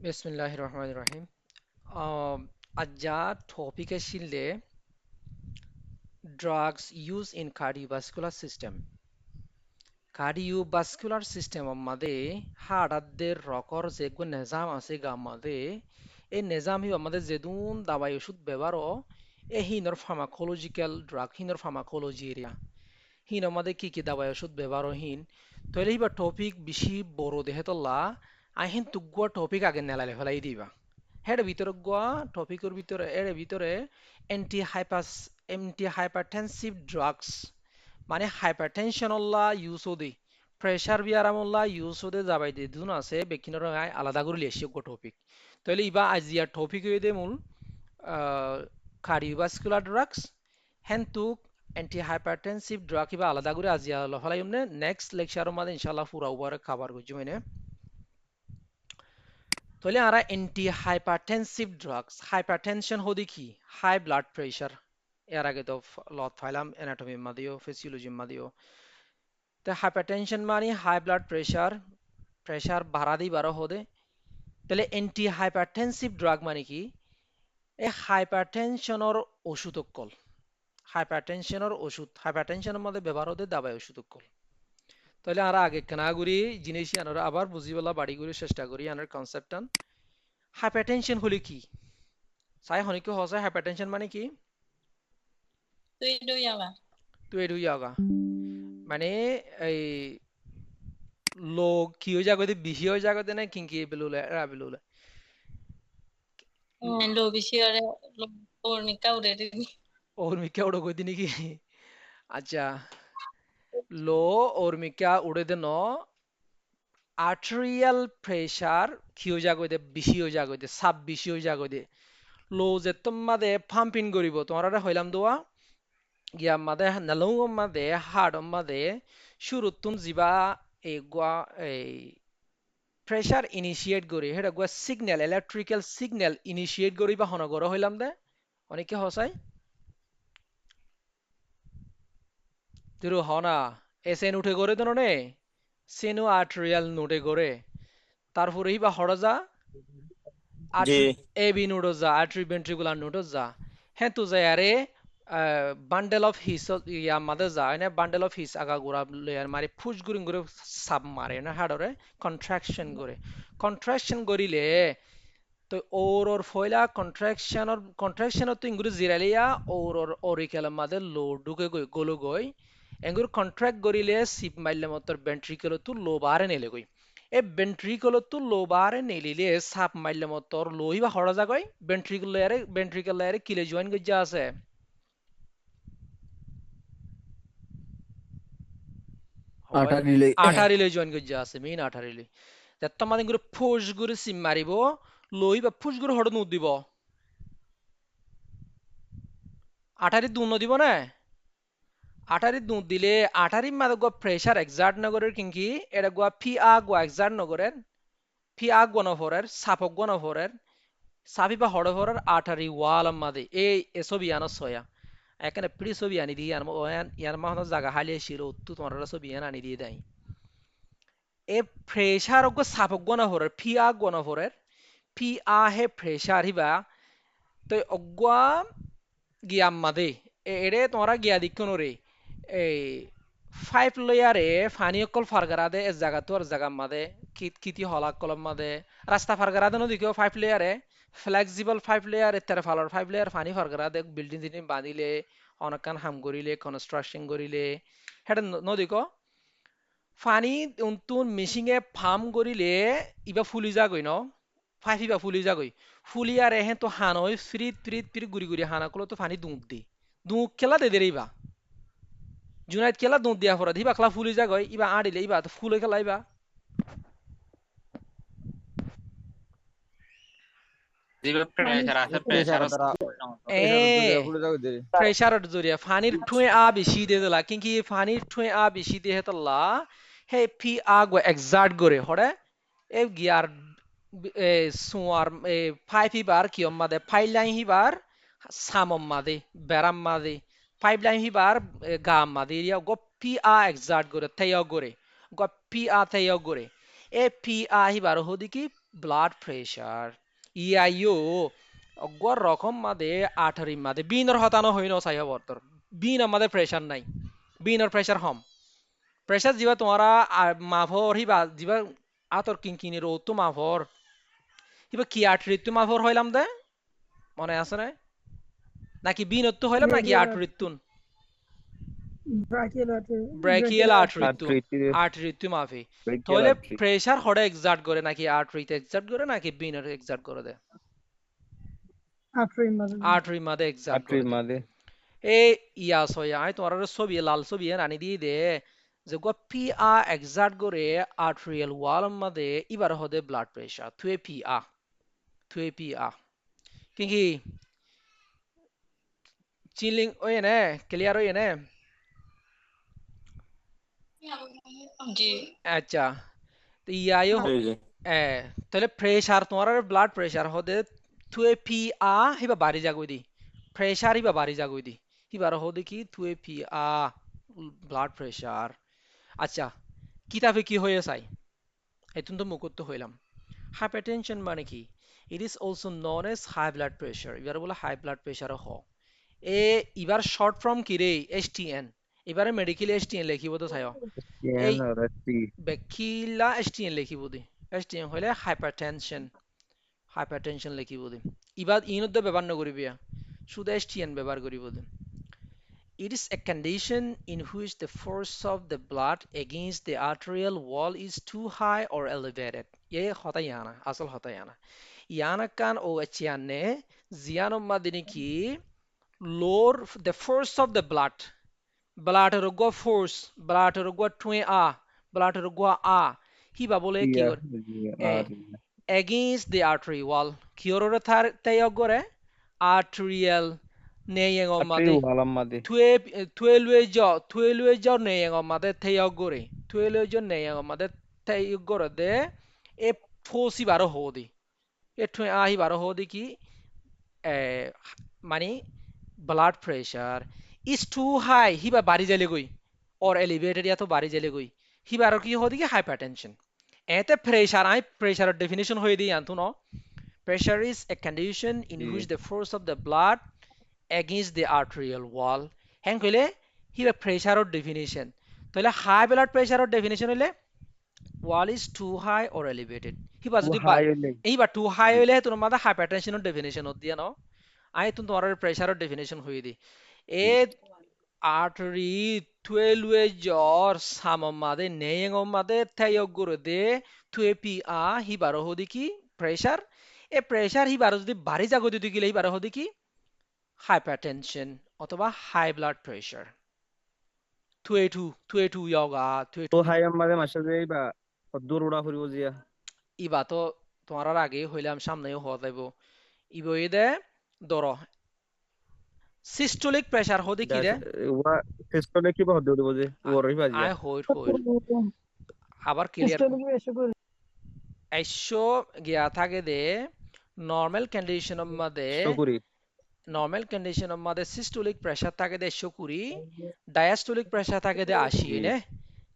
Bismillahirrahmanirrahim. Ajja topic shille drugs used in cardiovascular system. Cardiovascular system আমাদের হাড়াদের রকর যেগুলো নিজাম আছে আমাদের এই নিজাম হি আমাদের যেদুন দাবাই ওষুধ ব্যবহার এই হিনর ফার্মাকোলজিক্যাল ড্রাগ হিনর ফার্মাকোলজি এরিয়া হিন আমাদের কি দাবাই ওষুধ ব্যবহার হিন তইলে হিবা টপিক বেশি বড় দেহেতলা আইহিন তুগুয়া টপিক আগে নেলালে ফেলাই দিবা হের ভিতরে গোয়া টপিকের ভিতরে এর ভিতরে এন্টি হাইপারটেনসিভ ড্রাগস মানে হাইপারটেনশন অল্লা ইউজ দি প্রেসার বিয়ারাম অল্লা ইউজ দে যাবাই দে দুন আছে বেকিনর আলাদা করে লিয়েছি গো টপিক তাহলে ইবা আজিয়ার টপিক হয়ে দে মূল কার্ডিওভাস্কুলার ড্রাগস হেনতুক এন্টি হাইপারটেনসিভ ড্রাগ ইবা আলাদা করে আজিয়া লহলাই নেক্সট লেকচারের মধ্যে ইনশাআল্লাহ পুরা ওভারে কভার করছি মানে তাহলে আমরা এন্টি হাইপারটেনসিভ ড্রাগস হাইপারটেনশন হদি কি হাই ব্লাড প্রেশার এর আগে তো লত ফাইলাম অ্যানাটমি মাদিও ফিজিওলজি মাদিও তো হাইপারটেনশন মানে হাই ব্লাড প্রেশার প্রেশার বাড়া দি বাড়া হদে তাহলে এন্টি হাইপারটেনসিভ ড্রাগ মানে কি এই হাইপারটেনশনের ওষুধ অকল হাইপারটেনশনের ওষুধ হাইপারটেনশনের মধ্যে ব্যবহার হতে দাবাই ওষুধ অকল তাহলে আমরা আগে কেনা করি জিনিস আমরা আবার বুঝিবলা বাড়ি করে চেষ্টা করি আনার কনসেপ্ট হাইপারটেনশন হলে কি চাই শনিকে সঁচাই হাইপাৰটেনশ্যন মানে কি তুই দুই আগা মানে এই লো কি হৈ যাগতে বিহি হৈ যাগতে নে কিংকি বেলুলে রা বেলুলে lo bisiore lo ornica uredi ঔর্মিকা উড়ো কই দিনি কি আচ্ছা লো ঔর্মিকা উড়ে দেন আর্টেরিয়াল প্রেসার কি হৈ যাগতে বেশি হৈ যাগতে সাব বেশি হৈ যাগতে লো যে তোমাদে পাম্পিং করিব তোমারা হইলাম দোয়া গিয়া মাদে নালং মাদে হাড় মাদে শুরুতুন জিবা এই গোয়া এই প্রেসার ইনিশিয়েট করি সেটা Goa signal electrical signal initiate করি বা হনগর হইলাম দে অনেকে হসাই তিরু হনা এসএন উঠে করে দেন নে সেনু আর্টেরিয়াল নোটে করে তারপরে বা হড়জা জি আর্টারি এবি নোটে যা আর্টারি ভেন্ট্রিকুলার নোটে যা হ্যাঁ তো যায় আরে বান্ডেল অফ হিস ইয়া মাদে যায় না বান্ডেল অফ হিস আগা গোড়া লেয়ার মারি ফুস গুরিং করে সাব মারে না হাড়রে কন্ট্রাকশন করিলে তো ওর ফয়লা কন্ট্রাকশনৰ তো ইংগুৰি জিৰালিয়া ওর অৰিকেলৰ মাদে লো ঢুকে গৈ গলো গৈ এঙ্গুর কন্ট্রাক্ট করিলে সিপ মাইলে মতর ভেন্ট্রিকল তো লো বারে নেলে গই এ ভেন্ট্রিকল তো লো বারে নেলিলে সাপ মাইলে মতর লোই বা হড়া জাগই ভেন্ট্রিকল লেয়ারে কিলে জয়েন গজ্জা আছে হয় আঠারিলে আঠারিলে জয়েন গজ্জা আছে মেইন আঠারিলে তেত্ত মানে গুলো ফুস গুলো সিম মারিব লই বা ফুস গুলো হড় নুদ দিব আঠারি দুন দিব না আঠারি দুধ দিলে আঠারি মাদে গো প্রেসার এক্সার্ট নগরের কিংকি এটা গোয়া ফি আ গোয়া এক্সার্ট নগরের ফি আ গণফরের সাপক গণফরের সাপি বা হড়ফরের আঠারি ওয়াল মাদে এই এসবই আনো সয়া এখানে প্রি ছবি আনি দিয়ে আর ইয়ার মাহন জায়গা হালিয়ে ছিল তো তোমার ছবি আনি দিয়ে দেয় এ প্রেসার গো সাপক গণফরের ফি আ গণফরের ফি আ হে প্রেসার হিবা তো অগুয়া গিয়া মাদে এরে তোমরা গিয়া দিক্কন রে এই ফাইভ লেয়ারে ফানি অকল ফারগারাদে এ জায়গা তো আর জায়গা মাদে কিতি হলাক কলম মাদে রাস্তা ফারগারাদে নদী কেউ ফাইভ লেয়ারে ফ্লেক্সিবল ফাইভ লেয়ার তেরে ফালর ফাইভ লেয়ার ফানি ফারগারাদে বিল্ডিং টিল্ডিং বাঁধিলে অনেকখান হাম করিলে কনস্ট্রাকশন করিলে সেটা নদী ক ফানি উন্তুন মিশিঙে ফার্ম করিলে ইবা ফুলি যাগই ন ফাইভ ইবা ফুলি যাগই ফুলি আর এহেন তো হান হয় ফ্রিত গুড়ি গুড়ি হানা কলো তো ফানি দুধ দি দুধ খেলা দে দেরিবা জুনাইত কেলা দুধ দিয়া ফরা দিবা খেলা ফুলি যাগই ইবা আড়িলে ইবা তো ফুলে খেলা ইবা যেগুলো প্রেসার আছে প্রেসার প্রেসার দ্বারা এ ফুলে যাবে দে প্রেসারত জরিয়া ফানির ঠুয়ে আ বেশি দিয়ে দিলা কিংকি ফানির ঠুয়ে আ বেশি দিয়ে হেতলা হে ফি আ গো এক্সার্ট করে হরে এ গিয়ার এ সুয়ার এ ফাইভ হিবার কি মাদে ফাইভ লাইন হিবার সামম মাদে বেরাম মাদে ফাইভ লাইন হিবার গাম মাদে ইয়া গো পি আ এক্সার্ট করে তেয় করে গো পি আ তেয় করে এ পি আ হিবার হদি কি blood pressure ইআইও অগর রকম মাদে আঠারি মাদে বিনর হতানো হইনো সাইহ বর্তর বিন আমাদের প্রেসার নাই বিনর প্রেসার হম প্রেসার যিবা তোমারা মাভর হিবা যিবা আতর কিনকিনি রৌতো মাভর হিবা কি আঠরিত্তু মাভর হইলাম দে মনে আছে না নাকি বিনত্তু হইলাম নাকি Radial আঠরিত্তুন brachial artery, ব্রেকিয়াল artery. আঠরিত্তু আঠরিত্তু মাফি Brachial তাহলে artery. প্রেসার হড়ে এক্সার্ট করে নাকি আর্টারিতে এক্সার্ট করে নাকি বিনর এক্সার্ট করে দেয় Artery mother. আর্টারি মাদে এক্সার্ট করে Artery দেয় মাদে এই ইয়া সয়া আই তোমার ছবি লাল ছবি আনি দিয়ে দে যে গো পি আ এক্সার্ট করে আর্টেরিয়াল ওয়াল মাদে ইবার হদে ব্লাড প্রেসার থুয়ে পি আ কিংকি চিলিং ওই নে ক্লিয়ার ওই নে জি আচ্ছা তো ইয়াইও Ah, তাহলে প্রেসার তোমার ব্লাড প্রেসার হদে থুয়ে পি আ হিবা বাড়ি যাগই দি প্রেসার হিবা বাড়ি যাগই দি হিবার হদে কি থুয়ে পি আ ব্লাড প্রেসার আচ্ছা কিতাবে কি হয়ে চাই এতুন তো মুকুত্ত হইলাম হাইপারটেনশন মানে কি it is also known as high blood pressure এবার বলে হাই ব্লাড প্রেসার হ এ এবার শর্ট ফর্ম কি রে এসটিএন এবারে মেডিকেল এসটিএন লিখিব তো চাই এই CN or ST বেকিলা এসটিএন লিখিব দি এসটিএন হইলে হাইপারটেনশন লিখিব দি ইবাদ ইনত ব্যবহার নকরিবি শুধু এসটিএন ব্যবহার করিব দি It is a condition in which the force of the blood against the arterial wall is too high or elevated. ये होता याना असल होता याना याना kan o achiane ziano madini ki lower the force of the blood rogwa force blood rogwa twe a blood rogwa a hi ba bole ki PR gor against the artery wall kiorore thar tayogore arterial neyeng o Artery made wall মাদে thuelwe jo neyeng o made tayogore thuelwe jo neyeng o made tayogore de e fosi baro hodi e thwe ahi baro hodi ki মানে blood pressure is too high hiba bari jale goi or elevated ya to bari jale goi hiba aro ki hodi ki hypertension এতে pressure I pressure definition হয়ে দিই আনতো ন pressure is a condition in which the force of the blood against the arterial wall হ্যাঁ কইলে Hiba pressure definition তাহলে high blood pressure definition হইলে wall is too high or elevated Hiba যদি high হইলে এইবা too high হইলে তোমার মাথা hypertension definition দিয়া ন আই তুমি তোমার pressure definition হয়ে দি এ artery 12 jor samamade neyengomade tayogurde 2 pa hibaro hodi ki pressure এ প্রেসার হিবার যদি বাড়ি যাগো দিতে গেলে হিবার হদি কি হাইপারটেনশন অথবা high blood pressure 2A2 yoga তো 2A2 হাই মাদে মাসে বা দূর উড়া ফুরিব জিয়া ইবা তো তোমার আগে হইলাম সামনেও হওয়া যাইব ইবই দে ধরো সিস্টোলিক প্রেসার হদি কি রে ওয়া সিস্টেমে কি বহুত দূর বজে ওর হইবা জিয়া আয় হইর আবার ক্লিয়ার Systolic ratio করে আইসো গিয়া থাকে দে নর্মাল কন্ডিশনের মধ্যে শুকুরি সিস্টোলিক প্রেসার থাকে দে 120 ডায়াস্টোলিক প্রেসার থাকে দে 80 নে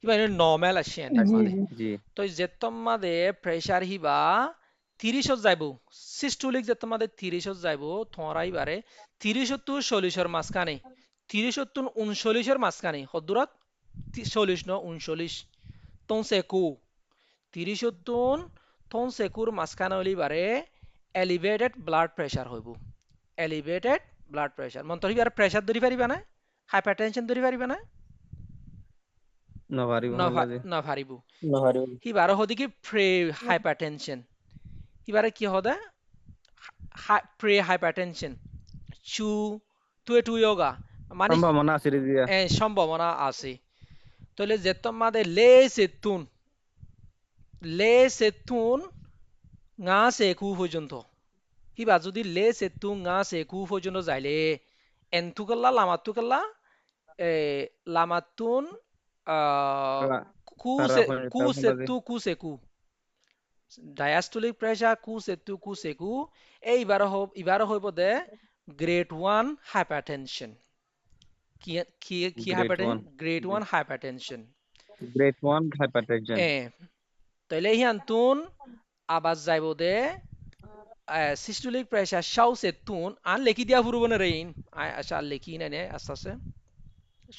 কিবা নর্মাল 80 এর জি মধ্যে জি জি তো যেতম মধ্যে প্রেসার হিবা 30 ত যাইব সিস্টোলিক যেতম মধ্যে 30 ত যাইব তোরা ইবারে 30 তো 40 এর মাঝখানে 30 তো 39 এর মাঝখানে হদুরত 40 ন 39 ton seku 30 ton sekuর মাঝখানে হলি বারে elevated blood pressure হইব elevated blood pressure মন তরি আর প্রেসার ধরি পারিবা না হাইপারটেনশন ধরি পারিবা না না ভারি ভালো না পারিব না ভারি হিবার হদি কি প্রে হাইপারটেনশন হিবারে কি হদে প্রে হাইপারটেনশন চু টু yoga মানে সম্ভাবনা আছে রে জিয়া সম্ভাবনা আছে তাহলে যেতম মাদে লে সেতুন ngã seku পর্যন্ত হিবা যদি লে সেতু ngã seku পর্যন্ত যাইলে এন্তুকাল্লা লামাতুকাল্লা এ লামাতুন কু সেকু ডায়াস্টোলিক প্রেসার কু সেকু এইবার হইব দে গ্রেড 1 হাইপারটেনশন কি hypertension grade 1 hypertension grade 1 hypertension তাইলে হিয়ান্তুন আবার যাইব দে সিস্টোলিক প্রেসার শাও সেতুন আর লেখি দিয়া ফুরব না রেইন আচ্ছা আর লেখি না নে আস্তে আস্তে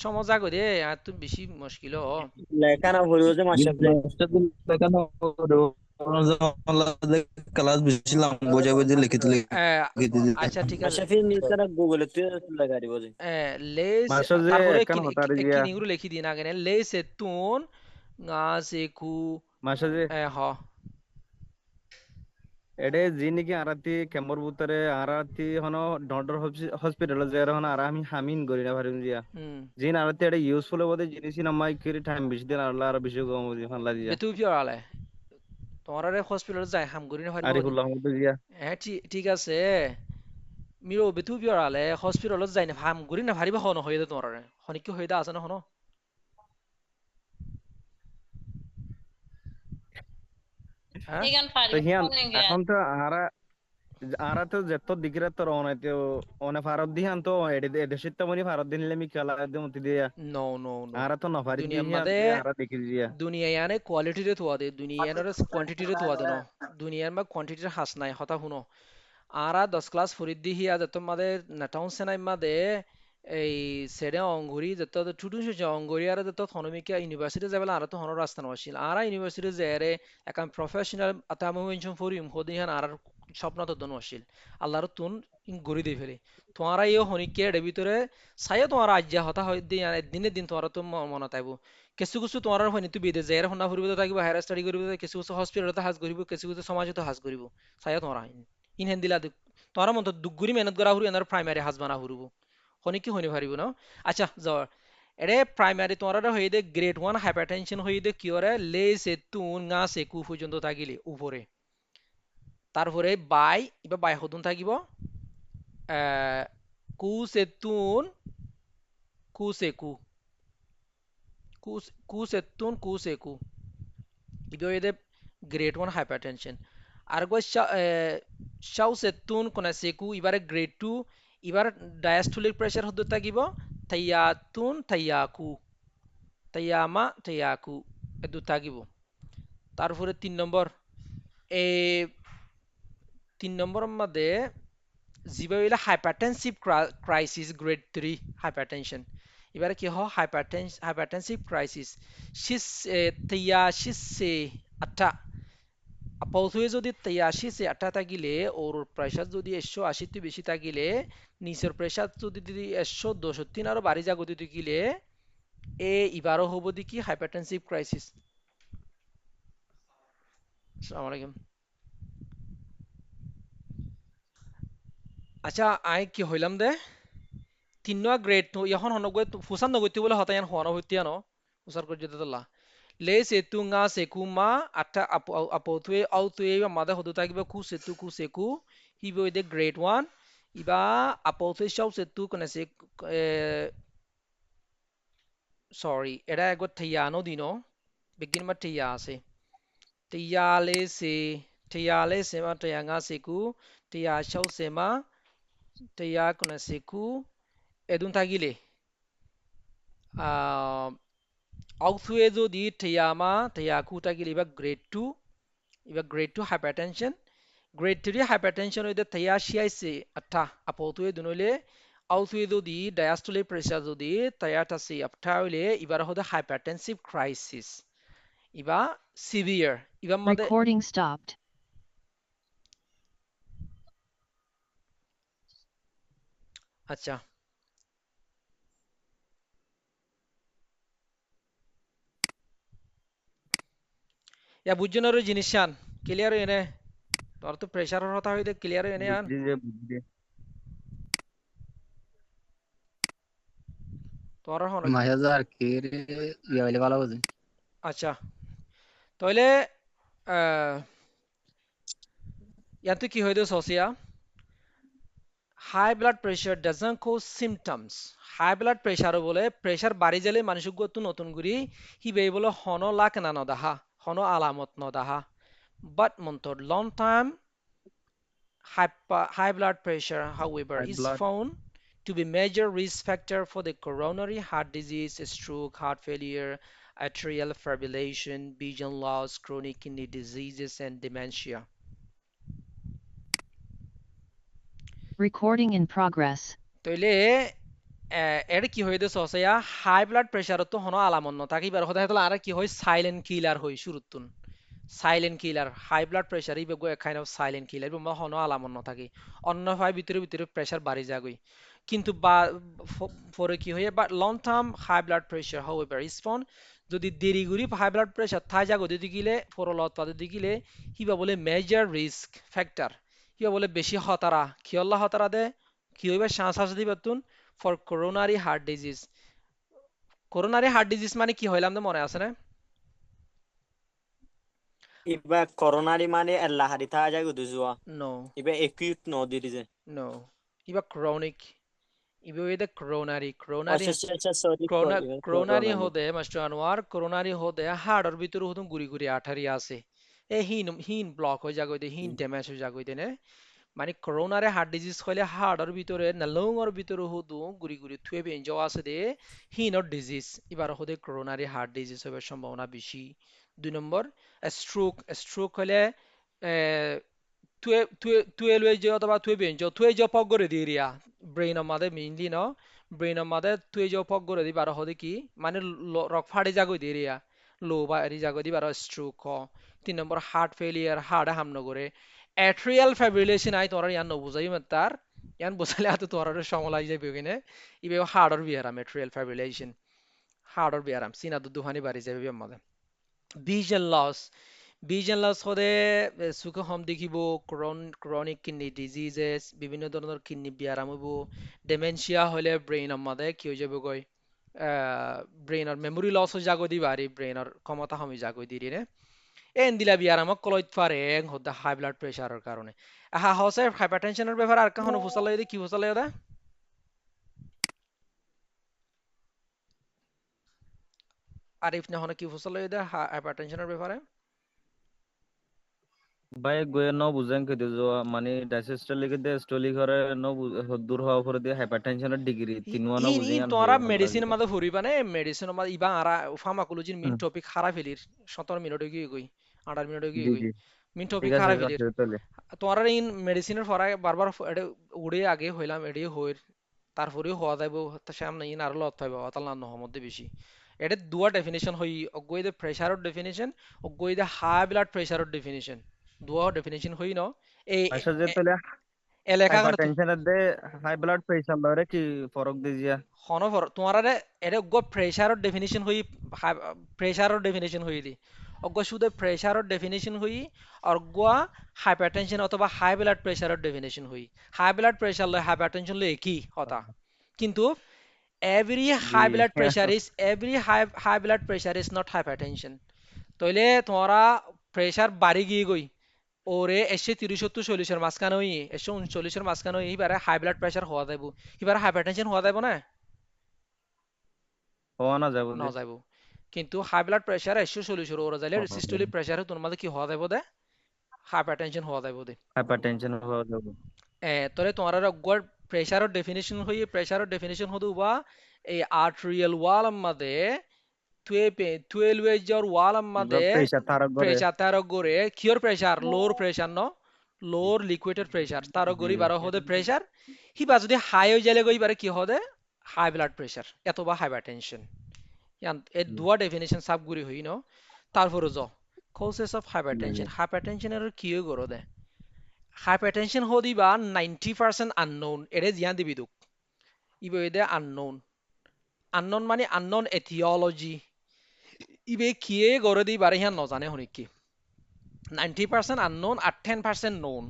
সময় যাগো দে আর তুমি বেশি মুশকিল হ লেখা না পড়িব যে মাস্টার ক্লাস বেশিলাম বোঝা বুঝি লিখিতে আহ, লিখিতে দিতে আচ্ছা ঠিক আছে মাস্টার নিজ তারা গুগলে তুই লেখা দিব যে লেস মাস্টার যে তারপরে একখান হতার জিয়া কিনিগুলো লিখি দিন আগে লে সেতুন ngা সেকু মাস্টার যে হ এডে জি নাকি আরাতি কেমর বুতরে আরাতি হনো ডক্টর হসপিটাল যে হনো আর আমি হামিন করি না পারিম জিয়া হুম জিন আরাতি এডে ইউজফুল বদে জিনিস না মাই কিরি টাইম বেশি দিন আর বেশি কম বুঝি ফাল্লা জিয়া বেতু পিয়রালে তোমার হসপিটাল যাই হাম করি না পারিব আরিফুল্লাহ মতো জিয়া হ্যাঁ ঠিক আছে মিরো বেতু পিয়রালে হসপিটালত যাই না হাম করি না পারিব হন হয়ে দে তোমার হনিকি হয়ে দে আছে না হন হ্যাঁ Ikan তো pari হিয়ান paling ya. এখন তো আরা আরা তো যেত দিগরে তো রওনাইতে অনে ফারত দিহান তো এডে এদেশে তো মনি ফারত দিনলে মি খেলা দে মতি দিয়া নো আরা তো নফারি দি দুনিয়ার হিয়ান মাঝে আরা দেখি জিয়া দুনিয়া ইয়ানে কোয়ালিটিরে থোয়া দে দুনিয়া ইয়ানের কোয়ান্টিটিরে থোয়া দে ন দুনিয়ার মা কোয়ান্টিটির হাস নাই হতা হুনো আরা 10 ক্লাস ফরিদ দি হিয়া যত মাদে নাটাউন সেনাই মাদে এই সেডে অঙ্গুরি যত টুটু সে অঙ্গুরি আর যত থনমিকা ইউনিভার্সিটি যাবেলা আর তো হনর রাস্তা নছিল আরা ইউনিভার্সিটি জেরে একাম প্রফেশনাল আতামু মেনশন ফরিম হদিহান আর স্বপ্ন তো দন আছিল আল্লাহর তুন গরি দেই ফেলে তোমারা ইও হনিকে এর ভিতরে সাইয়া তোমার আজ্জা হতা হয় দিনে দিন তোমার তো মনে তাইব কিছু কিছু তোমার হয়নি তুই বিদেশ যাই হন্না ফুরিব থাকিব হায়ার স্টাডি করিব কিছু কিছু হসপিটালতে হাজ করিব কিছু কিছু সমাজতে হাজ করিব সাইয়া তোমার ইন হেন্দিলা তোমার মতো দুগুরি মেহনত করা হুরি এনার প্রাইমারি হাজ বানা হুরব হনি কি হনি পারিব না আচ্ছা যাও এরে প্রাইমারি তোমার হয়ে দে গ্রেড 1 হাইপারটেনশন হয়ে দে কি ওরে লে সে তুন গা সে কু পর্যন্ত থাকিলে উপরে তারপরে এবার বাই হতুন থাকিব কু সে তুন কু সে কু কু সে তুন কু সে কু এবার হয়ে দে গ্রেড 1 হাইপারটেনশন আর গো শাও সে তুন কোনা সে কু এবারে গ্রেড 2 এবার ডায়াস্টোলিক প্রেসার হতে থাকিব তাইয়াতুন তাইয়াকু তাইয়ামা তাইয়াকু এ দু থাকিব তারপরে 3 নম্বর এ 3 নম্বরের মধ্যে জিবা হইলে হাইপারটেনসিভ ক্রাইসিস গ্রেড 3 হাইপারটেনশন এবারে কি হয় হাইপারটেনসিভ ক্রাইসিস শিস তিয়াশিসে আটা প্রথমে যদি 83 से 8 থাকিলে ওর প্রেসার যদি 180 তে বেশি থাকিলে নিচের প্রেসার যদি 100 203 আরো বাড়ি যাগতি থাকিলে এবারও হবো দেখি হাইপারটেনসিভ ক্রাইসিস আসসালামু আলাইকুম আচ্ছা আই কি হইলাম দে 3 গ্রেড তো এখন হনগৈ ফুসান নগতি বলে হতায়ান হওয়া হইতিয়া ন ফুসার করে যেতে তোলা le setu nga seku ma ata apotwe outwe mada hodu tagiba ku seku hibo de grade 1 iba apotwe shaw setu kona se sorry era ego thiyano dino begin ma thiya ase thiya le se ma thiya nga seku thiya shaw se ma thiya kona seku edun tagile outwe যদি থিয়ামা থিয়াকু tagile iba grade 2 hypertension grade 3 hypertension হইতে থিয়া শিয়াইছে আঠা আপতুয়ে দুনলে আউতুয়ে যদি diastolic pressure যদি তয়াত আছে আঠা হইলে ইবার হদে hypertensive crisis ইবা severe ইবা মধ্যে Recording stopped. আচ্ছা ইয়া বুঝজনের জিনিসান ক্লিয়ার এনে তোর তো প্রেসারের কথা হইতে ক্লিয়ার এনে আন বুঝছি যে বুঝছি তোর হন মায়াজার কি ইয়া হইলে ভালো বুঝি আচ্ছা তাহলে ইয়াতে কি হইতে সসিয়া high blood pressure doesn't cause symptoms high blood pressure বলে প্রেসার বাড়ি গেলে মানুষ গত নতুন করি হিবে বলে হন লাক না নদাহা হন আলামত নদাহা but মন্তর long time high blood pressure however high is blood found to be major risk factor for the coronary heart disease stroke heart failure atrial fibrillation, vision loss, chronic kidney diseases, and dementia. Recording in progress. তইলে এর কি হইতে সসয়া high blood pressure তো হনো আলামত নথাকি বার হতে হতলা আর কি হয় silent killer হই শুরুতুন silent killer high blood pressure এই বেগো কাইন্ড অফ সাইলেন্ট কিলার বা হনো আলামত নথাকি অন্য ভাই ভিতরে ভিতরে প্রেসার বাড়ি যাগই কিন্তু বা পরে কি হয়ে but long term high blood pressure however respond যদি দেরি করি হাই ব্লাড প্রেসার থাই যাগো দিতে গিলে পরলত পাতে দিলে হিবা বলে মেজর রিস্ক ফ্যাক্টর হিবা বলে বেশি হতারা কিয়ল্লা হতারা দে কি হইবে শ্বাস দিবাতুন for coronary heart disease coronary heart disease মানে কি হইলাম তো মনে আছে না Iba coronary মানে আল্লাহ হারিতা যায় গুদু জুয়া নো ইবা acute no দিরিজে নো ইবা ক্রনিক ইবা ওইদে কোরোনারি কোরোনারি আচ্ছা সরি কোরোনারি হদে মাস্টার আনোয়ার কোরোনারি হদে হাড়ের ভিতরে হতুন গুড়ি গুড়ি আঠারি আছে এ হিন হিন ব্লক হয়ে যাগইতে হিন ড্যামেজ হয়ে যাগইতে নে মানে করোনারে হার্ট ডিজিজ হইলে হার্টের ভিতরে নালংর ভিতরে হদু গুড়ি গুড়ি থুয়ে বেঞ্জ আছে দে হিনর ডিজিজ এবার হদে করোনারি হার্ট ডিজিজ হবার সম্ভাবনা বেশি 2 নম্বর স্ট্রোক স্ট্রোক হলে থুয়ে থুয়ে থুয়ে লয়ে যে অথবা থুয়ে বেঞ্জ থুয়ে যে পক করে দিয়ে রিয়া ব্রেন আমাদের মেইনলি ন ব্রেন আমাদের থুয়ে যে পক করে দি বার হদে কি মানে রক ফাড়ে যাগই দিয়ে রিয়া লো বা এরি যাগই দি বার স্ট্রোক হ 3 নম্বর হার্ট ফেলিয়ার হার্টে হামন করে atrial fibrillation আই তোরা ইয়ান নবুঝাই মাত্তার ইয়ান বুঝালে আতো তোরা সমলাই যাবে কিনে ইবে হার্টর বিয়ারাম atrial fibrillation হার্টর বিয়ারাম সিনা দুহানি বাড়ি যাবে আমাদের vision loss হদে সুখ হম দেখিব ক্রনিক কিডনি ডিজিজেস বিভিন্ন ধরনের কিডনি বিয়ারাম হইব ডেমেনশিয়া হলে ব্রেন আমাদের কি হয়ে যাবে গই ব্রেইনৰ মেমৰি লছ হৈ যাগৈ দি বাৰী ব্ৰেইনৰ ক্ষমতা কমি যাগৈ দি নে এন দিলা বিয়ার আমাক কলইত পারে হদা হাই ব্লাড প্রেসারের কারণে আহা হসে হাইপারটেনশনের ব্যাপারে আর কাহনো ফুসালাই দি কি ফুসালাই দা আরিফ না হনো কি ফুসালাই দা হাইপারটেনশনের ব্যাপারে ভাই গয়ে ন বুঝেন কে দিও মানে ডাইসেস্টলিক দে স্টলি করে ন দূর হওয়া করে দিয়ে হাইপারটেনশনের ডিগ্রি তিনওয়া ন বুঝি আর তোরা মেডিসিন মাদে ফুরিবা নে মেডিসিন মাদে ইবা আরা ফার্মাকোলজির মিন টপিক খারাপ ফেলির 17 মিনিট গই গই 18 মিনিট গই গই মিন টপিক খারাপ ফেলির তোরা ইন মেডিসিনের ফরাই বারবার উড়ে আগে হইলাম এডি হইর তারপরেও হওয়া যাইব সামনে ইন আরো লত পাইব অতাল না নহমধ্যে বেশি এটা দুয়া ডেফিনিশন হই অগইদে প্রেসারের ডেফিনিশন অগইদে হাই ব্লাড প্রেসারের ডেফিনিশন দুয়া ডেফিনিশন হই ন এই আচ্ছা যে তাহলে এলাকা হাইপারটেনশনের দে হাই ব্লাড প্রেসার লরে কি ফরক দিজিয়া হনো ফর তোমারে এটা গো প্রেসারের ডেফিনিশন হই প্রেসারের ডেফিনিশন হই দি অগ শুধু প্রেসারের ডেফিনিশন হই আর গোয়া হাইপারটেনশন অথবা হাই ব্লাড প্রেসারের ডেফিনিশন হই হাই ব্লাড প্রেসার লয় হাইপারটেনশন লয় একই কথা কিন্তু every high blood pressure is not hypertension তাইলে তোমরা প্রেসার বাড়ি গিয়ে গই ওরে 130-70-40 মাঝখানে হই 139 মাঝখানে হই এবারে হাই ব্লাড প্রেসার হওয়া যাইব এবারে হাইপারটেনশন হওয়া যাইব না হওয়া না যাব না যাইব কিন্তু হাই ব্লাড প্রেসার 140 ওরে যাইলে সিস্টোলিক প্রেসারে তোমার মধ্যে কি হওয়া যাইব দে হাইপারটেনশন হওয়া যাইব দে হাইপারটেনশন হওয়া যাব তোরে তোমার গড় প্রেসারের ডেফিনিশন হই প্রেসারের ডেফিনিশন হদু বা এই আর্টেরিয়াল ওয়াল মধ্যে টুয়েলভ এজর ওয়াল মধ্যে প্রেসার তার গড়ে কিওর প্রেসার লোর প্রেসার ন লোর লিকুইডের প্রেসার তার গড়ি বারো হদে প্রেসার হিবা যদি হাই হয়ে যাইলে গই বারে কি হদে হাই ব্লাড প্রেসার এত বা হাইপারটেনশন ইয়ান এ দুয়া ডেফিনিশন সাব গুরি হই ন তারপরে জ কজেস অফ হাইপারটেনশন হাইপারটেনশনের কি হই গড় দে hypertension hodiba 90% unknown ere jian dibi duk ibe ede unknown mane unknown etiology ibe kiye gore di bare hian no jane honikki 90% unknown আর 10% known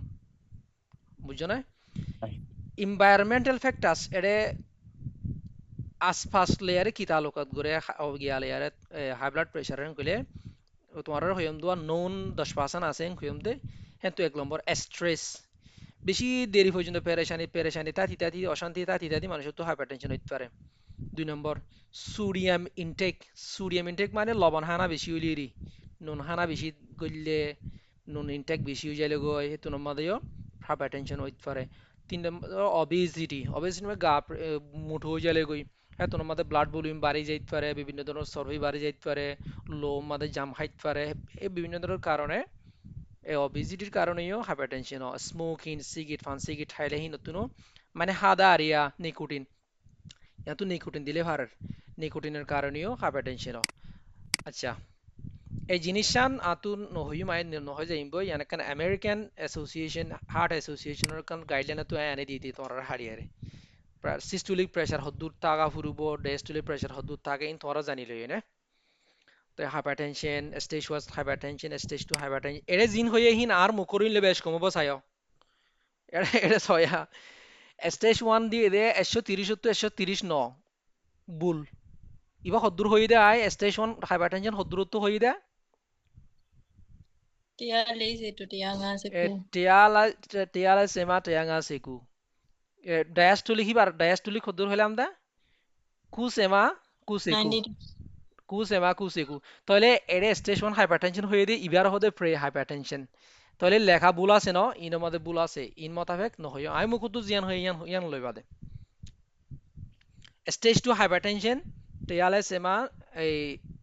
বুঝছো না environmental factors ere আসপাস লেয়ারে কি তালুকাত গরে গিয়া লেয়ারে হাই ব্লাড প্রেসার এর কইলে তোমার হইম দুয়া known 10% আছে হইম দে হেতু এক নম্বর স্ট্রেস বেশি দেরি পর্যন্ত পেরেশানি তাতি অশান্তি মানুষের তো হাইপারটেনশন হইতে পারে 2 নম্বর সোডিয়াম ইনটেক মানে লবণ হানা বেশি হইলি নুন হানা বেশি গইলে নুন ইনটেক বেশি হই যাইলে গই হেতু নম্বরেও হাইপারটেনশন হইতে পারে 3 নম্বর অবেসিটি মানে গা মোটো হই যাইলে গই হ্যাঁ তোর মধ্যে ব্লাড ভলিউম বাড়ি যাইতে পারে, বিভিন্ন ধরনের চর্বি বাড়ি যাইতে পারে, লো মধ্যে জাম খাইতে পারে, এই বিভিন্ন ধরনের কারণে এই অবিজিটির কারণেও হাইপারটেনশন হয়। স্মোকিং সিগারেট ফান সিগারেট খাইলে হি নতুন মানে হাদা আরিয়া নিকোটিন, এত নিকোটিন দিলে ভারের নিকোটিনের কারণেও হাইপারটেনশন হয়। আচ্ছা এই জিনিসটান আতুন নহই মাই নহয় যাইব ইয়ান কান আমেরিকান অ্যাসোসিয়েশন হার্ট অ্যাসোসিয়েশনের কান গাইডলাইন তো এনে দি তোর হারিয়ারে সিস্টোলিক প্রেসার হদ্দুর টাকা ফুরুব, ডায়াস্টোলিক প্রেসার হদ্দুর টাকা ইন তোরা জানি লই না। তো hypertension stage 1 hypertension stage 2 hypertension এরে জিন হয়ে হিন আর মুকরিন লে বেশ কমব সায় এরে এরে সয়া স্টেজ 1 দিয়ে দে 130 তো 130 ন বুল ইবা হদ্দুর হই দে আই স্টেজ 1 হাইপারটেনশন হদ্দুর তো হই দে Tia lazy to tia nga এ seku. টিয়ালা টিয়ালা সেমা টিয়াঙ্গা সেকু ডায়াস্টোলিক হিবার ডায়াস্টোলিক হদ্দুর হইলাম দা কু সেমা কু সেকু 90. কু সেমা কু সেকু তাহলে এরে স্টেজ 1 হাইপারটেনশন হয়ে দে ইবার হদে প্রে হাইপারটেনশন তাহলে লেখা ভুল আছে ন ইনের মধ্যে ভুল আছে ইন মোতাবেক নহয় আই মুকুতু জিয়ান হই ইয়ান ইয়ান লইবা দে স্টেজ 2 হাইপারটেনশন টিয়ালে সেমা এই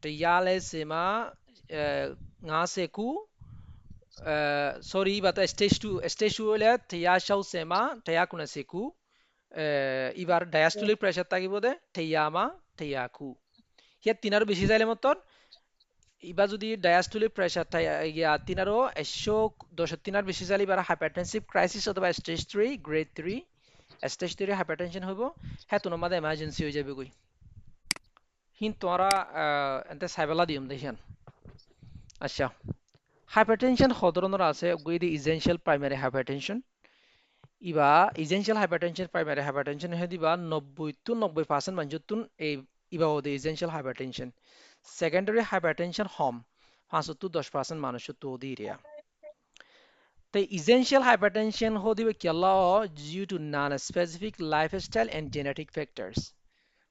টিয়ালে সেমা ngã seku sorry bata stage 2 হলে tia shau sema tia kuna seku এবার ডায়াস্টোলিক প্রেসার থাকিব দে টিয়ামা টিয়াকু হিয়া তিনারও বেশি যাইলে মতন ইবা যদি ডায়াস্টোলিক প্রেসার ইয়া তিনারও 110 তিনার বেশি যাইলে এবার হাইপারটেনসিভ ক্রাইসিস অথবা স্টেজ 3 গ্রেড 3 স্টেজ 3 হাইপারটেনশন হইব হ্যাঁ তোমার মাঝে এমার্জেন্সি হয়ে যাবে কই হিন তোমরা এতে সাইবেলা দিম দেখিয়ান। আচ্ছা হাইপারটেনশন সদরণর আছে গইদি ইসেনশিয়াল প্রাইমারি হাইপারটেনশন ইবা ইসেনশিয়াল হাইপারটেনশন প্রাইমারি হাইপারটেনশন হে দিবা 90% মানুষতুন এই ইবা ওদে ইসেনশিয়াল হাইপারটেনশন সেকেন্ডারি হাইপারটেনশন হম 5-10% মানুষের তো দিরিয়া তাই ইসেনশিয়াল হাইপারটেনশন হো দিবে কেলা due to non specific lifestyle and genetic factors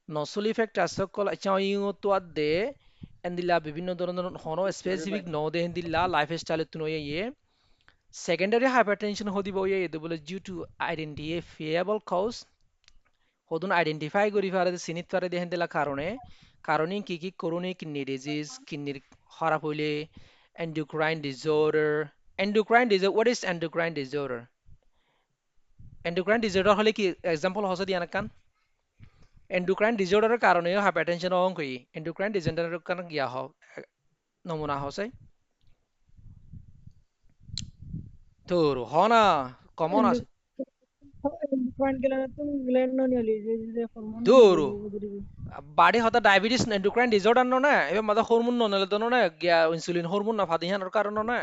নসলি ফ্যাক্টর সকল চাও ইউতো আদে এন্দিলা বিভিন্ন ধরনের হনো স্পেসিফিক ন দে এন্দিলা লাইফস্টাইল তুনো ইয়ে সেকেন্ডারি হাইপারটেনশন হদিব ইয়ে বলে ডিউ টু আইডেন্টিফাইয়েবল কজ হদুন আইডেন্টিফাই করি পারে চিনিত পারে দেখেন দিলা কারণে কারণে কি করোনিক কিডনি ডিজিজ কিডনির খারাপ হইলে endocrine disorder what is endocrine disorder হলে কি এক্সাম্পল হসে দিয়ান কান এন্ডোক্রাইন ডিজঅর্ডারের কারণে হাইপারটেনশন অঙ্ক কই এন্ডোক্রাইন ডিজঅর্ডারের কারণে গিয়া হ নমুনা হসে তোর হনা কমন আছে দূর বাড়ি হতা ডায়াবেটিস এন্ডোক্রাইন ডিজঅর্ডার না এবার মাদা হরমোন নলে তো না গিয়া ইনসুলিন হরমোন না ফাদিহানোর কারণে না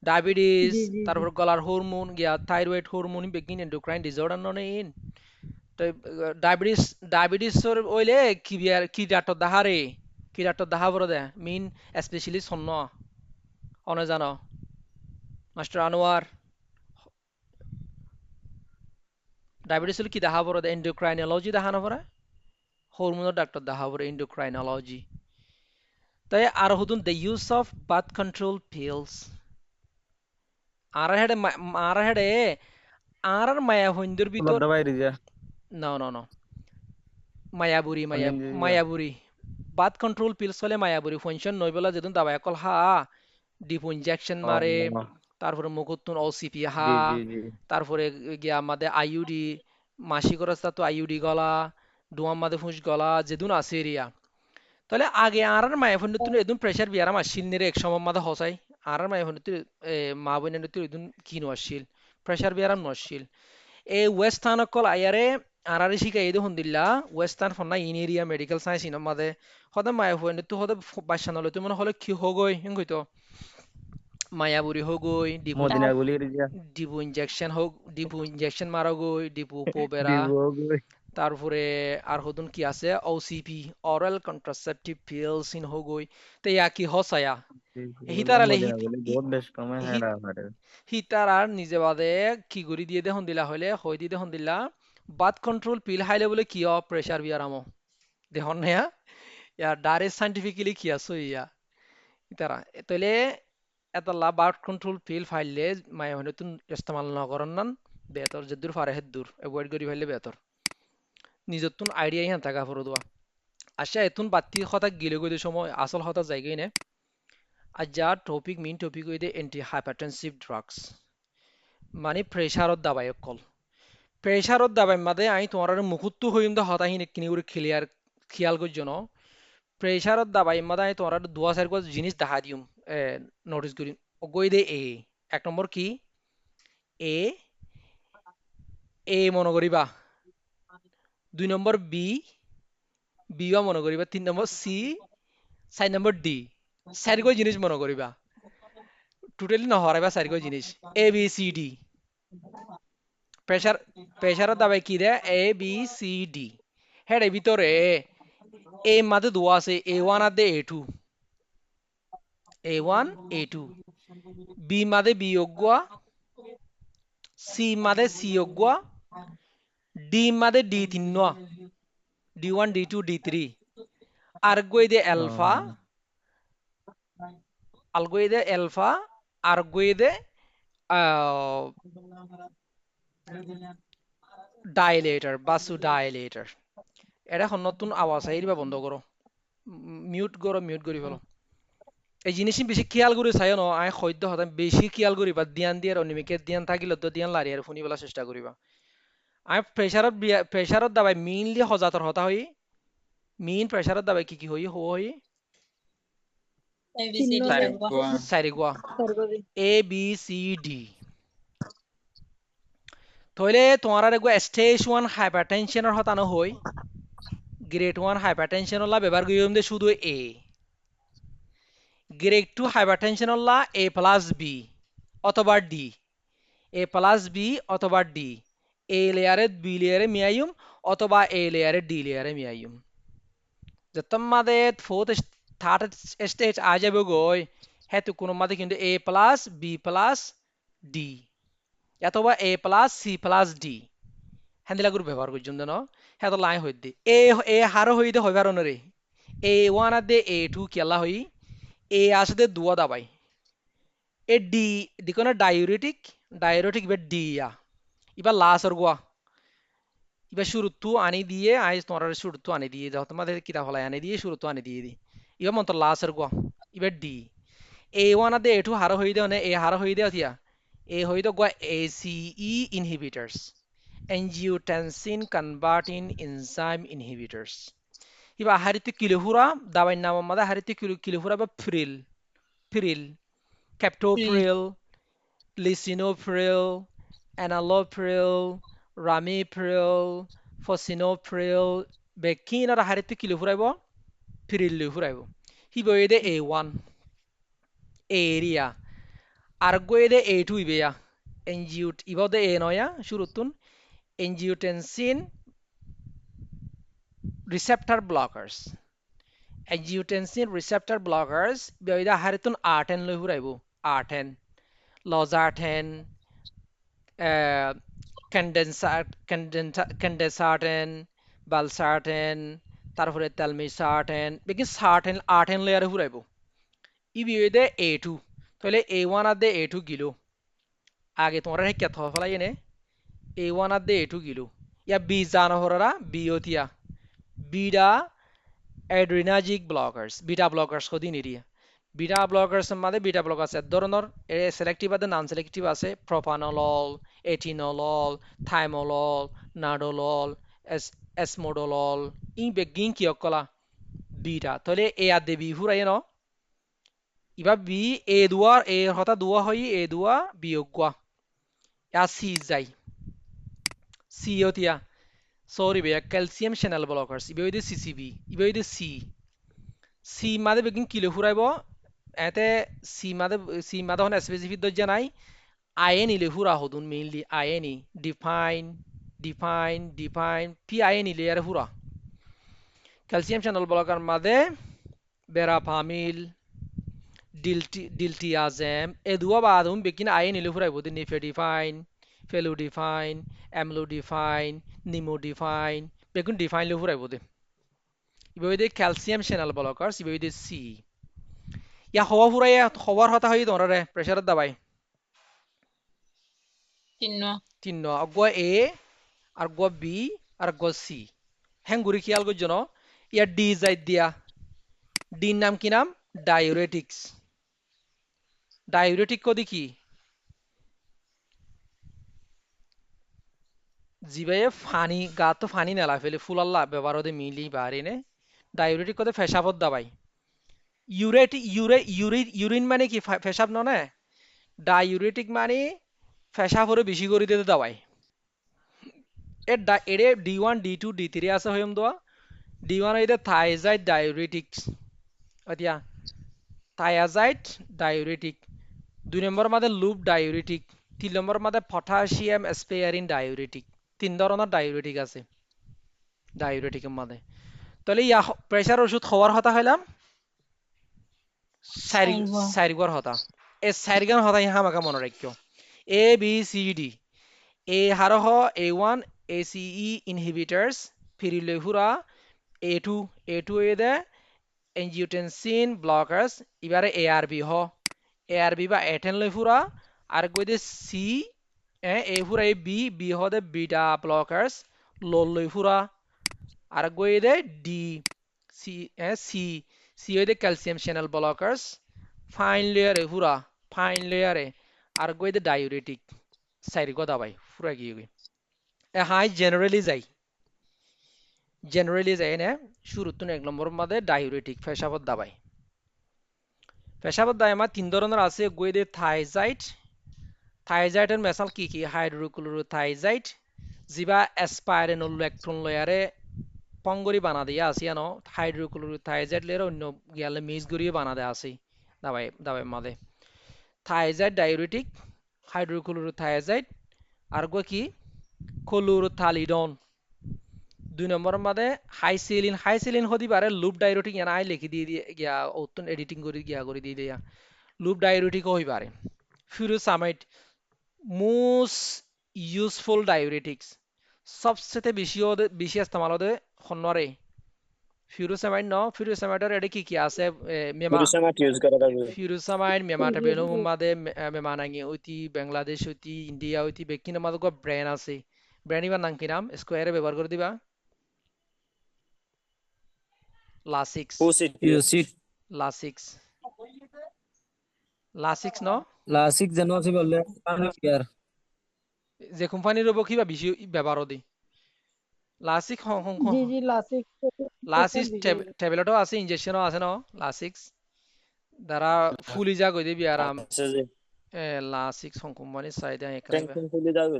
ডায়াবেটিস তারপর গলার হরমোন গিয়া থাইরয়েড হরমোন বেগিন এন্ডোক্রাইন ডিজঅর্ডার ননে ইন তো ডায়াবেটিসর ওইলে কি বিয়ার কি ডাক্তার দাহা বড় দে মিন স্পেশালি সন্ন অনে জানো মাস্টার আনোয়ার ডায়াবেটিস হলে কি দাহা বড় দে এন্ডোক্রাইনোলজি দাহানো পরে হরমোনের ডাক্তার দাহা পরে এন্ডোক্রাইনোলজি তাই আর হুদুন the use of birth control pills আর হেডে আর মায়া হইন্দুর ভিতর লদ্দা বাইরে যা না মায়াবুরি অনলাইন যে মায়াবুরি বার্থ কন্ট্রোল পিলস হলে মায়াবুরি ফাংশন নইবেলা যেদিন দাবাই কল হা ডিপো ইনজেকশন মারে তারপরে মুকুতুন ওসিপি হা জি জি জি তারপরে গিয়া আমাদের আইইউডি মাসিক অবস্থা তো আইইউডি গলা ডুয়াম মাদে ফুস গলা যেদুন আছে এরিয়া তাহলে আগে আর মায়া ফোন তুই এদুন প্রেসার বিয়ারাম আসছিল নিরে এক সময় মাদে হসাই আর মায়া ফোন তুই মা বোনের তুই এদুন কি নসছিল প্রেসার বিয়ারাম নসছিল এই ওয়েস্টার্ন কল আয়ারে আর শিখা এই দেখুন দিল্লা ওয়েস্টার্ন ফোন না ইন এরিয়া মেডিকেল সায়েন্স ইন মাদে হদে মায়া ফোন তুই হদে বাসা নলে তুই মনে হলে কি হগই হেন কইতো মায়াবুরি হগই মদিনা গুলির যা ডিপো ইনজেকশন মারা গই ডিপো পোবেরা তারপরে আর হদুন কি আছে ওসিপি অরাল কন্ট্রাসেপটিভ পিলস ইন হগই তে ইয়া কি হসায়া হিতারালে মদিনা গুলি বহুত বেশ কমে হেডা ফাটে হিতার আর নিজে বাদে কি করি দিয়ে দেখুন দিলা হইলে হই দিয়ে দেখুন দিলা বাত কন্ট্রোল পিল হাইলে বলে কি প্রেসার বিয়ারামো দেখুন না ইয়া ডাইরেক্ট সাইন্টিফিক্যালি কি আছে ইয়া হিতারা তাইলে এতলা বার্থ কন্ট্রোল পিল ফাইলে মায়া হইলে তুন ইস্তেমাল না করেন নান বেতর যেদুর ফারে হেদুর অ্যাভয়েড করি ফাইলে বেতর নিজতুন আইডিয়া ইহান থাকা ফরো দোয়া আচ্ছা এতুন বাত্তি হতা গিলে গইতে সময় আসল হতা জায়গায় নে আর যা টপিক মেইন টপিক হইতে এন্টি হাইপারটেনসিভ ড্রাগস মানে প্রেসারত দাবাই অকল প্রেসারত দাবাই মাদে আই তোমার মুখুত্তু হইম দা হতা হিনে কিনি করে ক্লিয়ার খেয়াল করছো ন প্রেসারত দাবাই মাদে আই তোমার দুয়া চার গজ জিনিস দেখা দিম নোটিস করি গই দে এ এক নম্বর কি এ এ মনে করিবা 2 নম্বর বি বিও মনে করিবা 3 নম্বর সি 4 নম্বর ডি চারিগো জিনিস মনে করিবা টোটালি নহরাইবা চারিগো জিনিস এ বি সি ডি প্রেসারত দাবাই কি দে এ বি সি ডি হেডে ভিতরে এ মাদে দোয়া আছে A1 আর দে A2 A1 A2 বি মাদে বি অগুয়া সি মাদে সি অগুয়া ডি মাদে ডি তিন্নোয়া D1 D2 D3 আর গই দে alpha algo de alpha argo de dilator vasodilator এটা এখন নতুন আওয়াজ আইবা বন্ধ করো মিউট করি ফেলো এই জিনিস বেশি খেয়াল করে চাই ন আই সদ্য হতাম বেশি খেয়াল করিবা ধ্যান দিয়ে অনিমিকে ধ্যান থাকিলে তো ধ্যান লারি আর শুনি পেলা চেষ্টা করিবা আই প্রেসারত দাবাই মেইনলি সজাতৰ হতা হই মেইন প্রেসারত দাবাই কি হই হই ABCD sargwa. চাৰিগুৱা A B C D তাহলে তোমার এগো স্টেজ 1 হাইপারটেনশনের হতানো হই গ্রেড 1 হাইপারটেনশন হলা ব্যবহার করিম দে শুধু A গ্রেড 2 হাইপারটেনশন হলা A প্লাস B অথবা D A প্লাস B অথবা D A লেয়ারে B লেয়ারে মিয়াইম অথবা A লেয়ারে D লেয়ারে মিয়াইম যতম মাদে ফোর্থ থার্ড স্টেজ আ যাবে গই হেতু কোন মাদে কিন্তু A plus B plus D অথবা A plus C plus D হ্যান্দিলাগুর ব্যবহার করছুন দেন হ্যাঁ তো লাই হই দি এ হারো হই দে হইবার নরে A1 আর দে A2 কেলা হই এ আসে দে দুয়া দাবাই এ ডি দিকোনা ডায়ুরেটিক বে ডি ইয়া ইবা লাসর গোয়া ইবা শুরুতু আনি দিয়ে আইস তোরার শুরুতু আনি দিয়ে যাও তোমাদের কিতাব হলাই আনি দিয়ে শুরুতু আনি দিয়ে দি ইবা মন্ত লাসর গোয়া ইবা ডি A1 আর দে A2 হারো হই দে মানে এ হারো হই দে অতিয়া এ হই দে Goa ACE inhibitors angiotensin converting enzyme inhibitors iba hariti kilohura dabai nama mada hariti kilohura ba pril captopril lisinopril enalapril ramipril fosinopril bekin ara hariti kilohura bo pril lohura bo hibo ede A1 area argo ede A2 ibeya angiot ibode A noya shurutun angiotensin receptor blockers angiotensin receptor blockers beida haritun R10 লই হুরাইবো R10 losartan candesartan valsartan তারপরে telmisartan বেকি sartan R10 লেয়ারে হুরাইবো ই বিয়েদে A2 তাহলে A1 আর দে A2 গিলো আগে তোমরা হেক্কা থ ফলাই এনে A1 আর দে A2 গিলো ইয়া বি জানো হররা বিওতিয়া beta adrenergic blockers beta blockers কদিন এরিয়া বিটা ব্লকার্স মানে বিটা ব্লকার্স এক ধরনের সিলেক্টিভ আছে নন সিলেক্টিভ আছে প্রপানলল এটিনলল থাইমলল নাডোলল এসমোডোলল ই বেগিন কি অকলা বিটা তাহলে এ আদে বি হুরাই ন ইবা বি এ দুয়ার এ হতা দুয়া হই এ দুয়া বিয়োগা ইয়া সি যাই C অতিয়া sorry beya calcium channel blockers ibe hoide CCB ibe hoide C made begin kilo huraibo ete C made hon specific do janai ion ile hura hodun mainly ion define PIN ile er hura calcium channel blocker made verapamil diltiazem e duwa badum begin ion ile huraibo de nifedifine feludifine amlodifine nimodifine বেগুন define লো ফুরাইবো দে ইবে calcium channel ব্লকারস ইবে C ইয়া হওয়া ফুরাইয়া হওয়ার হতা হই তোমরা pressure দাবাই Tinno. তিন Água এ আর গুয়া B আর গুয়া C হ্যাঙ্গুরি খেয়াল করছো না ইয়ার ডি যাই দিয়া ডির নাম কি নাম ডায়ুরেটিক্স ডায়ুরেটিক কদি কি জিবাইয়ে ফানি গা তো ফানি নেলা ফেলে ফুলাল্লা ব্যবহার হতে মিলি বাহারিনে ডায়ুরেটিক কদে ফেসাবত দাবাই ইউরিন মানে কি পেশাব ননে ডায়ুরেটিক মানে পেশাবরে বেশি করে দিতে দাবাই এরে D1 D2 D3 আছে হইম দোয়া D1 হইতে থাইজাইড ডায়ুরেটিক্স এতিয়া থায়াজাইড ডায়ুরেটিক 2 নম্বর মাদে লুপ ডায়ুরেটিক 3 নম্বর মাদে পটাশিয়াম স্পেয়ারিন ডায়ুরেটিক 3 ধরনের ডায়ুরেটিক আছে ডায়ুরেটিকের মাদে তাহলে ইয়া প্রেসার ওষুধ খাওয়ার কথা হইলাম Saigwa. সাইরগর হতা এ সাইরগান হতা ইহা আমাকে মনে রাখিও A B C D A হারহ A1 ACE inhibitors ফিরিলেহুরা A2 এদে angiotensin blockers এবারে ARB হ ARB বা A10 লেহুরা আর কইদে C A হুরা B হদে বিটা blockers লেহুরা আর কইদে D C হইদে calcium channel blockers ফাইন লেয়ারে হুরা ফাইন লেয়ারে আর কইদে diuretic সাইরগো দাবাই ফুরা গিয়ে এ হাই জেনারেলি যায় না শুরুতুন 1 নম্বর মাদে ডায়ুরেটিক পেশাবত দাবাই পেশাবত দায় মা 3 ধরনের আছে গইদে থাইজাইডের মেসাল কি কি হাইড্রোক্লোরোথাইজাইড জিবা অ্যাসপাইরেনোলেকট্রন লয়ারে পঙ্গরি বানা দিয়া আসিয়ানো হাইড্রোক্লোরোথাইজাইড লের অন্য গিয়ালে মিক্স করিয়ে বানা দেয়া আছে দাবাই মাদে থাইজাইড ডায়ুরেটিক হাইড্রোক্লোরোথাইজাইড আর গো কি ক্লোরোথালিডন 2 নম্বর মাদে হাইসিলিন হদি পারে লুপ ডায়ুরেটিক এনা আই লিখি দিয়ে গিয়া অতন এডিটিং করে গিয়া করে দিয়ে দিয়া লুপ ডায়ুরেটিক হই পারে ফিউরোসামাইড মোস্ট ইউজফুল ডায়ুরেটিক্স সবচেয়ে বেশি ইস্তেমাল হতে হনরে ফিউরোসামাইডের এডে কি কি আছে মেমা পুরুষমাট ইউজ করা যাবে ফিউরোসামাইড মেমাটাবেলুম মাদে মেমানাঙ্গি হইতি বাংলাদেশ হইতি ইন্ডিয়া হইতি বেকিন মাদে গো ব্র্যান্ড আছে ব্র্যান্ড ইবার নাম কি নাম স্কয়ারে ব্যবহার করে দিবা লাসিক্স পুসিট ইউসিট লাসিক্স ন লাসিক যেন আছে বললে ইয়ার যে কোম্পানির রব কিবা বেশি ব্যবহার দি লাসিক জি জি লাসিক লাসিক্স বেশি ট্যাবলেটও আছে ইনজেকশনও আছে ন লাসিক্স দ্বারা ফুলি যা গই দিবি আরাম আছে যে লাসিক্স কোম্পানি সাইডে একরাইবা টেনশন ফুলে যাবে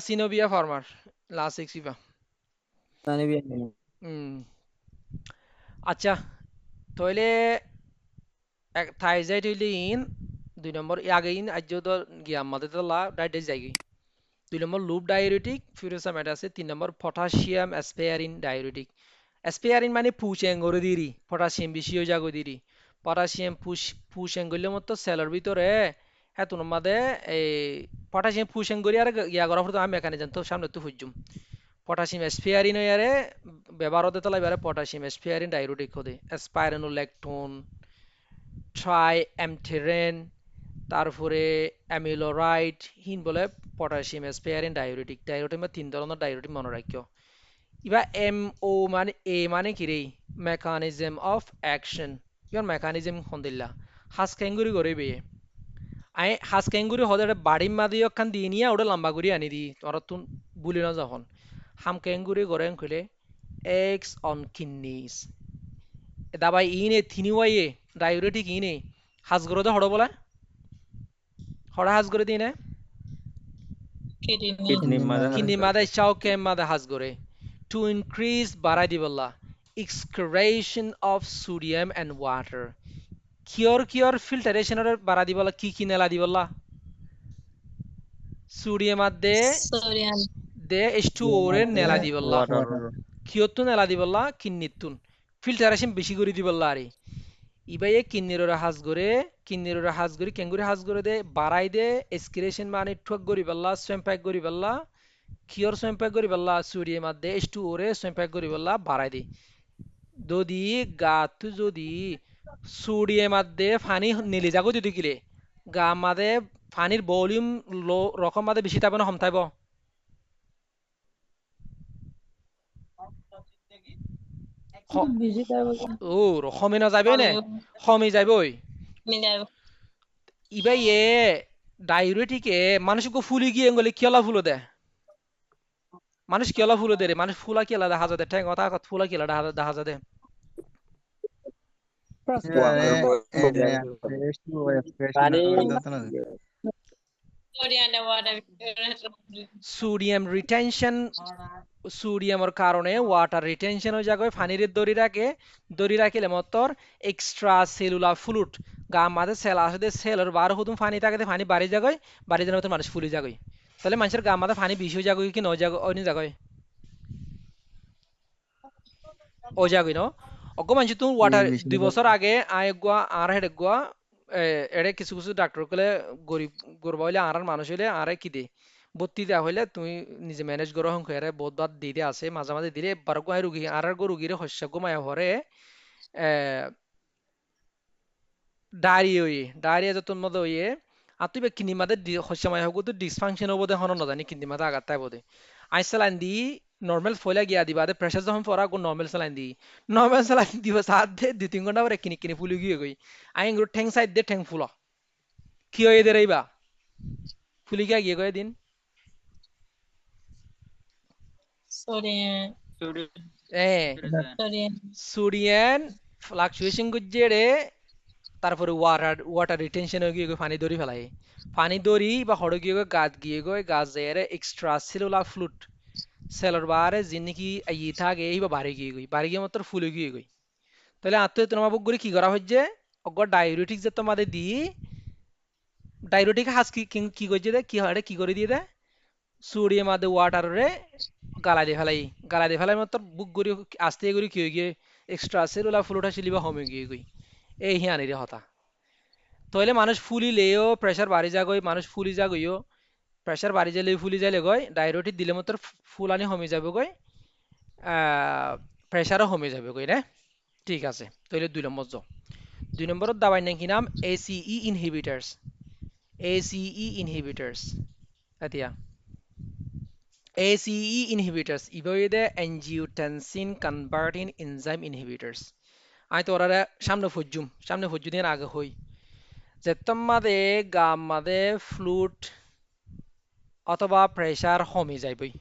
সিনোভিয়া ফার্মার লাসিক্স ইবা জানি বিয়া আচ্ছা তাহলে থাইজাইড হইলে ইন 2 নম্বর আগে ইন আজ তো গিয়া আমাদের তো লা ডাইরেক্ট যাইগি 2 নম্বর লুপ ডায়ুরেটিক ফিউরোসামাইড আছে 3 নম্বর পটাশিয়াম অ্যাসপেয়ারিন ডায়ুরেটিক অ্যাসপেয়ারিন মানে পুশেঙ্গরে দিরি পটাশিয়াম বেশি হয়ে যাগো দিরি পটাশিয়াম পুশেঙ্গলে মতো সেলের ভিতরে হ্যাঁ তোর মাদে এই পটাশিয়াম পুশেঙ্গরি আর ইয়া করার পর তো আমি এখানে জানতো সামনে তো হুজুম পটাশিয়াম অ্যাসপেয়ারিন ইয়ারে ব্যবহার হতে তাহলে এবারে পটাশিয়াম অ্যাসপেয়ারিন ডায়ুরেটিক হতে অ্যাসপাইরেনোলেকটন ট্রাইএমথেরেন তারপরে অ্যামিলোরাইড হিন বলে পটাশিয়াম স্পেয়ারিন ডায়ুরেটিক 3 ধরনের ডায়ুরেটিক মনে রাখিও ইবা MO মানে এ মানে কি রে মেকানিজম অফ অ্যাকশন ইয়ার মেকানিজম হন্দিল্লা হাস ক্যাঙ্গুরি করে বে আই হাস ক্যাঙ্গুরি হদে বাড়ি মাদি অখান দিয়ে নিয়ে ওটা লম্বা করে আনি দি তোরা তুন বুলি না যখন হাম ক্যাঙ্গুরি করে খুলে এক্স অন কিডনিস দাবাই ইনে থিনিওয়াইয়ে ডায়ুরেটিক ইনে হাস গরদে হড় বলা হড়া হাজ করে দিনে কিডনি মাদে চাউকে মাদে হাজ করে টু ইনক্রিজ বাড়াই দিবল্লা excretion of sodium and water কিয়র ফিল্টারেশনের বাড়া দিবল্লা কি নেলা দিবল্লা সোডিয়াম দে Sodium. দে H2O এর নেলা দিবল্লা কিয়র নেলা দিবল্লা কিন্নিতুন ফিল্টারেশন বেশি করে দিবল্লা আরে ইবাইয়ে কিন্নির হাজ করে কেঙ্গুরি হাজ করে দে বাড়াই দে এক্সক্রেশন মানে ঠক গরি বল্লা সোয়েম্পাক গরি বল্লা কিয়র সোয়েম্পাক গরি বল্লা সোডিয়াম দে H2O রে সোয়েম্পাক গরি বল্লা বাড়াই দে যদি গাতু যদি সোডিয়াম দে পানি নিলে যাগো যদি কিলে গা মাদে পানির ভলিউম লো রকম মাদে বেশি থাকবে না কম থাকবে busy যাবো ও হমে না যাবে না হমে যাবই মিলাই ইবাই এ ডায়ুরেটিকে মানুষকে ফুলি গিয়ে গেলে কিলা ফুলো দেয় মানুষ কিলা ফুলো দেয় রে মানুষ ফুলা কিলা দেখা যায় ঠ্যাং কথা ফুলা কিলা দেখা যায় కానీ Oriana water সোডিয়াম রিটেনশন সোডিয়ামের কারণে ওয়াটার রিটেনশন হয়ে যাবে পানির দড়ি রাখিলে মতর এক্সট্রা সেলুলার ফ্লুইড গা মাঝে সেল আসে সেলের বার হতুম পানি থাকে পানি বাড়ি যাগয় বাড়ি যাওয়ার মতো মানুষ ফুলি যাগয় তাহলে মানুষের গা মাঝে পানি বেশি হয়ে যাগয় কি ন যাগয় অন্য যাগয় ও যাগয় ন অজ্ঞ মানুষ তুমি ওয়াটার 2 বছর আগে আয় গুয়া আর হেডে গুয়া এড়ে কিছু কিছু ডাক্তার কলে গরিব গরিব হইলে আর মানুষ হইলে আরে কি দে ভর্তি দেওয়া হইলে তুমি নিজে ম্যানেজ করো হং করে বহুত বাদ দিতে আছে মাঝে মাঝে দিলে বার গুয়াই রুগী আর গো রুগীরে হস্য গুমায় হরে ডায়রিয়া যত মধ্যে হইয়ে আর তুই কিনি মাদে হস্য মায় হোক তো ডিসফাংশন হবো দে হন না জানি কিনি মাদে আঘাত তাই বোধে আই স্যালাইন দি নর্মাল ফয়লা গিয়া দিবা দে প্রেসার যখন পড়া গো নর্মাল স্যালাইন দিবা সাত দে 2-3 ঘন্টা পরে কিনি কিনি ফুলি গিয়ে গই আই গুলো ঠ্যাং সাইড দে ঠ্যাং ফুলা কি হয়ে দে রইবা ফুলি গিয়ে গয়ে দিন Sodium Sodium সোডিয়াম ফ্লাকচুয়েশন গুজে রে তারপরে ওয়াটার রিটেনশন হয়ে গিয়ে পানি দড়ি ফেলাই পানি দড়ি বা হড় গিয়ে গিয়ে গাছ যায় এক্সট্রা সেলুলার ফ্লুইড সেলর বারে জিনিকি ই থাকে এই বা বাড়ি গিয়ে মাত্র ফুলে গিয়ে গই তাহলে আত্মীয় তোমার বুক করে কি করা হচ্ছে অগ ডায়ুরেটিক যে তোমাদের দি ডায়ুরেটিক হাস কি করছে দে কি হয় কি করে দিয়ে দেয় সোডিয়াম আদে ওয়াটার রে গালা দিয়ে ফেলাই মাত্র বুক করে আস্তে করে কি হয়ে গিয়ে এক্সট্রা সেলুলার ফ্লুইড আসলে বা হোমে গিয়ে গই এই হিয়ানিরে হতা তাহলে মানুষ ফুলিলেও প্রেসার বাড়ি যাগই মানুষ ফুলি যাগইও প্রেসার বাড়ি যাইলে ফুলি যাইলে গই ডায়ুরেটিক দিলে মাত্র ফুলানি কমে যাবে গই প্রেসারও কমে যাবে গই না ঠিক আছে তাহলে 2 নম্বর যাও 2 নম্বরের দাবাই নাকি নাম ACE ইনহিবিটার্স এতিয়া ACE ইনহিবিটার্স ইবইদে অ্যাঞ্জিওটেনসিন কনভার্টিং এনজাইম ইনহিবিটার্স আমি তো ওরা সামনে ফুজুম দিন আগে হই যে তোমাদে গামাদে ফ্লুট অথবা প্রেসার কমে যাইবই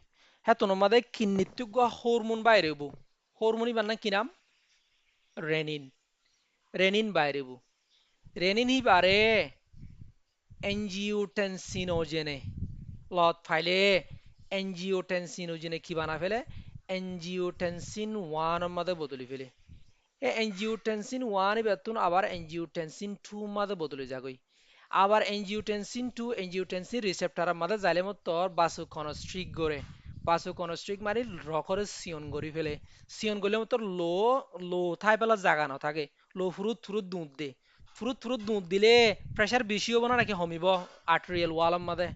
হ্যাঁ তোমার মাদে কিন্নিত্য হরমোন বাইরে হবো হরমোন ইবার না কি নাম রেনিন বাইরে হবো রেনিন হি বারে এনজিওটেনসিনোজেনে লত ফাইলে এনজিওটেনসিনোজেনে কি বানা ফেলে এনজিওটেনসিন 1 মাদে বদলি ফেলে এনজিওটেনসিন 1 বেতুন আবার এনজিওটেনসিন 2 মাদে বদলে যাগই আবার এনজিওটেনসিন 2 এনজিওটেনসিন রিসেপ্টর মাদে যাইলে মতর বাসোকনস্ট্রিক মানে রকরে সিয়ন গরি ফেলে সিয়ন গলে মতর লো থাই পেলা জাগা না থাকে লো ফুরুত দুধ দিলে প্রেসার বেশি হবো না নাকি কমিব আর্টেরিয়াল ওয়াল মাদে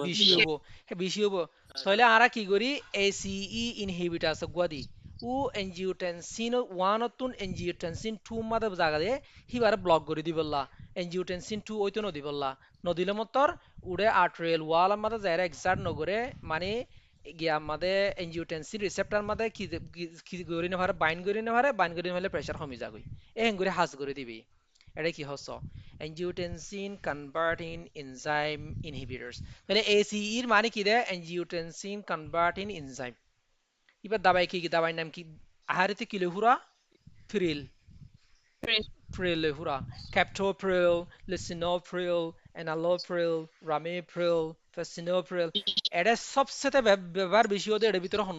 বেশি হবো বেশি হবো তাহলে আরা কি করি ACE ইনহিবিটার্স গুয়াদি ও এনজিওটেনসিন 1 তুন এনজিওটেনসিন 2 মাদে জাগা দে হিবারে ব্লক করে দিবল্লা এনজিওটেনসিন 2 ওইতো নদিলে মতর উড়ে আর্টেরিয়াল ওয়াল মাদে যাইরা এক্সার্ট নগরে মানে গিয়া মাদে এনজিওটেনসিন রিসেপ্টর মাদে কি গরি না বাইন গরি না হলে প্রেসার কমে যাগই এহেন করে হাস করে দিবি এটা কি হস এনজিওটেনসিন কনভার্টিং এনজাইম ইনহিবিটরস তাহলে ACE এর মানে কি রে এনজিওটেনসিন কনভার্টিং এনজাইম এবার দাবাই কি দাবাই নাম কি আহারিতে কি লেহুরা ফ্রিল লেহুরা ক্যাপটোপ্রিল লিসিনোপ্রিল এনালোপ্রিল রামিপ্রিল ফেসিনোপ্রিল এটা সবচেয়ে ব্যবহার বেশি হতে এর ভিতরে হন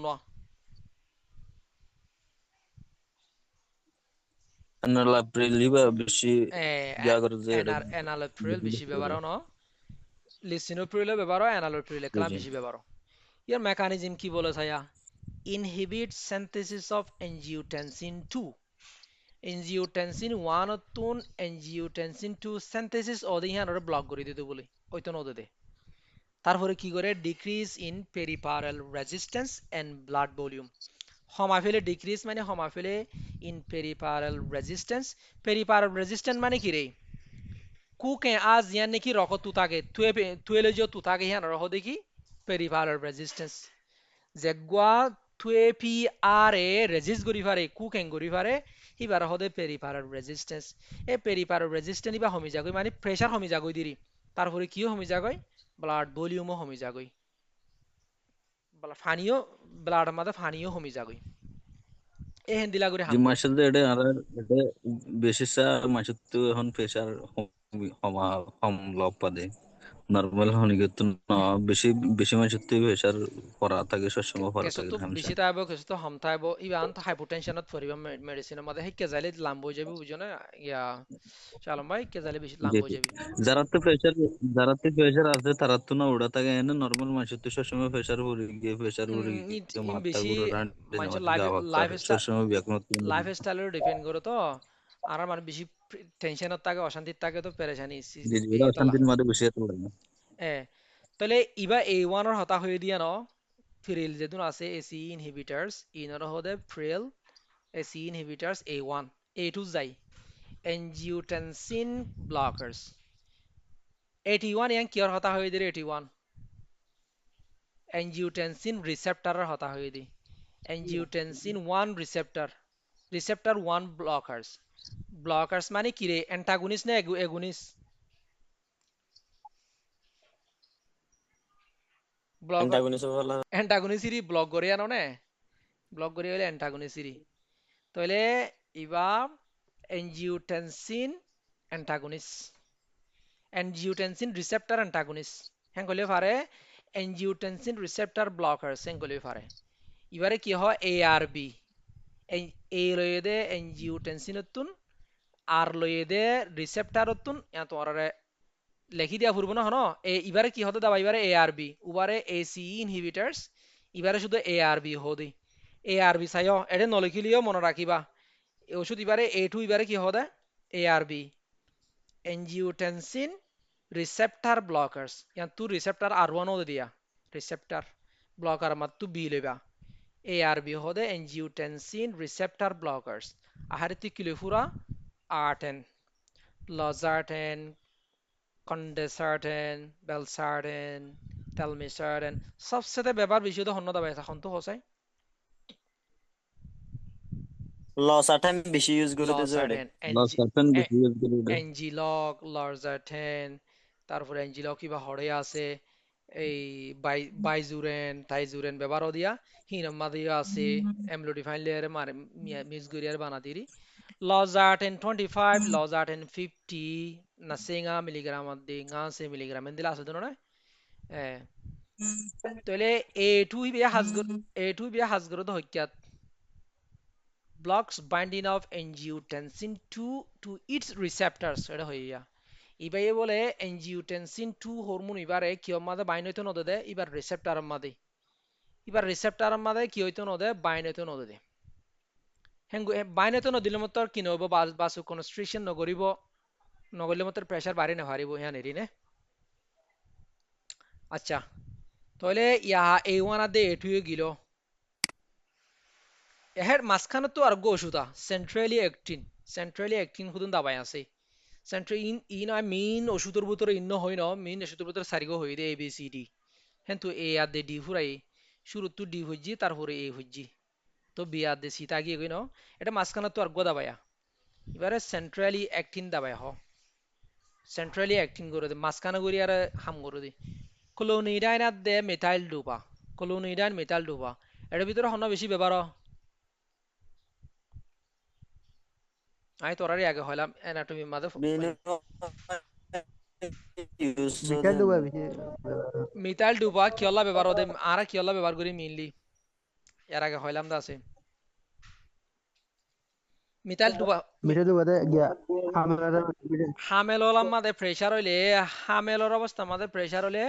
এনালোপ্রিল বেশি ব্যবহার ন লিসিনোপ্রিল ব্যবহার এনালোপ্রিল কালাম বেশি ব্যবহার ইয়ার মেকানিজম কি বলে ছায়া inhibit synthesis of angiotensin 2 angiotensin 1 Tun angiotensin 2 synthesis ওদের ইহান ব্লক করে দিতে বলে ওইতো নদে দে তারপরে কি করে decrease in peripheral resistance and blood volume হমাফেলে ডিক্রিজ মানে হমাফেলে ইন পেরিপারাল রেজিস্ট্যান্স মানে কি রে কুকে আজ ইয়ান নাকি রক তু থাকে তুয়েলে যে তু থাকে ইয়ান রহ দেখি পেরিপারাল রেজিস্ট্যান্স জেগুয়া থুয়ে পি আর এ রেজিস্ট করি পারে কু কেন করি পারে হিবার হদে পেরিফারাল রেজিস্ট্যান্স এই পেরিফারাল রেজিস্ট্যান্স ইবা হমি যাগই মানে প্রেসার হমি যাগই দিরি তারপরে কিও হমি যাগই ব্লাড ভলিউমও হমি যাগই ফানিও ব্লাড মাঝে ফানিও হমি যাগই এই হেন্দিলা করে যে হাঙ্গো মাসে এটা আর এটা বেশি সা মাসে তো এখন প্রেসার হমা হম লব পাদে নরমাল হনি কিন্তু না বেশি বেশি মাসে তো প্রেসার পড়া থাকে সবসময় পড়া থাকে কেসতো হামসা বেশি তাইব কেসতো হম তাইব ইবান তো হাইপোটেনশনত পড়িব মেডিসিনের মধ্যে হেকে যাইলে লাম্ব হয়ে যাবে বুঝো না ইয়া শালম ভাই কে যাইলে বেশি লাম্ব জি হয়ে জি। যাবে যারা তো প্রেসার আছে তারা তো না ওটা থাকে না নরমাল মাসে তো সবসময় প্রেসার পড়ে গিয়ে ইন মাথা বেশি ঘুরে রান মানুষের মাথা যাওয়া লাইফ করে স্টাইল সবসময় ব্যাকরণ লাইফ স্টাইলের ডিপেন্ড করে তো আর মানে বেশি টেনশনত থাকে অশান্তির থাকে তো পেরেশানি জি জি ওরা এতলা অশান্তির মাঝে বেশি একটা লাগে না এ তাহলে ইবা এ ওয়ানের হতা হয়ে দিয়া ন ফ্রিল যেদুন আছে এসি ইনহিবিটার্স ইনর হদে ফ্রিল ACE inhibitors A one A two যাই এনজিওটেনসিন ব্লকার্স 81 ইয়াং কিয়র হতা হয়ে দিলে 81 এনজিওটেনসিন রিসেপ্টরের হতা হয়ে দি এনজিওটেনসিন 1 রিসেপ্টর 1 ব্লকার্স মানে কি রে অ্যান্টাগনিস্ট না এগুনিস্ট ব্লক antagonist বলা অ্যান্টাগনিসিরি ব্লক করে আনো না ব্লক করে হলে অ্যান্টাগনিসিরি তাহলে ইবা angiotensin antagonist angiotensin receptor antagonist হ্যাঁ কইলে পারে এনজিওটেনসিন রিসেপ্টর ব্লকার্স হ্যাঁ কইলে পারে এবারে কি হয় এ আর বি এ লয়ে দে এনজিওটেনসিন তুন আর লয়ে দে রিসেপ্টর তুন তোমার লেখি দিয়া ফুরবো না হন এবারে কি হতে দাবা এবারে এ আর বি উবারে এসি ইনহিবিটার্স এবারে শুধু এ আর বি হদি এ আর বি চাইও এটা নলিখিলিও মনে রাখিবা এই ওষুধ এবারে এ টু এবারে কি হদে এ আর B angiotensin receptor blockers yan tu receptor R1 hode diya receptor blocker mat tu B leba ARB hode angiotensin receptor blockers ahari ti kilofura R10 losartan condesartan belsarin telmisartan सबसे ব্যবহার বেশি তো হন্য দাবাই এখন তো হসাই লসাটাইম বেশি ইউজ করে দিছো এটা losartan লস পার্সেন্ট বেশি ইউজ করে এটা এনজিলগ লরজাটেন তারপরে এনজিলগ কিবা হরে আছে এই বাইজুরেন টাইজুরেন ব্যবহার দিয়া হিনম্মা দিয়া আছে এমলোডিফাইন লেয়ারে মারে মিস গুরিয়ার বানাতিরি লজাটেন 25 লজাটেন 50 না সেঙ্গা মিলিগ্রাম দি ngase মিলিগ্রাম দিলা আছে দনো না এ তাহলে এ টু বিয়া হাজগর তো হইকাত blocks binding of angiotensin 2 to its receptors এটা হইয়া ইবাই বলে angiotensin 2 হরমোন ইবারে কিয় মাদে বাইন হইতো নদে ইবার রিসেপ্টর মাদে কি হইতো নদে বাইন হইতো নদে হেঙ্গু বাইন হইতো নদিলে মত কি নহব বাসু কনস্ট্রিকশন নগরিব নগরিলে মত প্রেসার বাড়ি না হারিব ইয়া নেরি নে আচ্ছা তাহলে ইয়া A1 আদে A2 গিল এহের মাঝখানে তো আর গো ওষুধ সেন্ট্রালি অ্যাক্টিন হুদুন দাবাই আছে সেন্ট্রাল ইন আই মেইন ওষুধের ভিতরে ইন্ন হই ন মেইন ওষুধের ভিতরে সারিগো হই দে এ বি সি ডি হ্যাঁ তো এ আর দে ডি ফুরাই শুরু তো ডি হইজি তারপরে এ হইজি তো বি আর দে সি তা গিয়ে গই ন এটা মাঝখানে তো আর গো দাবায়া এবারে সেন্ট্রালি অ্যাক্টিন দাবাই হ সেন্ট্রালি অ্যাক্টিন করে দে মাঝখানে করি আর হাম করে দে ক্লোনিডাইন আর দে মেথাইল ডোপা এটার ভিতরে হন বেশি ব্যবহার আমি তোরারই আগে হইলাম অ্যানাটমি মাঝে মিঠাই ডুবা বেশি মিথাইল ডুবা কিয়লা ব্যবহার ওদের আর কিয়লা ব্যবহার করি মেইনলি এর আগে হইলাম দা আছে মিথাইল ডুবা মিঠাই ডুবাতে গিয়া হামেলর মাঝে প্রেসার হইলে হামেলর অবস্থা মাঝে প্রেসার হইলে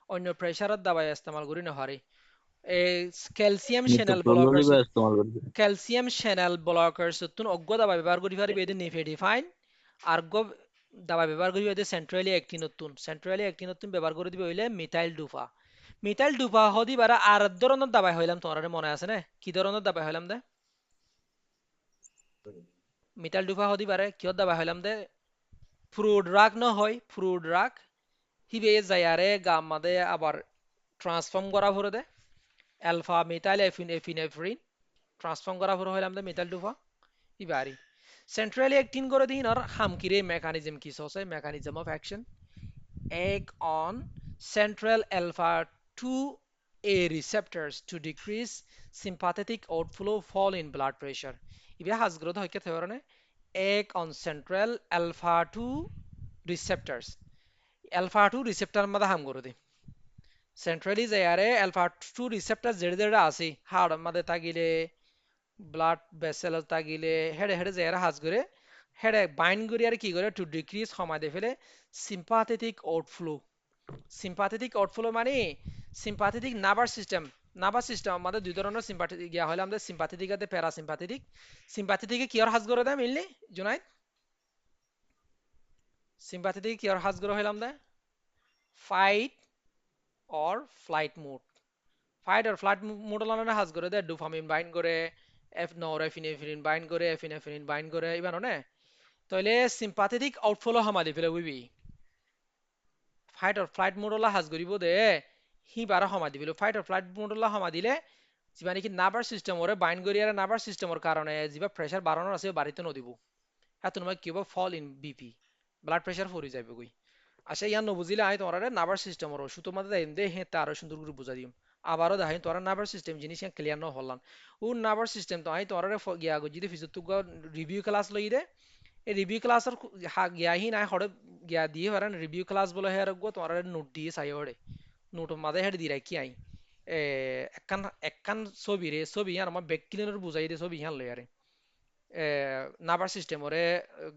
অন্য প্রেসারত দাবাই ইস্তেমাল করি নহারি ক্যালসিয়াম চ্যানেল ব্লকার্স ইস্তেমাল করবে ক্যালসিয়াম চ্যানেল ব্লকার্স তুন অজ্ঞ দাবা ব্যবহার করি পারি বেদে নিফেডিফাইন আর দাবা ব্যবহার করি বেদে সেন্ট্রালি অ্যাক্টিনতুন ব্যবহার করে দিবে হইলে মিথাইল ডুপা হদি বারা আর ধরনের দাবাই হইলাম তোমার মনে আছে না কি ধরনের দাবাই হইলাম দে মিথাইল ডুপা হদি বারে কিয় দাবাই হইলাম দে ফ্রুট ড্রাগ ন হয় ফ্রুট ড্রাগ হিবে যায়ারে গাম মাদে আবার ট্রান্সফর্ম করা ভরে দে অ্যালফা মিথাইল এফিনেফ্রিন ট্রান্সফর্ম করা পরে হইলাম দে মিথাইল টুফা ইবারি সেন্ট্রালি অ্যাক্টিং করে দিন আর হামকিরে মেকানিজম কি আছে mechanism of action act on central alpha 2A receptors to decrease sympathetic outflow fall in blood pressure ইবে হাজগ্রত হইকে থেবরনে act on central alpha 2 receptors alpha 2 receptor মধ্যে হাম করে দি সেন্ট্রালি যায়ারে alpha 2 receptor জেড়ে জেড়ে আছে হাড় মধ্যে তাগিলে ব্লাড ভেসেল তাগিলে হেডে হেডে যায়ারে হাজ করে হেডে বাইন্ড করি আর কি করে টু ডিক্রিজ সময় দে ফেলে সিম্পাথেটিক আউটফ্লো সিম্পাথেটিক আউটফ্লো মানে সিম্পাথেটিক নার্ভাস সিস্টেম আমাদের দুই ধরনের সিম্পাথেটিক ইয়া হলে আমাদের সিম্পাথেটিক আছে প্যারাসিম্পাথেটিক সিম্পাথেটিকে কি আর হাজ করে দেয় মেইনলি জুনাইদ সিম্পাথেটিক কি আর হাজ করে হইলাম দে fight or flight mode fight or flight mode হলে হাজ করে দেয় ডোপামিন বাইন্ড করে নরএফিনেফ্রিন বাইন্ড করে এফিনেফ্রিন বাইন্ড করে ইবানো নে তাহলে সিম্পাথেটিক আউটফ্লো হামাদি ফেলে উইবি ফাইট অর ফ্লাইট মোডলা হাজ কৰিব দে হি বাৰা সমা দিবিলো ফাইট অর ফ্লাইট মোডলা সমা দিলে যিবা নেকি নাৰ্ভাৰ সিস্টেমৰে বাইন্ড কৰি আৰু নাৰ্ভাৰ সিস্টেমৰ কাৰণে যিবা প্ৰেছাৰ বাঢ়ানোর আছে বাঢ়িতে নদিব হাতুন মই কিবা fall in BP blood pressure ফরি যাবে কই আচ্ছা ইয়ান নবুঝিলে আই তোমার নার্ভার সিস্টেমর ওষুধ মধ্যে দেন দে হে তার সুন্দর করে বুঝা দিম আবারও দেখাই তোমার নার্ভার সিস্টেম জিনিস ক্লিয়ার ন হলাম ও নার্ভার সিস্টেম তো আই তোমার গিয়া যদি ফিজিওতুক রিভিউ ক্লাস লই দে এই রিভিউ ক্লাসের গিয়া হি নাই হড়ে গিয়া দিয়ে পারেন রিভিউ ক্লাস বলে হে রাখবো তোমার নোট দিয়ে চাই হড়ে নোট মাঝে হেড দিয়ে রাখি আই একখান একখান ছবি রে ছবি আর আমার ব্যাক ক্লিনার বুঝাই দে ছবি হান লই আরে নার্ভাস সিস্টেমরে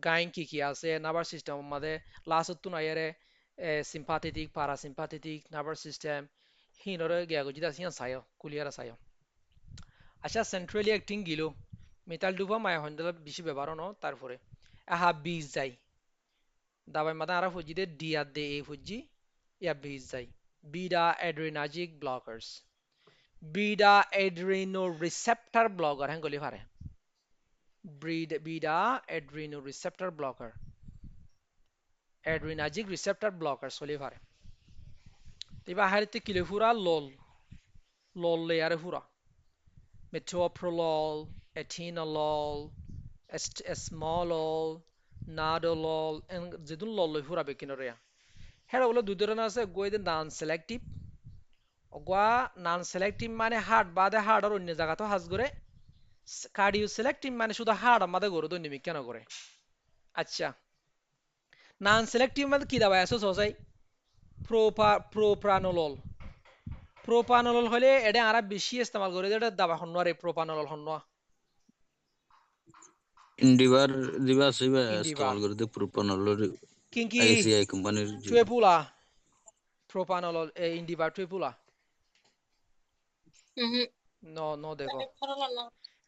গাইন কি আছে নার্ভাস সিস্টেম মাঝে লাস্ট তো নাই আরে সিম্পাথেটিক প্যারাসিম্পাথেটিক নার্ভাস সিস্টেম হিনরে গিয়া গজি দাস হিন সায়ো কুলিয়ার সায়ো আচ্ছা সেন্ট্রালি অ্যাক্টিং গিলো মেটাল ডুবা মায়া হন্ডল বেশি ব্যবহার ন তারপরে আহা বিজ যাই দাবাই মাথা আরা ফুজি দে ডি আর দে এ ফুজি ইয়া বিজ যাই beta adrenergic blockers beta adreno receptor blocker হ্যাঁ গলি পারে beta adreno receptor blocker adrenergic receptor blocker চলি পারে তিবা হারিতে কিলে ফুরা লল লেয়ারে ফুরা metoprolol atenolol esmolol nadolol যেদুন লল লই ফুরা বেকিনরিয়া হেরা বলে দুই ধরনের আছে গইদে নন সিলেক্টিভ অগা নন সিলেক্টিভ মানে হার্ট বাদে হার্ট আর অন্য জায়গাতেও হাজ করে কার্ডিও সিলেক্টিভ মানে শুধু হার্ট আমাদের গরু দৈনিক কেন করে আচ্ছা নন সিলেক্টিভ মানে কি দাবাই আছে সসাই প্রোপ্রানোলল প্রোপানোলল হলে এটা আরা বেশি ইস্তেমাল করে এটা দাবা হন্না রে প্রোপানোলল হন্না ইন্ডিভার দিবা সিবা ইন্ডিভার ইস্তেমাল করে দে প্রোপানলের কিংকি আইসিআই কোম্পানির টুয়েপুলা প্রোপানোলল ইন্ডিভার টুয়েপুলা no দেখো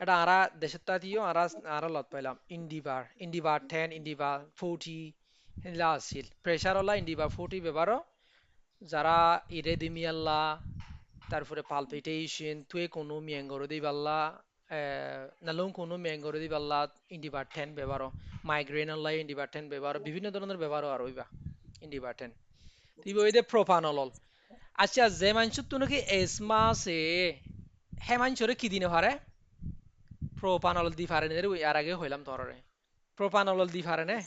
এটা আরা দেশের তাতিও আরা লত পাইলাম ইন্ডিভার 10 ইন্ডিভার 40 হিলা আছিল প্রেসার হলা ইন্ডিভার 40 ব্যবহারও যারা ইরেদিমিয়াল্লা তারপরে পালপিটেশন তুই কোনো মিয়াঙ্গরো দি পাল্লা নালুং কোনো মিয়াঙ্গরো দি পাল্লা ইন্ডিভার 10 ব্যবহারও মাইগ্রেন হলা ইন্ডিভার 10 ব্যবহার বিভিন্ন ধরনের ব্যবহার আর হইবা ইন্ডিভার 10 তিব ওই দে প্রোপানোলল আচ্ছা যে মানুষ তুনকি এসমা আছে হে মানুষরে কি দিনে পারে প্রোপানোলল দি পারে নে ওই আর আগে হইলাম তোরে প্রোপানোলল দি পারে নে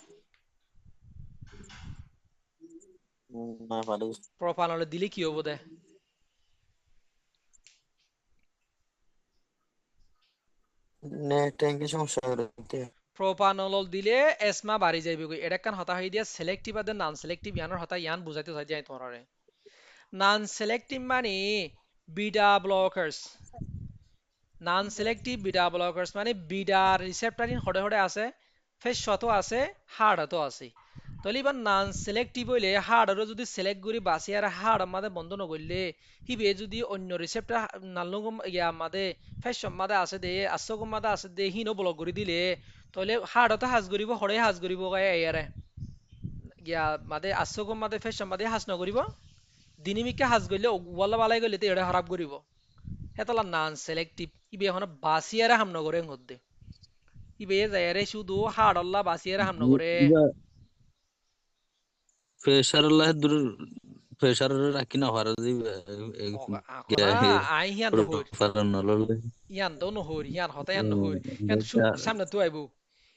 না পারে প্রোপানোলল দিলে কি হবো দে ট্যাঙ্কি সমস্যা করতে প্রোপানোলল দিলে এসমা বাড়ি যাইবে কই এটা কান হতা হই দিয়া সিলেক্টিভ আর নন সিলেক্টিভ ইয়ানোর হতা ইয়ান বুঝাইতে চাই যাই তোরে নন সিলেক্টিভ মানে বিটা ব্লকার্স নন সিলেক্টিভ বিটা ব্লকার্স মানে বিটা রিসেপ্টর হড়ে হড়ে আছে ফেস শত আছে হাড়তো আছে তাহলে এবার নন সিলেক্টিভ হইলে হাড়রও যদি সিলেক্ট করি বাসি আর হাড় আমাদের বন্ধ নগরলে হিবে যদি অন্য রিসেপ্টর নালুগম ইয়া আমাদের ফেস মাদে আছে দে আসগম মাদে আছে দে হিনো ব্লক করে দিলে তাহলে হাড়তো হাজ করিব হড়ে হাজ করিব গায় এয়ারে ইয়া মাদে আসগম মাদে ফেস মাদে হাজ নকরিব দিনিমিকে হাজ গইলে ওয়ালা বালাই গইলে তে এটা খারাপ করিব হেতলা নন সিলেক্টিভ ইবে এখন বাসিয়ারে হাম নগরে মধ্যে ইবে যায়ারে শুধু হাড়ল্লা বাসিয়ারে হাম নগরে প্রেসার আল্লাহ দূর প্রেসার রাখি না পারে যে আখনা আই হিয়ান নহর ফারান নললে ইয়ান তো নহর ইয়ান হতা ইয়ান নহর ইয়ান সামনে তো আইবো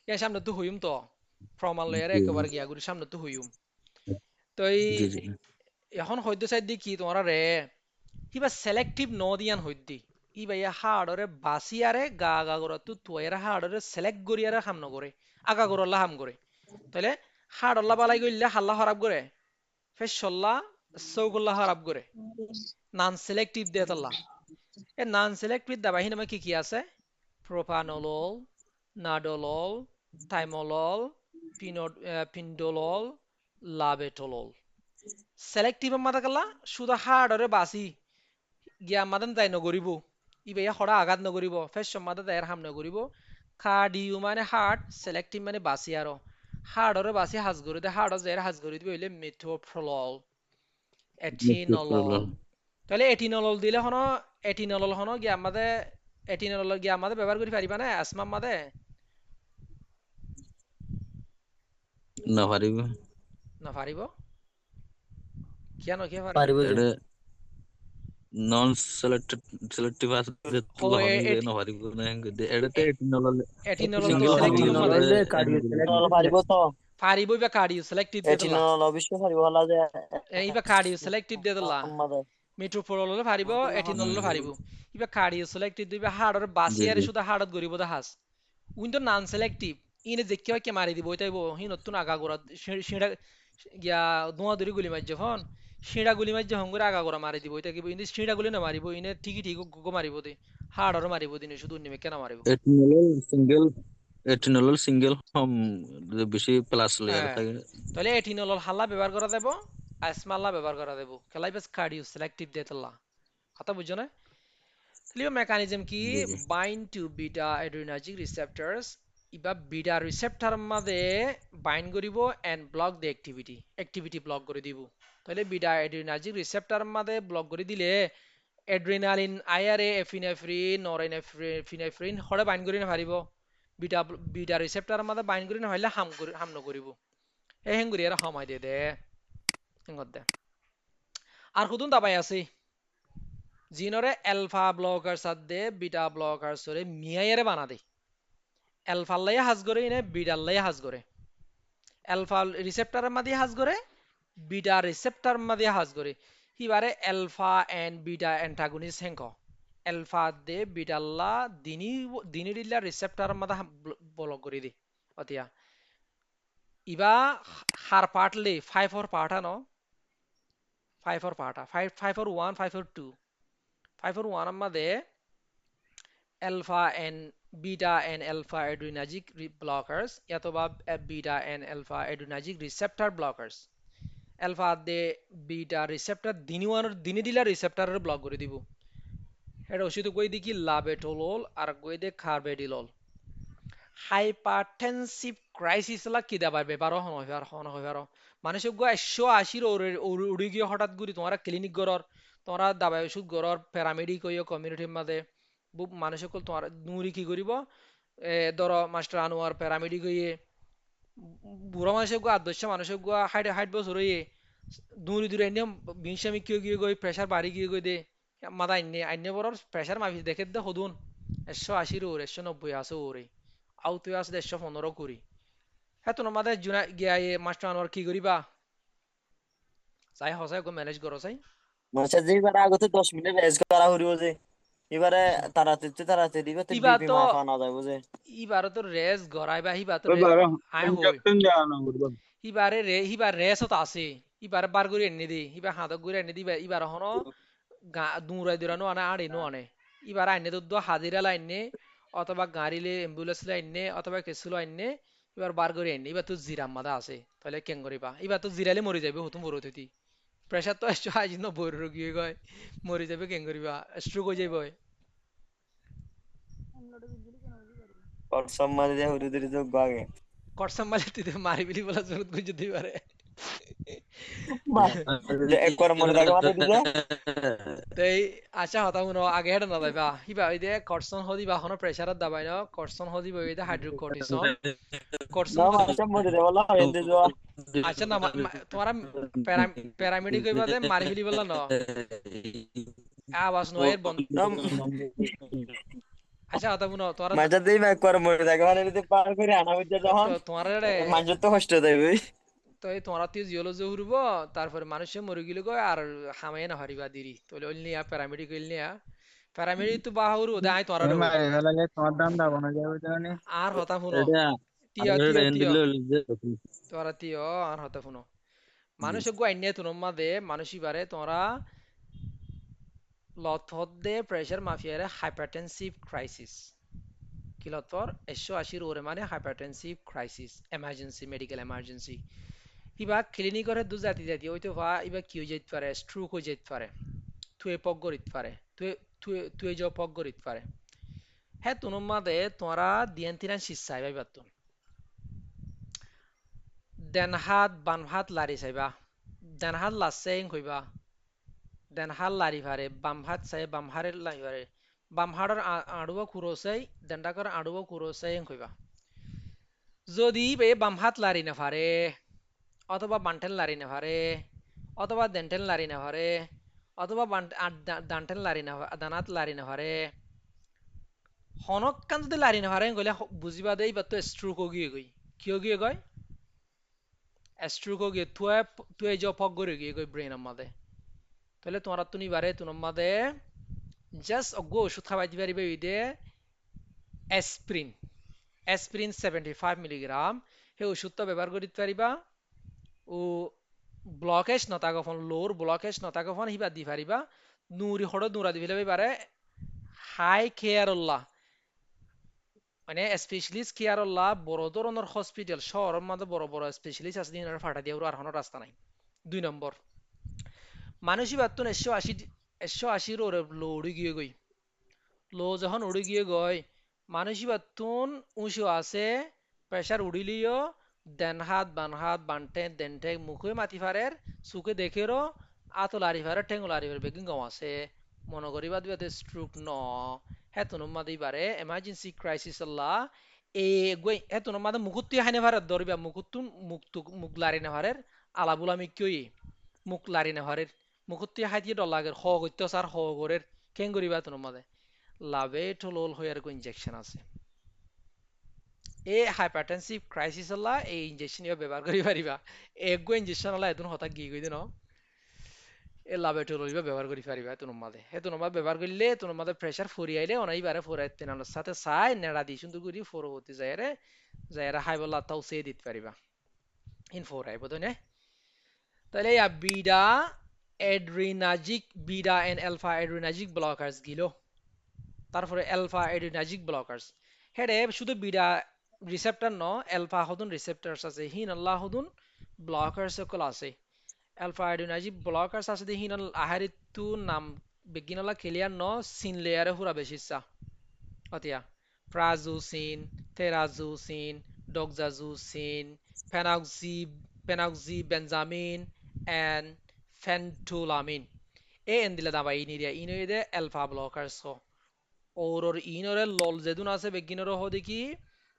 ইয়ান সামনে তো হইম তো প্রমাণ লয়ারে একেবারে গিয়া গুরি সামনে তো হইম তো এই জি জি এখন হইতে চাই দি কি তোমার রে কিবা সিলেক্টিভ ন দিয়ান হইদি ই ভাইয়া হাড়রে বাসিয়ারে গা গা গরা তু তুয়ারে হাড়রে সিলেক্ট গরিয়ারে হাম নগরে আগা গরল্লা হাম করে তাইলে হাড়ল্লা বালাই গইল্লা হাল্লা খারাপ করে ফেসল্লা সৌগুল্লা খারাপ করে নন সিলেক্টিভ দে তাল্লা এ নন সিলেক্টিভ দাবাহি নামে কি আছে প্রোপানলল নাডলল থাইমলল পিন্ডোলল লাবেটলল সিলেক্টিভ মাদা কাল্লা শুধু হাড়রে বাসি গিয়া মাদান তাই নগরিব ইবে হড়া আঘাত নগরিব ফেস মাদা তাইর হাম নগরিব কার্ডিও মানে হার্ট সিলেক্টিভ মানে বাসি আরো হাড়রে বাসি হাজ গরি দে হাড় জের হাজ গরি দিবে হইলে মিথোপ্রোলল এথিনলল তাহলে এটিনলল দিলে হনো এটিনলল হনো গিয়া আমাদের এটিনলল গিয়া আমাদের ব্যবহার করি পারিবা না আসমা মাদে না পারিব না পারিব কেন কে পারিব পারিব যে এটা নন সিলেক্টিভ আছে যে ও তুই হন না পারিব না এটাতে নললে এটিনলল তো সিঙ্গেল সিলেক্টিভ হন মাদে নললে কার্ডিও নল পারিব তো পারিব বা কার্ডিও সিলেক্টিভ দে এটি দিলা নল অবশ্য পারিব হলা যে এইবা কার্ডিও সিলেক্টিভ দে দিলা আমাদের মিট্রোপ্রোলল পারিব এটিনলল পারিব ইবা কার্ডিও সিলেক্টিভ দিবা হাড়র বাসি জি আরে জি শুধু হাড়ত গরিব দা হাস উইন্ডো নন সিলেক্টিভ ইনে দেখিও কে মারি দিব তাইব হি নতুন আগা গোরা সিঁড়া গিয়া দোয়া দরি গুলি মার যখন সিঁড়া গুলি মার যখন করে আগা গোরা মারি দিব এটা কি ইনে সিঁড়া গুলি না মারিব ইনে ঠিকই ঠিক গো মারিব দে হাড়র মারিব দিনে শুধু নিমে কেন মারিব এটিনল সিঙ্গেল হম বেশি প্লাস লেয়ার হ্যাঁ থাকে তাহলে এটিনলল হাল্লা ব্যবহার করা দেব আসমাল্লা ব্যবহার করা দেব খেলাইবাস কার্ডিও সিলেক্টিভ দেতল্লা কথা বুঝছো না তাহলে মেকানিজম কি জি জি bind to beta adrenergic receptors Iba beta receptor মাঝে বাইন্ড করিব এন্ড ব্লক দি অ্যাক্টিভিটি ব্লক করে দিব তাহলে বিটা অ্যাড্রিনার্জিক রিসেপ্টর মাঝে ব্লক করে দিলে অ্যাড্রিনালিন আইআরএ এফিনেফ্রিন নরএফিনেফ্রিন হরে বাইন্ড করি না পারিব বিটা বিটা রিসেপ্টর মাঝে বাইন্ড করি না হইলে হাম নকরিব এই হেঙ্গুরি এর হমাই দে দে হেঙ্গত দে আর হুদুন দাবাই আছে জিনরে অ্যালফা ব্লকার সাথে বিটা ব্লকার সরে মিয়াইরে বানা দে অ্যালফা লাইয়া হাজ করে ইনে বিটা লাইয়া হাজ করে অ্যালফা রিসেপ্টরের মাঝে হাজ করে বিটা রিসেপ্টর মাঝে হাজ করে হিবারে অ্যালফা এন্ড বিটা অ্যান্টাগনিস্ট হেঙ্ক অ্যালফা দে বিটাল্লা দিনি দিলা রিসেপ্টর মাঝে ব্লক করে দি অতিয়া ইবা হার পার্টলে 5 or পার্টা ন 5 or পার্টা 5 or 1 5 or 2 5 or 1 মাঝে alpha and beta and alpha adrenergic blockers অথবা beta and alpha adrenergic receptor blockers alpha they beta receptor দিনি দিলা receptor ব্লক করে দিব এটা ওষুধ কই দি কি লাবেটোলল আর কই দে কার্বেডিলল হাইপারটেনসিভ ক্রাইসিস লা কি দাবার ব্যাপার হন হইবার মানুষ গো 180 উড়ি গিয়ে হঠাৎ গুরি তোমার ক্লিনিক গরর তোমরা দাবাই ওষুধ গরর প্যারামেডিক হইও কমিউনিটির মাঝে মানুষ সকল তোমার নুরি কি করিব ধরো মাস্টার আনোয়ার প্যারামেডিক হইয়ে বুড়ো মানুষ গো আদর্শ মানুষ গো হাইট বছর হইয়ে নুরি দূরে এনে বিংশামি কিয় গিয়ে গই প্রেসার বাড়ি গিয়ে গই দে মাদা আইনে বড় প্রেসার মাফি দেখে দে হদুন 180 ওর 190 আছে ওরে আউ তুই আছে 115 করি হ্যাঁ তো আমাদের জুনা গিয়া মাস্টার আনোয়ার কি করিবা চাই হসাই গো ম্যানেজ করো চাই মানে যে এবারে আগতে 10 মিনিট রেস্ট করা হরিব যে এবারে তাড়াতাড়ি দিবে তো ইবা বিপি তো মাফা না যাইব যে ইবার তো রেস গড়াই বা হিবা তো আই হই হিবার রেস তো আছে ইবার বার করে এনে দি হিবার হাত করে এনে দিবা ইবার হনো দুরাই দুরানো আনে আড়ে নো আনে ইবার আইনে তো হাজিরা লাইনে অথবা গাড়িলে অ্যাম্বুলেন্স লাইনে অথবা কিছু লাইনে এবার বার করে এনে এবার তো জিরাম মাদা আছে তাহলে কেন করিবা এবার তো জিরালে মরে যাবে হতুম বড় হইতি প্রেসার তো 190 রোগী গয় মরে যাবে কেন করিবা স্ট্রোক হয়ে যাবে और सम्मान दे हरि दे जो गागे কটসাম মালে তুই মারি বিলি বলা জরুরত বুঝতে পারে একবার মনে থাকে মানে এটা যে তাই আচ্ছা হতা শুনো আগে হেড না যাইবা হিবা ওই দে কর্সন হদি বা হনো প্রেসারত দাবাই ন কর্সন হদি বই দে হাইড্রোকর্টিসন কর্সন না হদি মানুষ মরে দেব না হইতে যাওয়া আচ্ছা না তোমারা প্যারামেডিক কইবা দে মারি ফেলি বললা ন আওয়াজ নয়ের বন্ধ আচ্ছা হতা শুনো তোরা মাঝে দেই একবার মরে থাকে মানে এটা পার করে আনা হইতে যখন তোমারা মানুষ তো কষ্ট দেবে তো এই তোমারা তুই জিওলজি ঘুরব তারপরে মানুষে মরে গেলে গো আর হামাই না হারিবা দিরি তাহলে ওই নিয়া প্যারামেডিক হইল নিয়া প্যারামেডিক তো বাহাউর ওদে আই তোরা রই মারি ফেলালে তোমার দাম দাবো না যাবে জানি আর হতা শুনো এটা টিয়া আর টিয়া টিয়া এন্ডিলে যে তোরা টিয়া আর হতা শুনো মানুষ গো আইনে তুনম মাদে মানুষই বারে তোরা লথত দে প্রেসার মাফিয়ারে হাইপারটেনসিভ ক্রাইসিস কিলতর 180 ওরে মানে hypertensive crisis emergency medical emergency ইবা ক্লিনিকরে দু জাতি জাতি হইতো ভা ইবা কি হয়ে যেতে পারে স্ট্রোক হয়ে যেতে পারে তুই পগ গরিত পারে তুই যে পগ গরিত পারে হ্যাঁ তুনুম মাদে তোরা দিয়ান তিরান শিসাই ভাই বাতুন দেন হাত বান হাত লারি চাইবা দেন হাত লাসে কইবা দেন হাত লারি ফারে বাম হাত চাই বাম হারে লারি ফারে বাম হাড়র আড়ুয়া কুরোসাই দেন্ডাকর আড়ুয়া কুরোসাই কইবা যদি বে বাম হাত লারি না ফারে অথবা বান্টেন লারি না পারে অথবা দেন্টেন লারি না পারে অথবা দান্টেন লারি না দানাত লারি না পারে হনক কান যদি লারি না পারে গলে বুঝিবা দেই বা তো স্ট্রোক গিয়ে গই কিয় গিয়ে গয় স্ট্রোক গিয়ে তুই যে পগ গরে গিয়ে গই ব্রেন আমাদে তাহলে তোমার তুমি বারে তুমি আমাদে জাস্ট অগো ওষুধ খাওয়াই দিবা রিবে দে অ্যাসপ্রিন অ্যাসপ্রিন 75 মিলিগ্রাম সেই ওষুধটা ব্যবহার করিতে পারিবা ও ব্লকেজ নতাগফন লোর ব্লকেজ নতাগফন হিবা দি পারিবা নুরি হড় নুরা দি ফেলে পারে হাই কেয়ারল্লাহ মানে স্পেশালিস্ট কেয়ারল্লাহ বড় ধরনের হসপিটাল শহরের মধ্যে বড় বড় স্পেশালিস্ট আছে দিন ফাটা দিয়ে আর হনো রাস্তা নাই 2 নম্বর মানুষই বাতুন 180 ওরে লো উড়ি গিয়ে গই লো যখন উড়ি গিয়ে গই মানুষই বাতুন উঁচু আছে প্রেসার উড়িলিও দেন হাত বানটে দেনটে মুখে মাতি ফারের চুকে দেখেরও আতো লারি ফারে ঠেঙ্গো লারি ফারে বেগিং গাও আছে মনে করিবা দিবাতে স্ট্রোক ন হেতনুম মাদি বারে এমার্জেন্সি ক্রাইসিস আল্লাহ এ গই হেতনুম মাদে মুকুত্তি হাইনে ফারে দরিবা মুকুত্তুন মুখ লারি না ফারের আলাবুলামি কিই মুখ লারি না ফারের মুকুত্তি হাইতি ডলাগের হ গত্য সার হ গরের কেন করিবা তুনুম মাদে লাভে ঠলোল হইয়ার কো ইনজেকশন আছে এই হাইপারটেনসিভ ক্রাইসিস হলা এই ইনজেকশন ইয়া ব্যবহার করি পারিবা এগো ইনজেকশন হলা এদুন হতা গি গই দিন এ লাভেটো লইবা ব্যবহার করি পারিবা তুনুম মাদে হে তুনুম মাদে ব্যবহার করলে তুনুম মাদে প্রেসার ফরি আইলে অনাই বারে ফরাইতে নানোর সাথে চাই নেড়া দি সুন্দর করি ফরবর্তী যায়রে যায়রা হাই বলা তাও সে দিতে পারিবা ইন ফরাই বুঝো না তাহলে ইয়া বিডা এন্ড আলফা অ্যাড্রিনার্জিক ব্লকার্স গিলো তারপরে আলফা অ্যাড্রিনার্জিক ব্লকার্স হেডে শুধু বিডা রিসেপ্টর ন আলফা হদুন রিসেপ্টরস আছে হিন আল্লাহ হদুন ব্লকার্স সকল আছে আলফা অ্যাড্রিনার্জিক ব্লকার্স আছে দি হিন আহারিতু নাম বেগিনলা ক্লিয়ার ন সিন লেয়ারে হুরা বেশিসা অতিয়া প্রাজুসিন থেরাজুসিন ডক্সাজুসিন ফেনাক্সি ফেনাক্সি বেনজামিন এন্ড ফেন্টোলামিন এ এন্দিলা দাবা ইনিরিয়া ইনিরিয়া আলফা ব্লকার্স ওরর ইনরে লল যেদুন আছে বেগিনর হদে কি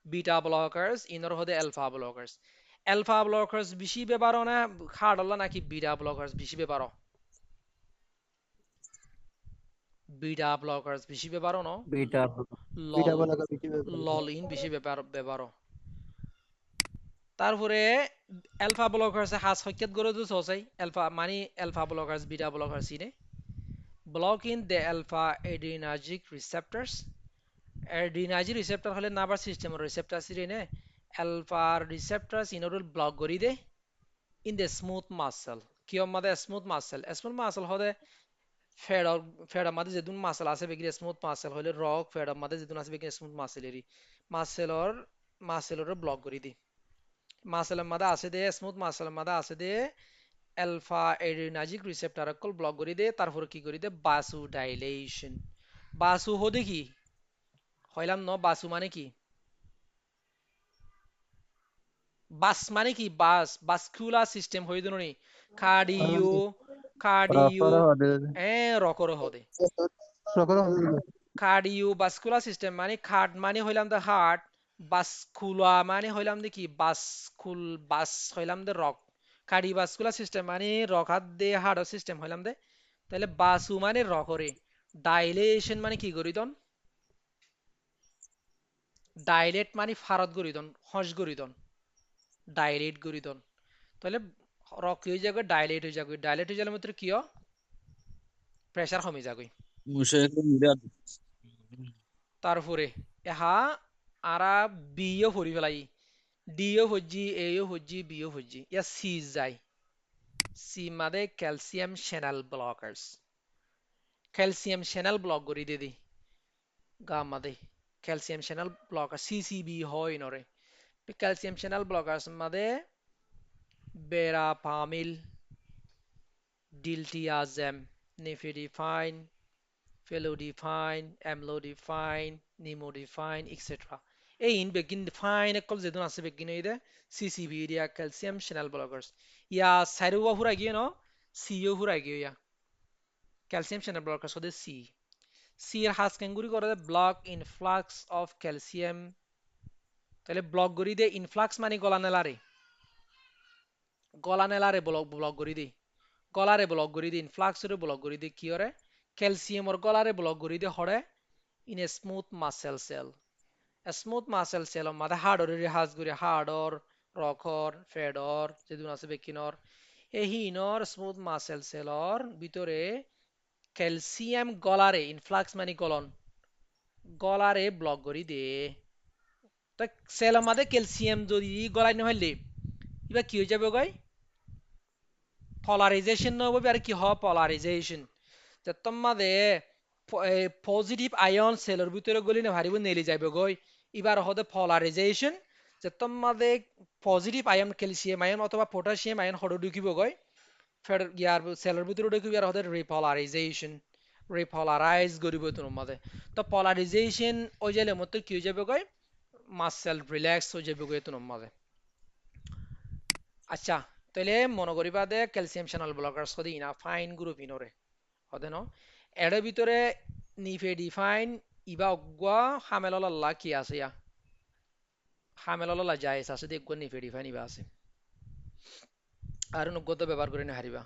বিটা ব্লকার্স ইনর হদে আলফা ব্লকার্স বেশি ব্যবহার না খাড়লা নাকি বিটা ব্লকার্স বেশি ব্যবহার বিটা ব্লকার্স বেশি ব্যবহার ন বিটা বিটা লল বলা বেশি ব্যাপার লল ইন বেশি ব্যবহার তারপরে আলফা ব্লকার্স হাস হকিয়ত গরে দু সসাই আলফা মানে আলফা ব্লকার্স বিটা ব্লকার্স ইনে blocking the alpha adrenergic receptors adrenergic receptor হলে নার্ভাস সিস্টেমের রিসেপ্টর সিরিনে alpha receptors ইনরুল ব্লক করি দে in the smooth muscle কিয়ম মাদে স্মুথ মাসল হদে ফেডর মাদে যেদুন মাসল আছে বেগির স্মুথ মাসল হলে রক ফেডর মাদে যেদুন আছে বেগির স্মুথ মাসলেরি মাসেলর ব্লক করি দি মাসলের মাদে আছে দে স্মুথ মাসলের মাদে আছে দে alpha adrenergic receptor call block করি দে তারপর কি করি দে বাসু ডাইলেশন বাসু হদে কি হইলাম ন বাসু মানে কি বাস মানে কি বাস বাসকুলার সিস্টেম হই দুনি কার্ডিও কার্ডিও Rokoro hode. রকর হদে Rokoro hode. কার্ডিওভাস্কুলার সিস্টেম মানে খাট মানে হইলাম দা হার্ট বাসকুলা মানে হইলাম দে কি বাস হইলাম দে রক কার্ডিওভাস্কুলার সিস্টেম মানে রক হাত দে হার্ট সিস্টেম হইলাম দে তাহলে বাসু মানে রকরে ডাইলেশন মানে কি করিদন ডাইলেট মানে ফারত গরিদন হস গরিদন ডাইলেট গরিদন তাহলে রক হয়ে যাবে ডাইলেট হয়ে গেলে মাত্র কি প্রেসার কমে যাবে মুশাইক মিরাদ তারপরে এহা আরা বিও ভরি ফেলাই ডিও হজ্জি এও হজ্জি বিও হজ্জি ইয়া সি যাই সি মাদে calcium channel blockers calcium channel block করি দিদি গা মাদে ক্যালসিয়াম চ্যানেল ব্লকার সিসিবি হয় নরে ক্যালসিয়াম চ্যানেল ব্লকার্স মাদে verapamil diltiazem nifedipine felodipine amlodipine nimodipine etcetera এই ইন বেগিন ফাইন একল যেদন আছে বেগিন এই দে সিসিবি দিয়া ক্যালসিয়াম চ্যানেল ব্লকার্স ইয়া সাইরুয়া হুরা গিয়ে ন সিও হুরা গিয়ে ইয়া ক্যালসিয়াম চ্যানেল ব্লকার্স ওদের সি এর হাস ক্যাঙ্গুরি করে ব্লক ইনফ্লাক্স অফ ক্যালসিয়াম তাহলে ব্লক করি দে ইনফ্লাক্স মানে গলা নেলারে ব্লক করি দি গলারে ব্লক করি দি ইনফ্লাক্সরে ব্লক করি দি কি হরে ক্যালসিয়ামর গলারে ব্লক করি দি হরে in a smooth muscle cell smooth muscle cell মাদে হাড়রে রিহাজ করি হাড়র রখর ফেডর যেদুন আছে বেকিনর এই হিনর স্মুথ মাসেল সেলর ভিতরে ক্যালসিয়াম গলারে ইনফ্লাক্স মানে গলারে ব্লক করি দে তো সেল মাদে ক্যালসিয়াম যদি গলাই নহলে এবার কি হয়ে যাবে গই polarization নহব আর কি হয় polarization যে তোমাদে পজিটিভ আয়ন সেলর ভিতরে গলি না ভারিব নেলি যাইবে গই এবার হদে polarization যে তোমাদে পজিটিভ আয়ন ক্যালসিয়াম আয়ন অথবা পটাশিয়াম আয়ন হড় ঢুকিব গই ফের ইয়ার সেলর ভিতরে ঢুকিব আর হদে রিপলারাইজেশন রিপলারাইজ করিব তোমাদে তো polarization ওই যাইলে মত কি হয়ে যাবে গই মাসেল রিল্যাক্স হয়ে যাবে গই তোমাদে আচ্ছা তাহলে মনে করিবা দে ক্যালসিয়াম চ্যানেল ব্লকার্স হদি ইনা ফাইন গ্রুপ ইনরে হদে ন এর ভিতরে নিফেডিফাইন ইবা অগ্বা হামেললা কি আছে ইয়া হামেললা জায়েজ আছে দেখব নিফেডিফাইন ইবা আছে আর নগদ ব্যবহার করে না হারিবা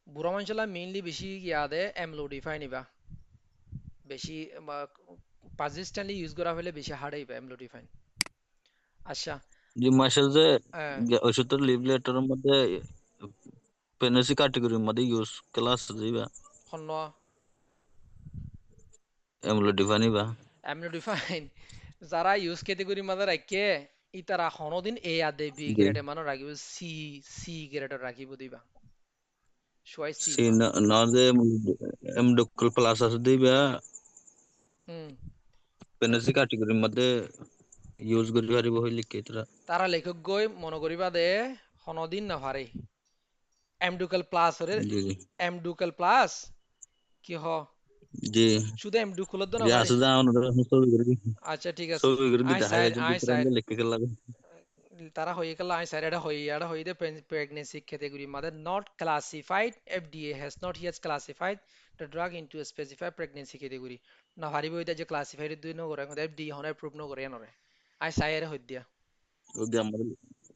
বুড়া মানুষলা মেইনলি বেশি ইয়াদে এমলোডিফাইন ইবা বেশি পারসিস্টেন্টলি ইউজ করা হলে বেশি হার্ড হইবা এমলোডিফাইন আচ্ছা যে মাসেল যে আহ, ওষুধের লিভলেটারের মধ্যে পেনেসি ক্যাটাগরির মধ্যে ইউজ ক্লাস দিবা হন্ন এমলোডিভানি বা এমলোডিফাইন যারা ইউজ ক্যাটেগরি মাঝে রাখে ইতারা হনদিন এ আদে বি জি গ্রেডে মানো রাখিব সি গ্রেডে রাখিব দিবা সোয়াই সি সি না যে এমডোকল প্লাস আছে দিবা হুম পেনেসি ক্যাটাগরির মধ্যে ইউজ করি পারিব হইলে কি তোরা তারা লেখক গই মনে করিবা দে হনদিন না পারে এমডুকাল প্লাস হরে জি জি এমডুকাল প্লাস কি হ জি শুধু এমডুকুলত না যে পারে আছে যা অনুরোধ সবই করে দি আচ্ছা ঠিক আছে সবই করে দি আই দেখা সাইড যায় আই ভিতরে সাইড লিখে গেল তারা হয়ে গেল আই সাইড এটা হই দে প্রেগনেন্সি ক্যাটেগরি মাদে not classified FDA has not yet classified the drug into a specified pregnancy category না হারিব এটা যে ক্লাসিফাইড দুই ন করে এফডি হনে প্রুভ ন করে নরে আই সাইড হই দিয়া ওদি আমাদের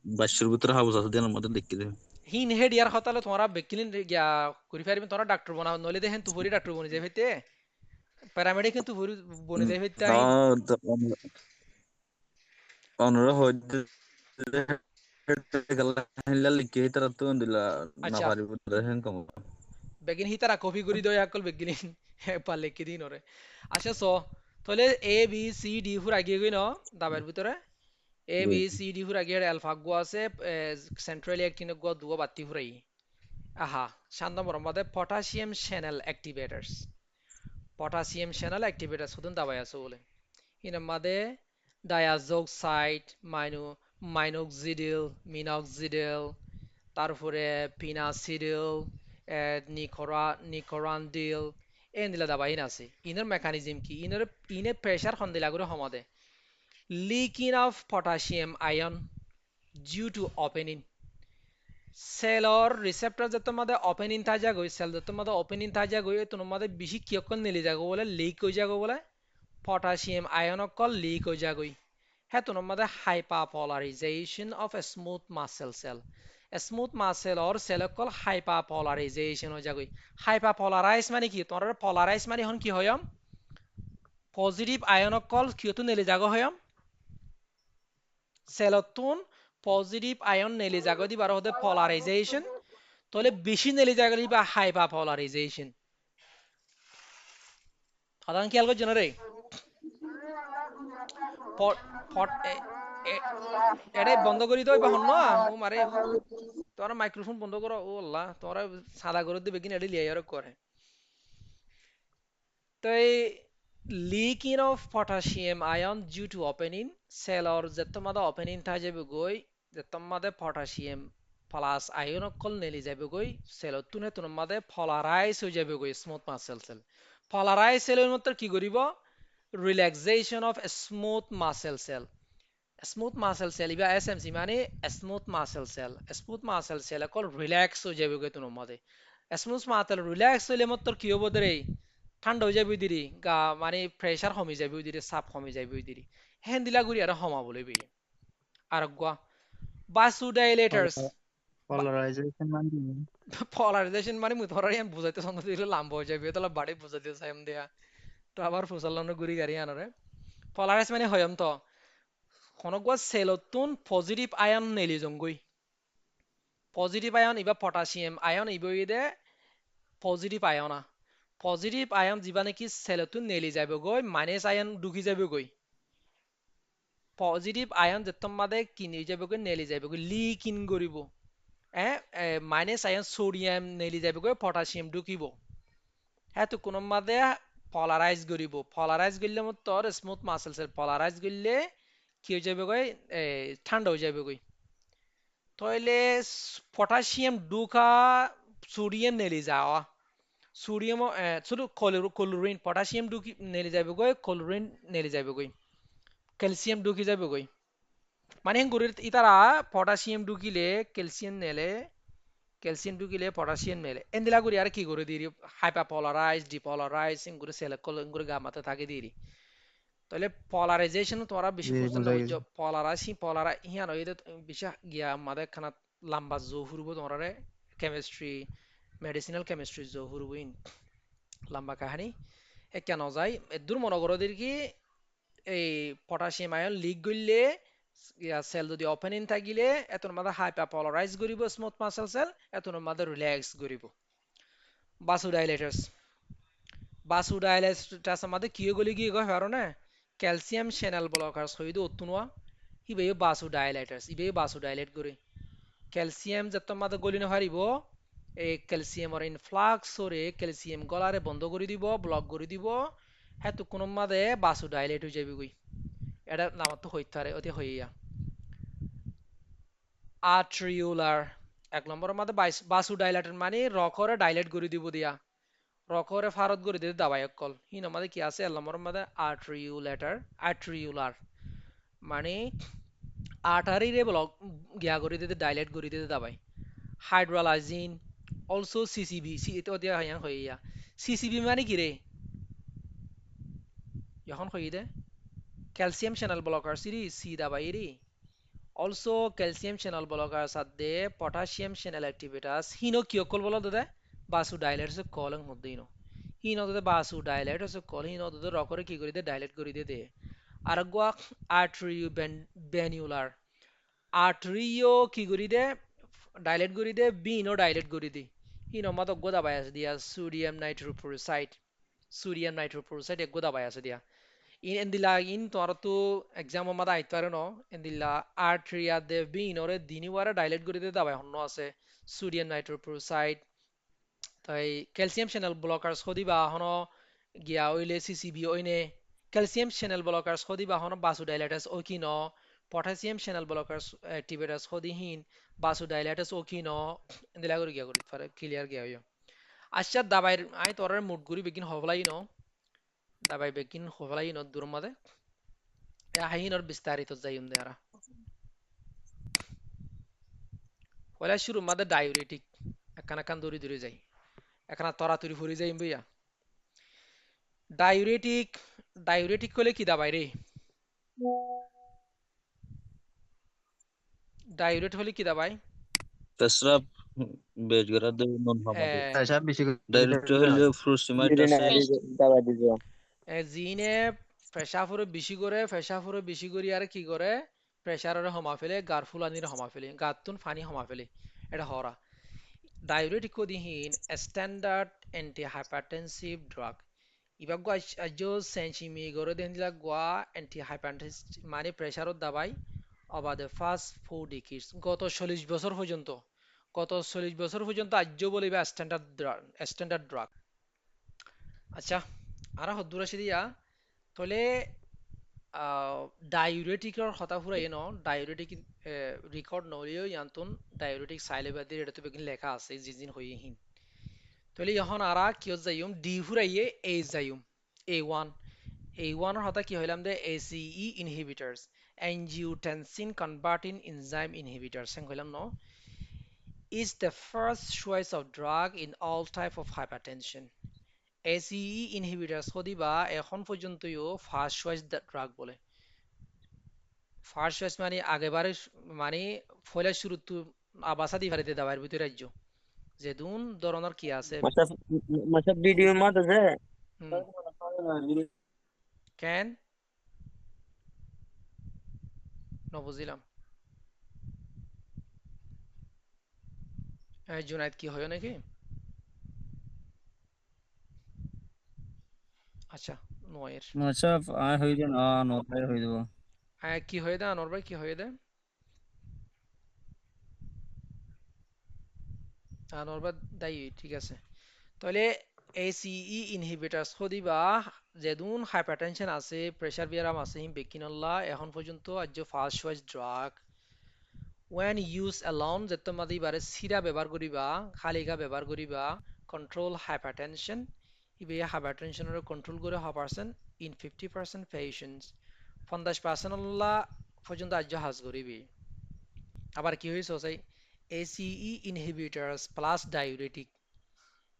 22 ভিতরে হাউস আছে দেন আমাদের দেখি দে হিন হেড ইয়ার হতালে তোমরা বেকিলিন গিয়া করি পারিবেন তোমরা ডাক্তার বানাও নলে দেখেন তুফরি ডাক্তার বনি যাই হইতে প্যারামেডিক কিন্তু বনি যাই হইতে আইন অনুরোধ হইতে গেল লিখে তারা তো দিলা না আচ্ছা পারিব দেখেন কম বেগিন হি তারা কপি করি দই আকল বেগিলিন পালে কি দিন ওরে আচ্ছা সো তাহলে এ বি সি ডি ফুর আগিয়ে গই ন দাবের ভিতরে এ বি সি ডি ফুর আগিয়ে আলফা গো আছে সেন্ট্রালি একটিন গো দুও বাতি ফুরাই আহা শান্ত মরমাদে পটাশিয়াম চ্যানেল অ্যাক্টিভেটরস পটাশিয়াম চ্যানেল অ্যাক্টিভেটরস হুদুন দাবাই আছে বলে ইন মাদে ডায়াজোক্সাইড মাইনোক্সিডিল মিনক্সিডিল তারপরে পিনাসিডিল নিকোরান্ডিল এই দিলা দাবা ইন আছে ইনের মেকানিজম কি ইনে প্রেসার হন দিলা করে সমাদে leaking of potassium ion due to opening. Cellor receptor যে তোমাদের opening থা যাগই cell যে তোমাদের opening থা যাগই তোমাদের বেশি কি অকল নেলি যাগো বলে leak হই যাগো বলে potassium ion অকল leak হই যাগই হ্যাঁ তোমাদের hyperpolarization of a smooth muscle cell. A smooth muscle or cell অকল hyperpolarization হই যাগই hyperpolarize মানে কি তোমার polarize মানে হন কি হয়ম পজিটিভ আয়ন অকল কিয়তো নেলি যাগো হয়ম সেলতুন পজিটিভ আয়ন নেলি যাগো দি বারো হতে polarization তাহলে বেশি নেলি যাগো দি বা hyperpolarization সাধারণ খেয়াল করছো না রে এটাই বন্ধ করি তো বা হন ও মারে তোরা মাইক্রোফোন বন্ধ করো ও আল্লাহ তোরা সাদা করে দিবে কিনা এটি লিয়ার করে তো এই leaking of potassium ion due to opening cell or যে তোমাদের opening থা যাবে গই যে তোমাদের potassium plus ion অকল নেলি যাবে গই cell তুনে তোমাদের polarize হয়ে যাবে গই smooth muscle cell polarize cell এর মধ্যে কি করিব relaxation of a smooth muscle cell smooth muscle sell Iba SMC মানে smooth muscle cell smooth muscle sell অকল রিল্যাক্স হয়ে যাবে গৈ তোর মধ্যে স্মুথ মাসেল রিল্যাক্স হইলে মত কি হবো দরে ঠান্ডা হয়ে যাবে দিরি গা মানে প্রেসার কমে যাবে দিরি চাপ কমে যাবে দিরি হেন দিলা গুড়ি আর হমাবলে বি আর গুয়া vasodilators Polarization মানে কি? polarization মানে মুই ধরাই আমি বুঝাইতে সন্দেহ দিলে লাম্ব হয়ে যাবে তাহলে বাড়ি বুঝাইতে চাইম দেয়া তো আবার ফুসাল্লানো গুড়ি গাড়ি আনরে polarized মানে হয়ম তো খনগুয়া সেলতুন পজিটিভ আয়ন নেলি জঙ্গই পজিটিভ আয়ন ইবা পটাশিয়াম আয়ন ইবইদে পজিটিভ আয়না পজিটিভ আয়ন যিবা নেকি সেলতুন নেলি যাবগৈ মাইনাস আয়ন ঢুকি যাবগৈ পজিটিভ আয়ন যেতম মাদে কিনি যাবগৈ নেলি যাবগৈ লিকিন কৰিব মাইনাস আয়ন সোডিয়াম নেলি যাবগৈ পটাশিয়াম ঢুকিব হেতু কোনো মাদে পলারাইজ কৰিব পলারাইজ গলে মতর স্মুথ মাসেল সেল পলারাইজ গলে কি হয়ে যাবগৈ ঠান্ডা হয়ে যাবগৈ তাহলে পটাশিয়াম ঢুকা সোডিয়াম নেলি যাওয়া সোডিয়াম শুধু ক্লোরিন পটাশিয়াম ঢুকি নেলি যাবগৈ ক্লোরিন নেলি যাবগৈ ক্যালসিয়াম ঢুকি যাবগৈ মানে গুড়ির ইতারা পটাশিয়াম ঢুকিলে ক্যালসিয়াম ঢুকিলে পটাশিয়াম মেলে এন্দিলা গুড়ি আর কি করে দিরি হাইপারপোলারাইজ ডিপোলারাইজ গুড়ি সেলেক্ট গুড়ি গামাতে থাকে দিরি তাহলে polarization তোরা বেশি জি, বুঝতে বুঝা না গেছে। পলারা হিয়ান হইতে বেশি গিয়া আমাদের খানা লম্বা জো হুরবো তোমরা কেমিস্ট্রি মেডিসিনাল কেমিস্ট্রি জো হুরবইন লম্বা কাহিনী এ কেন যায় দূর মনে করো কি এই পটাশিয়াম আয়ন লিক গইলে সেল যদি ওপেনিং থাকিলে এতন মাদা হাইপারপোলারাইজ করিব স্মুথ মাসেল সেল এতন মাদা রিল্যাক্স করিব vasodilators আমাদের কি গলি কি কয় পারো না ক্যালসিয়াম চ্যানেল ব্লকারস হইতো অতুনওয়া হিবে vasodilators ইবে vasodilate করে ক্যালসিয়াম যত মাদে গলি না হারিব এই ক্যালসিয়ামর ইনফ্লাক্স ওরে ক্যালসিয়াম গলারে বন্ধ করে দিব ব্লক করে দিব হেতু কোন মাদে vasodilate হয়ে যাবে গই এটা নাম তো হইতে পারে অতি হইয়া আর্ট্রিউলার এক নম্বর মাদে vasodilator মানে রকরে ডাইলেট করে দিব দিয়া রকরে ফারত করে দিতে দাবাই অকল হিন আমাদের কি আছে নম্বর মধ্যে আর্ট্রিউলার মানে আর্টারিরে ব্লক গিয়া করে দিতে ডাইলেট করে দিতে দাবাই হাইড্রোলাইজিন অলসো সিসিবি সি এটা দিয়া হাইয়া হইয়া সিসিবি মানে কি রে এখন হই দে ক্যালসিয়াম চ্যানেল ব্লকার সিরি সি দাবাই রে অলসো ক্যালসিয়াম চ্যানেল ব্লকার সাথে পটাশিয়াম চ্যানেল অ্যাক্টিভিটাস হিনো কি অকল বলো দাদা vasodilators কলং মধ্যে হিনো হিনো দাদা vasodilators কল হিনো দাদা রকরে কি করে দে ডাইলেট করে দে আর গুয়া আর্ট্রিওভেনুলার আর্ট্রিও কি করি দে ডাইলেট করি দে বিনো ডাইলেট করি দি হিনো মাত গোদা বাই আছে দিয়া সোডিয়াম নাইট্রোপোরোসাইড এক গোদা বাই আছে দিয়া in endila in tortu exam mada aitare no endila arteria de bin ore dini wara dilate করে দিতে দাবাই হন্ন আছে সোডিয়াম নাইট্রোপোরোসাইড তাই ক্যালসিয়াম চ্যানেল ব্লকারস হদিবা হনো গিয়া ওইলে সিসিবি ওইনে ক্যালসিয়াম চ্যানেল ব্লকারস হদিবা হনো vasodilators ওকিনো পটাশিয়াম চ্যানেল ব্লকারস অ্যাক্টিভেটাস হদিহিন vasodilators ওকিনো endila করে গিয়া করি ফারে ক্লিয়ার গিয়া হইও আচ্ছা দাবাই আই তোরার মুড গুরি বেগিন হবলাই no দাবাই বেগিন হবলাই no দূর মাদে হাহিনর বিস্তারিত যাইম দেয়ারা পয়লা শুরু মাদে ডায়ুরেটিক একান একান দৌড়ি দৌড়ি যাই এখানে তরাতুরি ফুরি যাই বইয়া ডায়ুরেটিক ডায়ুরেটিক করলে কি দাবাই রে ডায়ুরেট হলে কি দাবাই পেশরাব বেশ করা দেব নন হামাদে এ, প্রেসার বেশি করে ডাইরেক্ট হইলে ফ্রুসিমাইটাসে ইউরিনারি দাবা দিব জিনে পেশাফুরে বেশি করে পেশাফুরে বেশি করে আর কি করে প্রেসারের হমা ফেলে গার ফুলানির হমা ফেলে গাতুন ফানি হমা ফেলে এটা হরা ডায়ুরেটিক দিহীন স্ট্যান্ডার্ড অ্যান্টি হাইপারটেনসিভ ড্রাগ ইবা গো আজো সেনচিমি গরে দেন দিলা গোয়া অ্যান্টি হাইপারটেনসিভ মানে প্রেসারত দাবাই ওভার দ্য ফার্স্ট 4 ডিকেডস গত 40 বছর পর্যন্ত গত 40 বছর পর্যন্ত আজও বলিবা স্ট্যান্ডার্ড ড্রাগ আচ্ছা আর হদ্দুর আসি দিয়া তলে ডায়ুরেটিকৰ কথা ফুৰাই ন ডায়ুরেটিক রেকর্ড নলিও ইয়ান্তন ডায়ুরেটিক সাইলেবাদের এটা তো বেগিন লেখা আছে জিজিন হইহিন তলে এখন আরা কিয় যাইম ডি ফুরাইয়ে এ যাইম A1 A1 এর হতা কি হইলাম দে ACE inhibitors angiotensin converting enzyme inhibitors Seng হইলাম ন is the first choice of drug in all type of hypertension ACE inhibitors হদিবা এখন পর্যন্তও ফার্স্ট চয়েস ড্রাগ বলে ফার্স্ট চয়েস মানে আগেবারে মানে ফয়লা শুরু তো আবাসা দি ফারিতে দাবার ভিতরে রাজ্য যে দুন ধরনের কি আছে মাসা ভিডিও মত আছে হুম, কেন নবুঝিলাম জুনাইদ কি হয় নাকি আচ্ছা নয়ের মাশাফ আয় হই যান নটায় হই যাব কি হয়ে দেয় আনোয়ার ভাই কি হয়ে দেয় আনোয়ার ভাই দায়ী ঠিক আছে তাহলে ACE ইনহিবিটারস হদিবা যেদুন হাইপারটেনশন আছে প্রেসার বিয়ারাম আছে হিম বেকিনল্লা এখন পর্যন্ত আজ first choice drug when used alone যেত মাদি বারে সিরা ব্যবহার করিবা খালিকা ব্যবহার করিবা control hypertension ইবে হাইপারটেনশনের কন্ট্রোল করে 100% in 50% patients 50% আল্লাহ পর্যন্ত আজ হাজ করিবি আবার কি হইছে ওসাই ACE inhibitors plus diuretic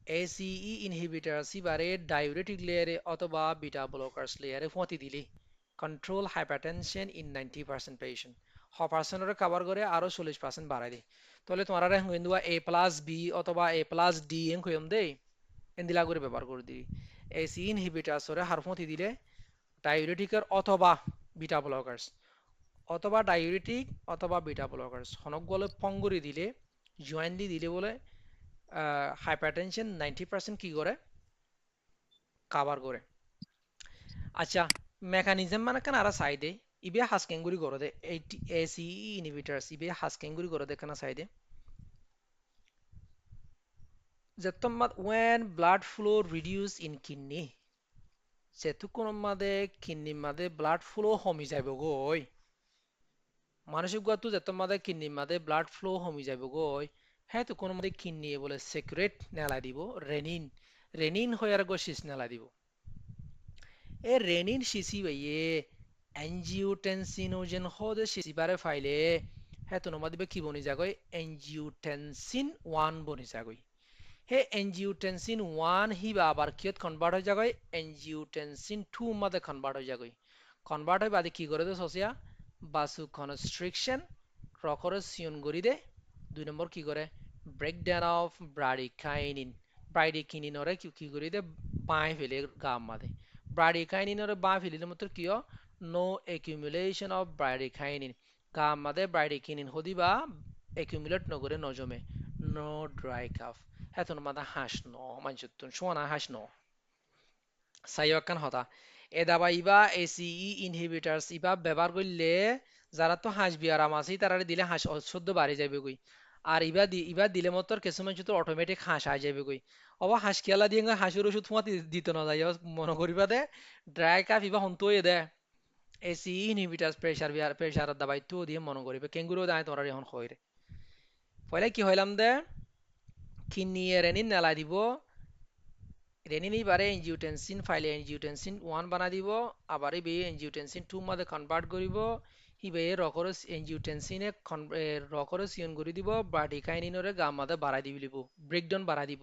ACE inhibitors ইবারে diuretic লেয়ারে অথবা বিটা ব্লকার্স লেয়ারে ফতি দিলি control hypertension in 90% patient 100% এর কভার করে আরো 40% বাড়াই দি তাহলে তোমারা রে হিন্দুয়া A+B অথবা A+D এন কইম দেই এন্দিলা করে ব্যবহার করে দিই ACE inhibitors ওরে হার ফতি দিলে ডায়ুরেটিকের অথবা বিটা ব্লকার্স অথবা ডায়ুরেটিক অথবা বিটা ব্লকার্স হনক গলে পঙ্গুরি দিলে জয়েন্টলি দিলে বলে হাইপারটেনশন 90% কি করে কাভার করে আচ্ছা মেকানিজম মানে কেন আর সাইডে ইবে হাসকেঙ্গুরি করে দে ACE ইনহিবিটরস ইবে হাসকেঙ্গুরি করে দে কেন সাইডে যেতমাত when blood flow reduce in kidney যেতু কোন মাদে কিডনি মাদে ব্লাড ফ্লো কমি যাইব গই মানসিক গতু যেতমাদে কিডনি মাদে ব্লাড ফ্লো কমি যাইব গই হ্যাঁ তো কোন মাদে কিডনি বলে সিক্রেট নেলা দিব রেনিন রেনিন হয়ার গো শিস নেলা দিব এ রেনিন শিসি বাইয়ে এনজিওটেনসিনোজেন হদে শিসি বারে ফাইলে হ্যাঁ তো নমা দিবে কি বনি যাগই এনজিওটেনসিন 1 বনি যাগই হে এনজিওটেনসিন 1 হিবা আবার কিয়ত কনভার্ট হয়ে যাগই এনজিওটেনসিন 2 মাদে কনভার্ট হয়ে যাগই কনভার্ট হয়ে বাদে কি করে দে সসিয়া বাসু কনস্ট্রিকশন রকরে সিয়ন গরি দে 2 নম্বর কি করে ব্রেকডাউন অফ ব্রাডিকাইনিন ওরে কি করি দে বাই ফেলে গাম মাদে ব্রাডিকাইনিন ওরে বাই ফেলিলে মত কিয় নো একিউমুলেশন অফ ব্রাডিকাইনিন গাম মাদে ব্রাডিকাইনিন হদিবা একিউমুলেট নগরে নজমে নো ড্রাই কাফ হেতন মাদা হাস ন মানজুতুন সোনা হাস ন সাইয়কান হতা এ দাবা ইবা ACE ইনহিবিটরস ইবা ব্যবহার করলে যারা তো হাঁস বিয়ারাম আছে তারা দিলে হাঁস অশুদ্ধ বাড়ি যাবে কই আর ইবা দিলে মতর কিছু মানুষ তো অটোমেটিক হাঁস আই যাবে কই অব হাঁস খেলা দিয়ে হাঁসের ওষুধ ফুয়াতে দিত না যাই মনে করিবা দে ড্রাই কাফ ইবা হন্তই দে ACE ইনহিবিটরস প্রেসার দাবাই তো দিয়ে মনে করিবে কেঙ্গুরো দায় তোরা এখন কইরে পয়লা কি হইলাম দে কিডনি রেনিন নেলা দিব রেনিন বারে এনজিওটেনসিন ফাইলে এনজিওটেনসিন 1 বানা দিব আবার এই এনজিওটেনসিন 2 মধ্যে কনভার্ট করিব হিবে রকরস এনজিওটেনসিনে রকরস ইয়ন করে দিব ব্রাডিকাইনিনরে গামাদে বাড়াই দিব লিব ব্রেকডাউন বাড়াই দিব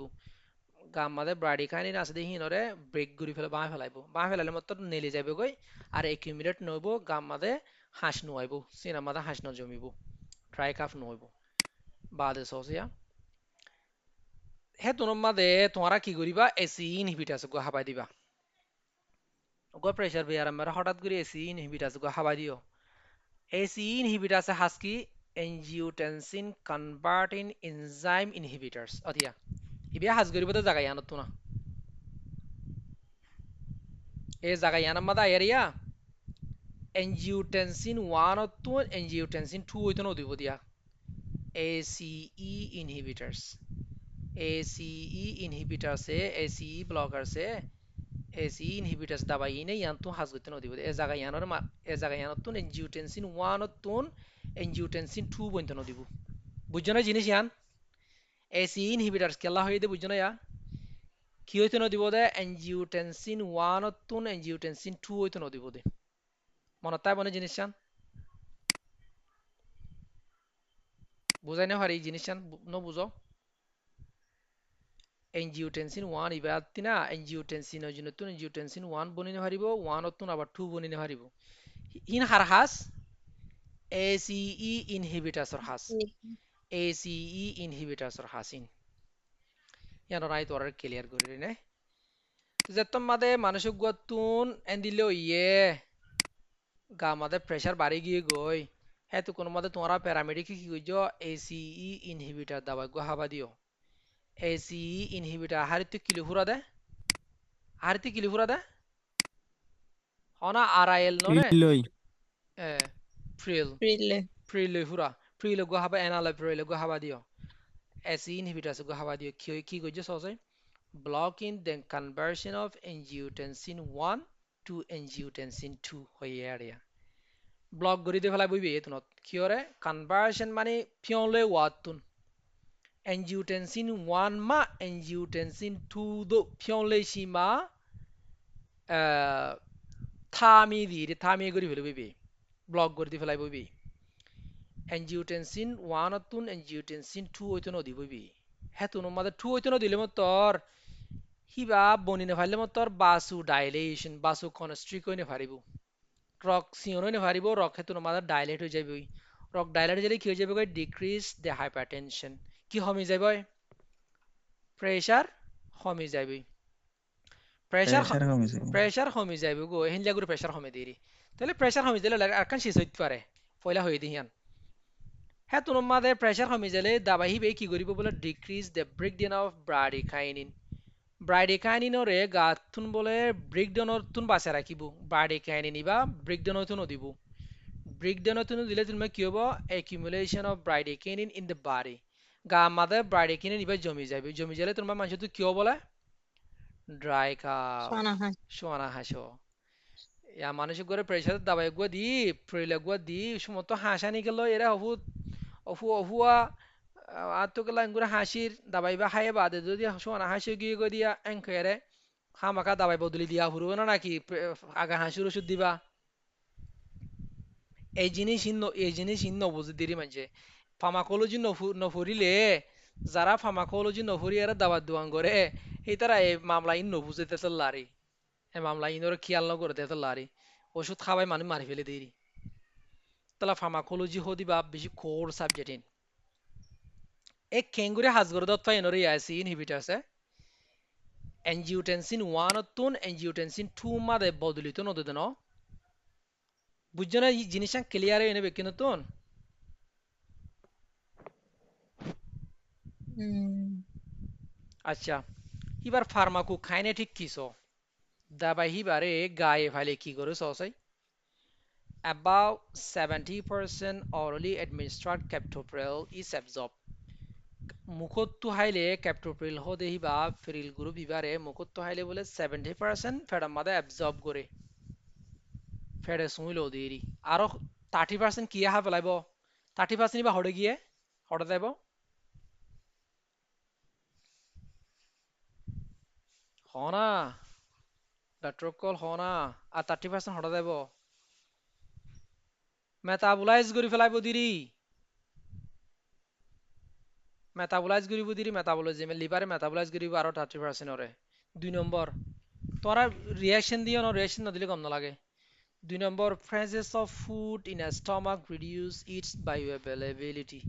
গামাদে ব্রাডিকাইনিন আছে দেখি নরে ব্রেক করে ফেলে বাঁ ফেলাইব বাঁ ফেলালে মত নেলে যাবে গই আর একিউমিলেট নইব গামাদে হাঁস নুয়াইব সিনামাদে হাঁস ন জমিব ট্রাই কাফ নইব বাদে সসিয়া হে তোনর মাদে তোমরা কি করিবা এসি ইনহিবিটাস গো হাবাই দিবা গো প্রেসার বেয়ার আমরা হঠাৎ করে এসি ইনহিবিটাস গো হাবাই দিও AC ইনহিবিটাস হাসকি angiotensin converting enzyme inhibitors অধিয়া ইবিয়া হাজ করিব তো জায়গা ইয়ানত না এই জায়গা ইয়ানার মাদা এরিয়া angiotensin 1 তো angiotensin 2 হইতো না দিব দিয়া ACE inhibitors ACE inhibitors এ ACE blockers এ ACE inhibitors দাবাই ইনে ইয়ান্তু হাজ করতে ন দিব এই জায়গা ইয়ানোর এই জায়গা ইয়ানত তো angiotensin 1 তো angiotensin 2 বইতো ন দিব বুঝছো না জিনিস ইয়ান ACE inhibitors কেলা হয়ে দে বুঝছো না ইয়া কি হইতো ন দিব দে angiotensin 1 তো angiotensin 2 হইতো ন দিব দে মনে তাই বনে জিনিস চান বুঝাই না পারি জিনিস চান ন বুঝো angiotensin 1 ইবাতি না angiotensin এর জন্য তো angiotensin 1 বনিনে পারিব 1 তো আবার 2 বনিনে পারিব হিন হার হাস ACE inhibitors or has ACE inhibitors or hasin ইয়ানো নাই তোর ক্লিয়ার করি নে তো যেতম মাদে মানসিক গতুন এন্দিলো ইয়ে গা মাদে প্রেসার বাড়ি গিয়ে গই হ্যাঁ তো কোনো মাদে তোমরা প্যারামেডিক কি কইছো ACE ইনহিবিটর দাবা গো হাবা দিও ACE ইনহিবিটর হারিতে কিলো ফুরা দে হারিতে কিলো ফুরা দে হনা RIL ননে ইলই ফ্রিল Really. ফ্রিল ফুরা ফ্রিল গো হাবা এনালে ফ্রিল গো হাবা দিও ACE inhibitors গো হাবা দিও কি কইছো সসে blocking the conversion of angiotensin 1 to angiotensin 2 হয়ে area ব্লক কৰি দে ফেলাই বইবি এতনত কিয়রে কনভার্সন মানে পিয়নলে ওয়াতুন angiotensin 1 মা angiotensin 2 দো পিয়নলে সীমা থামি কৰি ফেলে বইবি ব্লক কৰি দি ফেলাই বইবি angiotensin 1 তুন angiotensin 2 হইতো নদি বইবি হেতুন মাদে 2 হইতো নদিলে মতর হিবা বনিনে ফাইলে মতর বাসু ডাইলেশন বাসু কনস্ট্রিক হইনে ফারিব রক সিওন হইনে ফারিব রক হেতুন মাদে ডাইলেট হয়ে যাবে রক ডাইলেট হয়ে কি হয়ে যাবে ডিক্রিজ দ্য হাইপারটেনশন কি কমে যাবে প্রেসার কমে যাবে প্রেসার কমিছে প্রেসার কমে যাবে গো হিনলা করে প্রেসার কমে দিরি তাহলে প্রেসার কমে দিলে আর কান শেষ হইতে পারে পয়লা হয়ে দিহিয়ান হ্যাঁ তোর মাদে প্রেসার কমে গেলে দাবা হিবে কি করিব বলে ডিক্রিজ দ্য ব্রেকডাউন অফ ব্রাডিকাইনিন ব্রাডিকাইনিনরে গাথুন বলে ব্রেকডাউনৰ তুন বাঁচাই ৰাখিব ব্রাডিকাইনিন ইবা ব্রেকডাউনৰ তুন দিব ব্রেকডাউনৰ তুন দিলে তুমি কি হ'ব accumulation of bradykinin in the body গা মাদে ব্রাডিকাইনিন ইবা জমি যাবে জমি গেলে তোমার মানুষটো কি বলে ড্রাই কাফ Shanahan. শোনা হাসো ইয়া মানুষের করে প্রেসার দাবাই গুয়া দি ফ্রিলে গুয়া দি সমত হাসানি গেল এরা অফুয়া আর তো গেলা ইঙ্গুরা হাসির দাবাই বা খাইয়ে বাদে যদি শোনা হাসি গিয়ে গো দিয়া এঙ্কেরে খামাকা দাবাই বদলি দিয়া ফুরবো না নাকি আগা হাসির ওষুধ দিবা এই জিনিস বুঝে দিরি মানছে ফার্মাকোলজি নফরিলে যারা ফার্মাকোলজি নফরি এরা দাবাত দোয়ান করে এই তারা এই মামলা ইন নবুঝে তেতে লারি এই মামলা ইনর খেয়াল নকরে তেতে লারি ওষুধ খাওয়াই মানুষ মারি ফেলে দিরি তাহলে ফার্মাকোলজি হদিবা বেশি কোর সাবজেক্ট ইন এক কেঙ্গুরে হাজগর দত্ত এনরে ইয়াসি ইনহিবিটার আছে angiotensin 1 তুন angiotensin 2 মাদে বদলিত নদে ন বুঝছো না এই জিনিসটা ক্লিয়ার হয়ে নেবে কিন্তু তুন আচ্ছা এবার ফার্মাকোকাইনেটিক কিসো দাবাই হিবারে গায়ে ফাইলে কি করে সসাই about 70% orally administered captopril is absorbed মুখত্তু হাইলে ক্যাপ্টোপ্রিল হদে হিবা ফেরিল গ্রুপ ইবারে মুখত্তু হাইলে বলে 70% ফেডার মাদে অ্যাবজর্ব করে ফেডে সুইল ওদেরি আরো 30% কি হা ফেলাইব 30% ইবা হড়ে গিয়ে হড়ে যাইব হনা ডক্টর কল হনা আর 30% হড়ে যাইব মেটাবলাইজ কৰি পেলাইব দিৰি মেটাবলাইজ কৰিব দিৰি মেটাবলাইজিম লিভাৰে মেটাবলাইজ কৰিব আৰু 30% ওৰে 2 নম্বৰ তোরা রিঅ্যাকশন দিও না রিঅ্যাকশন না দিলে কম না লাগে 2 নম্বর presence of food in a stomach reduce its bioavailability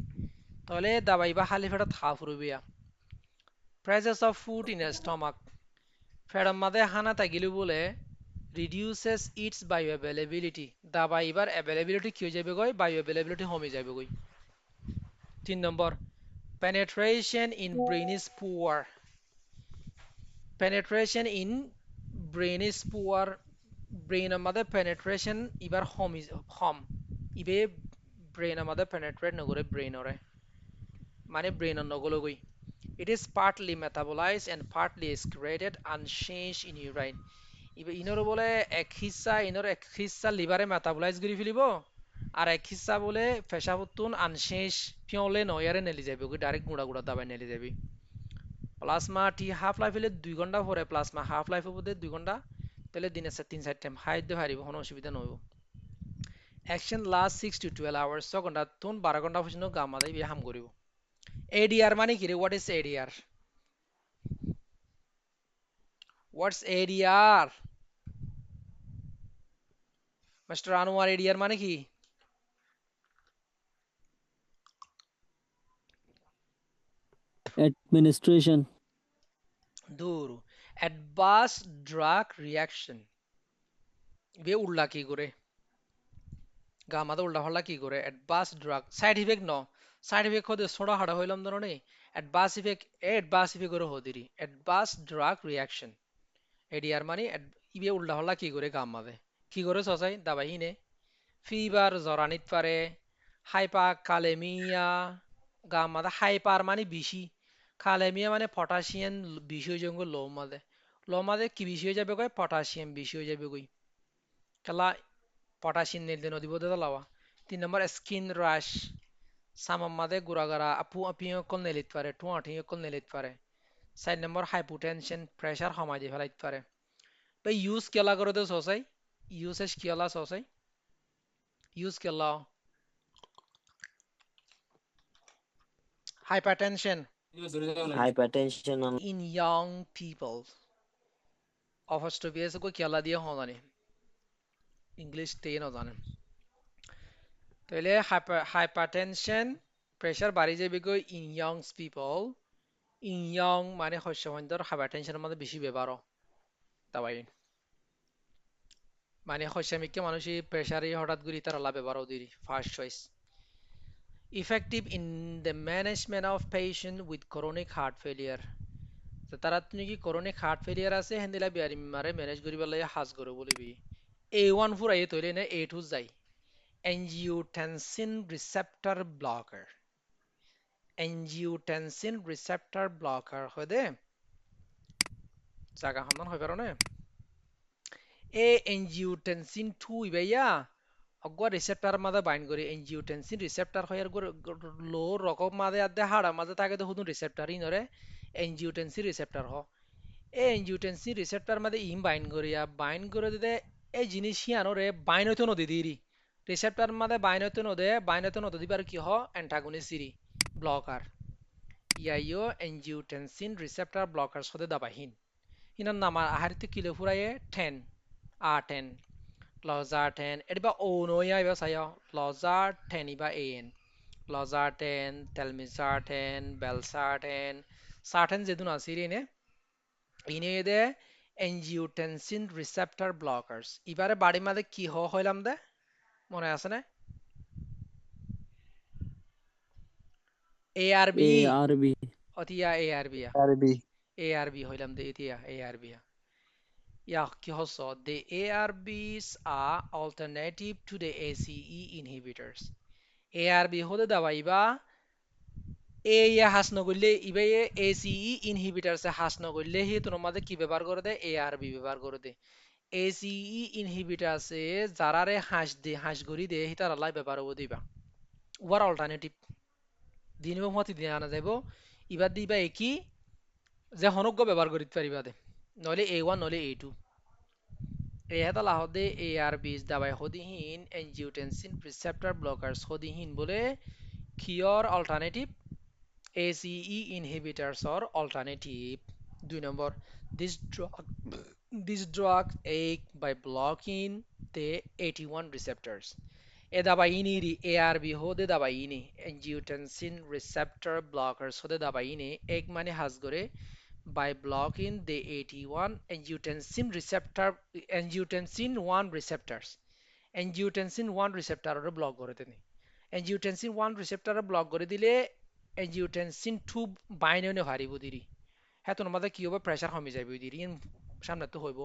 তাহলে দাবাইবা খালি ফেটা থা ফুরবিয়া presence of food in a stomach ফেড়ার মাঝে হানা তাগিলে বলে রিডিউসেস ইটস বায়োঅ্যাভেলেবিলিটি দাবাইবার অ্যাভেলেবিলিটি কি হয়ে যাবে গই বায়োঅ্যাভেলেবিলিটি কমে যাবে গই 3 নম্বর penetration in brain is poor penetration in brain is poor brain আমাদের penetration এবার কম ইবে brain আমাদের penetrate নগরে brain ওরে মানে brain নগলো গই it is partly metabolized and partly excreted unchanged in urine ইবে ইনর বলে এক হিস্সা লিভারে মেটাবলাইজ করে ফেলিব আর এক হিস্সা বলে পেশাবতুন আনশেষ পিওলে নয়ারে নেলি যাবে গই ডাইরেক্ট গুড়া গুড়া দাবাই নেলি যাবি প্লাজমা টি হাফ লাইফ হলে 2 ঘন্টা পরে প্লাজমা হাফ লাইফ হবে 2 ঘন্টা তাহলে দিনে 3-4 টাইম খাইতে পারিব কোনো অসুবিধা নইব অ্যাকশন লাস্ট 6 to 12 আওয়ার্স 6 ঘন্টা তুন 12 ঘন্টা পর্যন্ত গামা দেই হাম করিব এডিআর মানে কি রে what is ADR what's ADR mister Anwar ADR মানে কি administration দূর অ্যাডভার্স ড্রাগ রিঅ্যাকশন বে উল্লা কি করে গামাদা উল্টা হল্লা কি করে অ্যাডভার্স ড্রাগ সাইড ইফেক্ট ন সাইড ইফেক্ট হতে ছোড়া হাড়া হইলাম ধরনে অ্যাডভার্স ইফেক্ট করে হদিরি অ্যাডভার্স ড্রাগ রিঅ্যাকশন এডিআর মানে ইবে উল্টা হল্লা কি করে গামাদে কি করে সসাই দাবাই হিনে ফিভার জরানিত পারে হাইপা কালেমিয়া গামাদা হাইপার মানে বেশি কালেমিয়া মানে পটাশিয়াম বেশি হয়ে যাবে লো মাদে কি বেশি হয়ে যাবে কয় পটাশিয়াম বেশি হয়ে যাবে কই খেলা পটাশিয়াম নিলতে নদী বোধ লাওয়া 3 নম্বর স্কিন রাশ সামাম মাদে গুড়াগাড়া আপু আপিও কল নেলিত পারে টু আঠিও কল নেলিত পারে 4 নম্বর হাইপোটেনশন প্রেসার কমাই দিয়ে ফেলাইতে পারে ভাই ইউজ কেলা করে দে সসাই ইউসেজ কেলা সসাই ইউজ কেলা hypertension hypertension in young people অফস্ট্রোপিয়াস কো কেলা দিয়ে হলানি ইংলিশ তে না জানেন তাহলে hypertension প্রেসার বাড়ি যাবে go in young people in young মানে হস্যমন্তর hypertension মধ্যে বেশি ব্যবহার তাই মানে হস্যমিকে মানুষই প্রেসারে হঠাৎ করে তার লাভ ব্যবহার দিরি first choice effective in the management of patient with chronic heart failure তো তারা তুমি কি chronic heart failure আছে হেন্দিলা বিয়ারি মারে ম্যানেজ করিবার লাগে হাজ করে বলিবি A1 ফুরাই তৈলে না A2 যাই angiotensin receptor blocker angiotensin receptor blocker হয় দে জায়গা সন্ধান হয় পারো না এ angiotensin 2 ইবাইয়া অগwa receptor মাদে বাইন্ড করে angiotensin receptor হয় আর লো রকম মাদে আদে হাড়া মাদে তাকে তো হুদুন receptor ই নরে angiotensin receptor হ এই angiotensin receptor মাদে ইম বাইন্ড করে দিতে এই জিনিস হিয়ানোরে বাইন্ড হইতো নদী দিরি receptor মাদে বাইন্ড হইতো নদী দিবার কি হ antagonist সিরি ব্লকার ইয়াইও angiotensin receptor blockers হতে দাবাহীন হিনার নাম আহারিতে kilo ফুরায়ে 10 A10 Losartan ediba ono ya iba sayo Losartan iba an Losartan Telmisartan Belsartan Sartan jedun asiri ne ইনে দে angiotensin receptor blockers এবারে বাড়ি মাঝে কি হইলাম দে মনে আছে না ARB ARB অতিয়া ARB আরবি ARB হইলাম দে ইতিয়া ARB Ja, Kihoso, the ARBs are alternative to the ACE inhibitors. ARB হলে দাবা ইবা এ ইয়া হাস নগরলে ইবা ACE inhibitors হাস নগরলে হি তোর মাঝে কি ব্যবহার করে দে ARB ব্যবহার করে দে ACE inhibitors যারারে হাস গরি দে হি তার আলাই ব্যবহার হবো দিবা ওয়ার অল্টারনেটিভ দিনব মতি দিয়ে আনা যাইব ইবা দিবা একই যে হনজ্ঞ ব্যবহার করিতে পারিবা দে নলে A1 নলে A2 Rehata lahode ARBs dabai hodihin angiotensin receptor blockers hodihin bole cure alternative ACE inhibitors or alternative. 2 number, this drug this drug act by blocking the AT1 receptors. E dabaini ARB hode dabaini angiotensin receptor blockers hode dabaini ek mane has gore by blocking the AT1 angiotensin 1 receptors. Angiotensin 1 receptor or block করে দেনি angiotensin 1 receptor block করে দিলে angiotensin 2 bind হনে হারিব দিরি হ্যাঁ তোর মধ্যে কি হবে pressure কমে যাবে দিরি সামনে তো হইব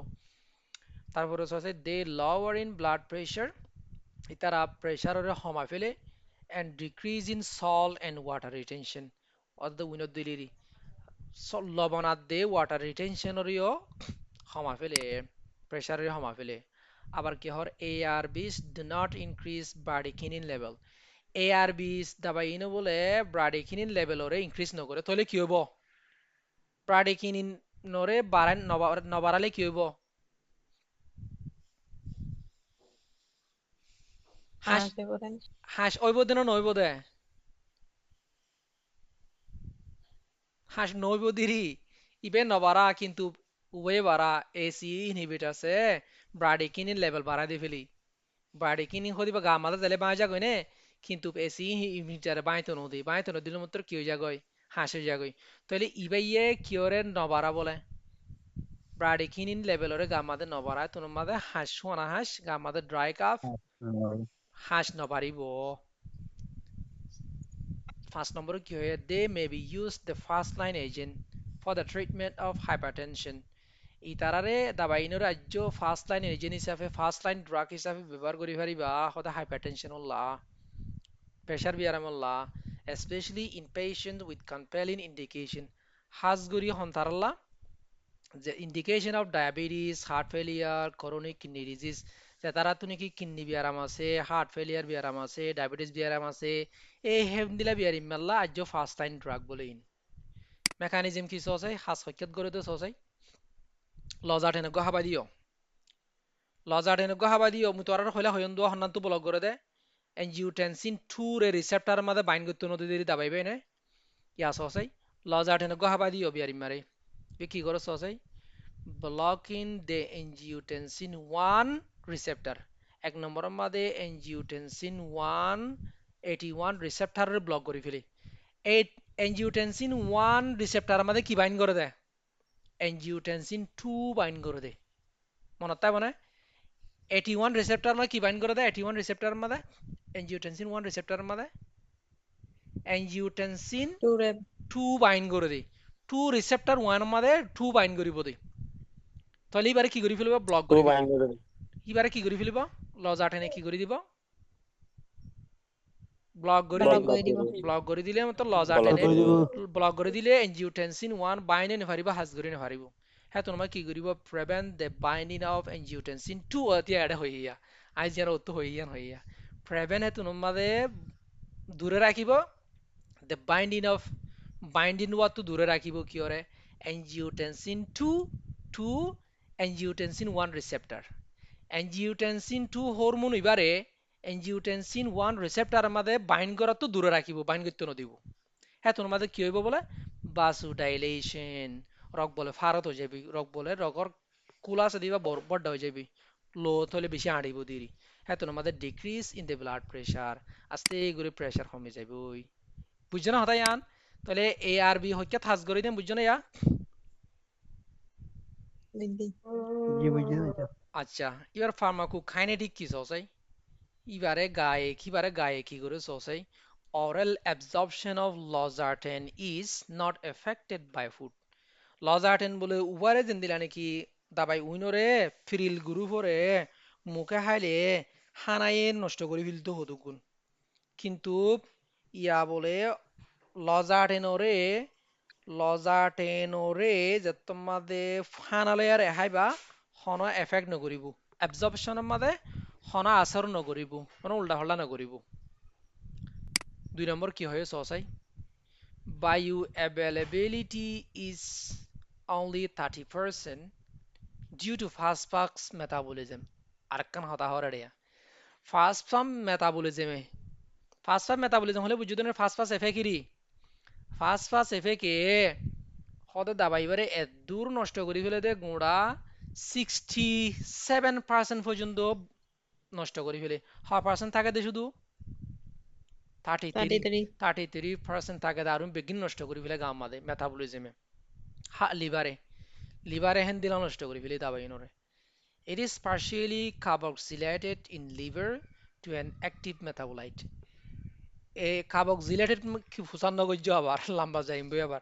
তারপরে আছে দে lower in blood pressure ইতারা প্রেসারের কমা ফেলে and decrease in salt and water retention অর্ধ উইনত দিলিরি লবণাত দে ওয়াটার রিটেনশনরিও কমা ফেলে প্রেসারের কমা ফেলে আবার কি হর ARBs do not increase bradykinin level ARBs দাবাইনো বলে bradykinin level ওরে ইনক্রিজ নকরে তাহলে কি হইব bradykinin নরে বাড়ান নবাড়ালে কি হইব হাস আগে বলেন হাস ওইব দে না নইব দে হাস নইব দিরি ইবে নবাড়া কিন্তু উভয়ে বাড়া এসি ইনহিবিটারসে bradykinin level বাড়াই দিয়ে ফেলি bradykinin হদিবা গা মাথা দিলে বাঁচা গই কিন্তু এসি ইনহিবিটারে বাইতো নদী দিলে মাত্র কি হয়ে যাগই হাস হয়ে যাগই তাহলে ইবাইয়ে কিওরে নবাড়া বলে bradykinin level ওরে গা মাথা নবাড়ায় তোর মাথা হাস শোনা হাস গা মাথা ড্রাই কাফ হাস নবাড়িব 1st number কি হয় they may be used the first line agent for the treatment of hypertension ইতারারে দাবাইনোর রাজ্য ফার্স্ট লাইন এজেন্ট হিসাবে ফার্স্ট লাইন ড্রাগ হিসাবে ব্যবহার করি পারিবা হতে হাইপারটেনশন হল্লা প্রেসার বিয়ারাম হল্লা especially in patients with compelling indication Hajguri হন্তারাল্লা যে indication of diabetes heart failure chronic kidney disease যে তারা তো নাকি কিডনি বিয়ারাম আছে হার্ট ফেলিয়ার বিয়ারাম আছে ডায়াবেটিস বিয়ারাম আছে এই হেমদিলা বিয়ারিম মাল্লা আজ ফার্স্ট লাইন ড্রাগ বলে ইন মেকানিজম কি সসাই হাস হকিয়ত করে তো সসাই লজাটেনে গহাবা দিও লজাটেনে গহাবা দিও মুতরার হইলা হয়ন দোয়া হন্নান তো ব্লক করে দে angiotensin 2 রে রিসেপ্টর মাদে বাইন্ড করতে নদী দেরি দাবাইবে না ইয়া সসাই লজাটেনে গহাবা দিও বিয়ারিম মারে কি করে সসাই blocking the angiotensin 1 receptor এক নম্বরের মাদে angiotensin 1 AT1 receptor ব্লক করে ফেলে এই angiotensin 1 receptor মাদে কি বাইন্ড করে দেয় angiotensin 2 বাইন্ড করে দেয় মনত থাকবে না 81 receptor মাদে কি বাইন্ড করে দেয় 81 receptor মাদে angiotensin 1 receptor মাদে angiotensin টুরে 2 বাইন্ড করে দেয় 2 receptor 1 মাদে 2 বাইন্ড করিব দেয় তাহলে এবারে কি করে ফেলব ব্লক করে ফেলব এবারে কি করে ফেলব লজাটেনে কি করে দিব ব্লক করে ব্লক দিব করে দিব ব্লক করে দিলে মত লজাটেনে ব্লক করে দিলে angiotensin 1 বাইন্ড নে পারিব হাজ করে নে পারিব হ্যাঁ তোমার কি করিব prevent the binding of angiotensin 2 অতিয়া এডা হইয়া আজ যেন অত হইয়া prevent হে তোমারে দূরে রাখিব the binding what to দূরে রাখিব কি করে angiotensin 2 to angiotensin 1 receptor angiotensin 2 hormone ইবারে angiotensin 1 receptor মাদে বাইন্ড করা তো দূরে রাখিব বাইন্ড করতে ন দিব হ্যাঁ তোর মাদে কি হইব বলে vasodilation রক বলে ফারত হয়ে যাবি রক বলে রগর কুলা আছে দিবা বড় হয়ে যাবি লো হলে বেশি আড়িব দিরি হ্যাঁ তোর মাদে decrease in the blood pressure আস্তে করে প্রেসার কমে যাবে ওই বুঝছো না হতাই আন তাহলে ARB হইকা থাস করে দেন বুঝছো না ইয়া দিদি আচ্ছা এবার ফার্মাকোকাইনেটিক কি সসাই এবারে গায়ে কি করে সসাই oral absorption of losartan is not affected by food losartan বলে উবারে দিন দিলা নাকি দাবাই উইনরে ফিরিল গ্রুপরে মুখে হাইলে হানায়ে নষ্ট করে ফেলতে হতুকুন কিন্তু ইয়া বলে লজাটেনরে লজাটেনরে যে তোমাদে ফানালে আর হাইবা হন এফেক্ট নকরিব অ্যাবজর্পশনের মাদে হন আচর নকরিব মানে উল্টা হল্লা নকরিব 2 নম্বর কি হয় সসাই bioavailability is only 30% due to fast metabolism আরেকখান হতা হরে রে ফাস্ট মেটাবলিজম হলে বুঝুন ফাস্ট এফে কিরি ফাস্ট এফে কে হতে দাবাইবারে এত দূর নষ্ট করি ফেলে দে গুঁড়া 67% পর্যন্ত নষ্ট করি ফেলে হাফ পার্সেন্ট থাকে দে শুধু 33 33 33% থাকে দারুণ বেগিন নষ্ট করি ফেলে গাম মাদে মেটাবলিজমে লিভারে হেন দিলা নষ্ট করি ফেলে দাবাই নরে it is partially carboxylated in liver to an active metabolite A carboxylated কি ফুসান্ন গজ্জ আবার লম্বা যাইম আবার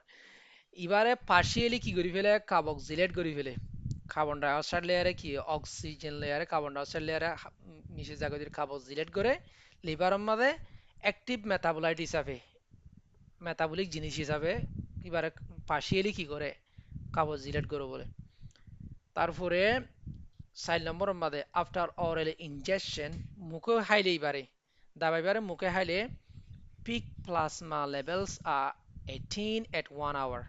এবারে পার্শিয়ালি কি করি ফেলে কার্বক্সিলেট করি ফেলে কার্বন ডাই অক্সাইড লেয়ারে কি অক্সিজেন লেয়ারে কার্বন ডাই অক্সাইড লেয়ারে মিশে জায়গা দিয়ে কার্বক্সিলেট করে লিভারের মধ্যে অ্যাক্টিভ মেটাবোলাইট হিসাবে মেটাবলিক জিনিস হিসাবে এবারে পার্শিয়ালি কি করে কার্বক্সিলেট করে বলে তারপরে 4 নম্বর মধ্যে আফটার অরাল ইনজেকশন মুখে হাইলে এবারে দাবাইবারে মুখে হাইলে peak plasma levels are 18 at 1 hour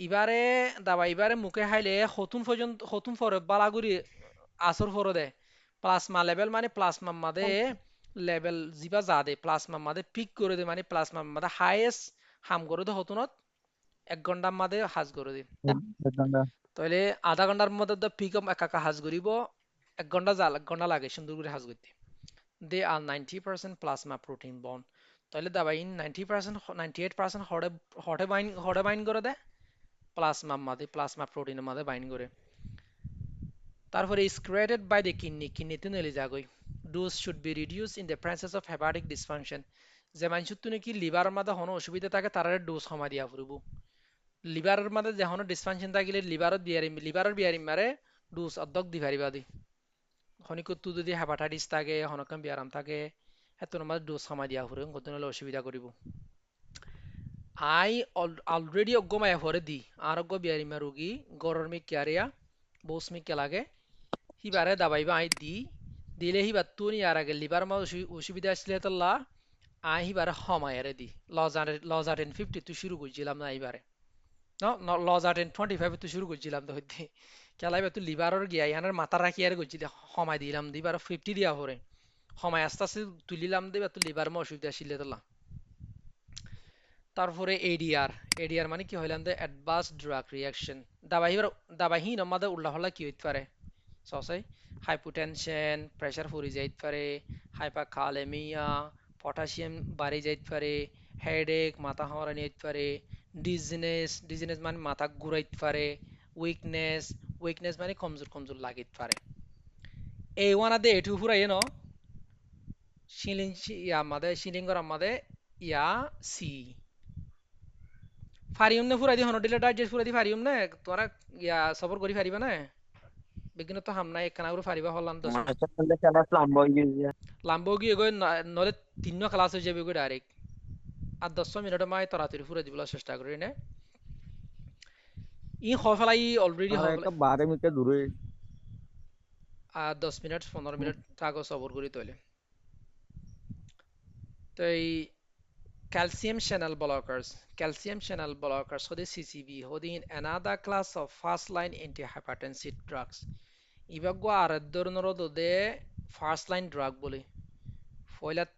এবারে এবারে মুখে হাইলে হতুন ফরে বালাগুড়ি আসর ফরে দে প্লাজমা লেভেল মানে প্লাজমার মাঝে লেভেল জিবা যা দে প্লাজমার মাঝে পিক করে দে মানে প্লাজমার মাঝে হাইয়েস্ট হাম করে দে হতুনত 1 ঘন্টার মাঝে হাজ করে দে তাহলে আধা ঘন্টার মধ্যে তো পিক একা হাজ করিব 1 ঘন্টা লাগে সুন্দর করে হাজ করতে দে আর 90% প্লাজমা প্রোটিন বন্ড তাহলে দাবাই 90% 98% হড়ে বাইন করে দেয় প্লাজমা প্রোটিনের মাঝে বাইন্ড করে তারপরে is created by the কিডনিতে নলি যাগই dose should be reduced in the presence of hepatic dysfunction যে মানুষের তো নাকি লিভারের মাঝে হনো অসুবিধা থাকে তার ডোজ কমা দিয়া ফুরব লিভারের মাঝে যে হনো ডিসফাংশন থাকিলে লিভারের বিয়ারিং মারে ডোজ অর্ধক দি পারিবা দি হনিকতো যদি হেপাটাইটিস থাকে হনকাম বিয়ারাম থাকে হেতর মাঝে ডোজ কমা দিয়া ফুরব কত নলে অসুবিধা করিব আই অলরেডি অগ্গমায়া ফরে দি আরোগ্য বিয়ারিমা রোগী গরমি ক্যারিয়া বৌসমি লাগে হিবারে দাবাইবা আই দিলে হিবার তুনি আর আগে লিভার মা অসুবিধা আসলে তো আই হিবারে হমায়ারে দি লজারেন 50 তো শুরু করছিলাম না এইবারে লজারেন 25 তো শুরু করছিলাম তো হইতে খেলাইবা তো লিভারের গিয়া ইহানের মাথা রাখি আর করছি হমাই দিলাম দিবার 50 দিয়া পরে হমাই আস্তে আস্তে তুলিলাম দিবা তো লিভার মা অসুবিধা আসলে তো তারপরে এডিআর মানে কি হইলাম অ্যাডভান্স ড্রাগ রিঅ্যাকশন দাবাহির আমাদের উল্লাহলা কি হইতে পারে সসাই হাইপোটেনশন প্রেসার ফুরি যাইতে পারে হাইপারকালেমিয়া পটাশিয়াম বাড়ি যাইতে পারে হেডেক মাথা হাওয়ানি হইতে পারে ডিজিনেস মানে মাথা ঘুরাইতে পারে উইকনেস মানে কমজোর লাগিতে পারে এই ওয়ানাদে এটু ফুরাই ন শিলিংগর আমাদের ইয়া সি ফারিউম নে ফুরাই দি হন ডিলে ডাইজেস্ট ফুরাই দি ফারিউম নে তোরা ইয়া সবর করি ফারিবা না বিজ্ঞান তো হামনা একখানা করে ফারিবা হলাম 10 মিনিট মাঝে খেলা লাম্বা হয়ে গিয়ে লাম্বো গিয়ে গই নলে 3 ক্লাস হয়ে যাবে গই ডাইরেক্ট আর 10 মিনিট মাই তাড়াতাড়ি ফুরাই দিবলা চেষ্টা করি না ই হফলাই অলরেডি আর হফলাই একটা বারে মিকে দূরে 10 মিনিট 15 মিনিট তাগো সবর করি তইলে তো এই calcium channel blockers হদে CCB হদে another class of first line antihypertensive drugs ইবাগো আর ধরনের দে ফার্স্ট লাইন ড্রাগ বলে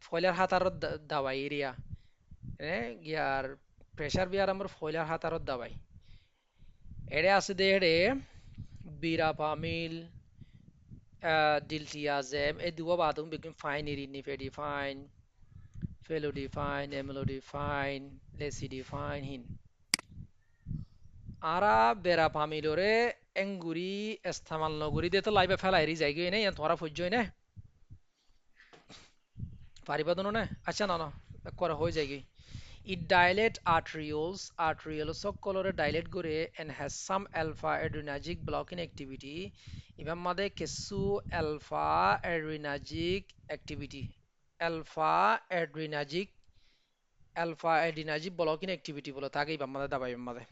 ফয়লার হাতার দাওয়াই এরিয়া ইয়ার প্রেসার বিয়ার আমার ফয়লার হাতার দাওয়াই এড়ে আছে দে এড়ে বিরাপামিল ডিলটিয়াজেম এই দুয়া বাদুম বেগম ফাইন ইরিনিফেডিফাইন ফেলোডিফাইন এমলোডিফাইন লেসিডিফাইন হিন আরা বেরাপামিলরে এঙ্গুরি ইস্তেমাল নগরি দে তো লাইবে ফেলাই যাই গই না তোরা ফজ্জই না পারিবা দনো না আচ্ছা না করা হয়ে যায় গই it dilate arterioles সকলরে dilate করে and has some alpha adrenergic blocking activity ইবাম মাদে কিছু alpha adrenergic blocking activity বলে থাকে ইবাম মাদে দাবাই ইবাম মাদে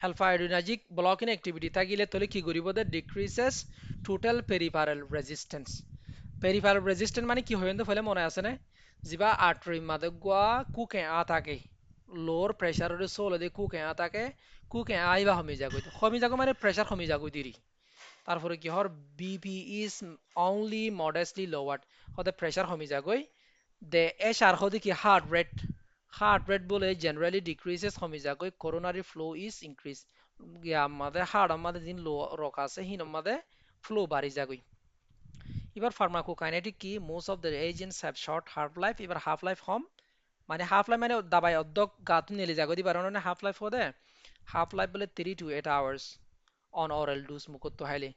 alpha adrenergic blocking activity থাকিলে তলে কি কৰিব দে decreases total peripheral resistance peripheral resistance মানে কি হয় ফলে মনে আছে নে যিবা আর্টারি মাদে গোয়া কুকে আ থাকে lower pressure রে সোল দে কুকে আ থাকে কুকে আইবা কমি যাগো মানে প্রেসার কমি যাগো দিরি তারপরে কি হর BP is only modestly lowered হতে প্রেসার কমি যাগৈ the HR হতে কি heart rate বলে generally decreases কমি যাগৈ coronary flow is increased গিয়া আমাদের হার্ট আমাদের দিন লো রক আছে হিন আমাদের ফ্লো বাড়ি যাগৈ এবার ফার্মাকোকাইনেটিক কি most of the agents have short half life এবার half life কম মানে half life মানে দাবাই অর্ধক গাতুন নেলি যাগৈ দি পারো না half life হদে half life বলে 3 to 8 hours on oral dose মুখত হাইলে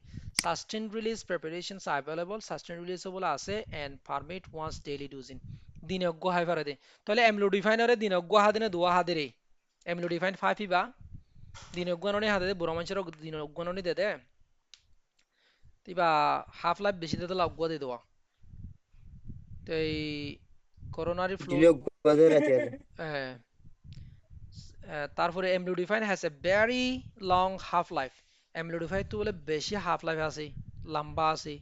sustained release preparations are available sustained release বলে আছে and permit once daily dosing দিনে অজ্ঞ হাই পারে দে তাহলে এমলোডিফাইনরে দিনে অজ্ঞ হাদিনে দুয়া হাদিরে এমলোডিফাইন 5 ইবা দিনে অজ্ঞ ননি হাদে বুড়া মানুষের দিনে অজ্ঞ ননি দে দে তিবা হাফ লাইফ বেশি দে অজ্ঞ দে দেওয়া তো এই করোনারি ফ্লো দিনে গদে রাতে তারপরে amlodipine has a very long half life amlodipine তো বলে বেশি হাফ লাইফ আছে লম্বা আছে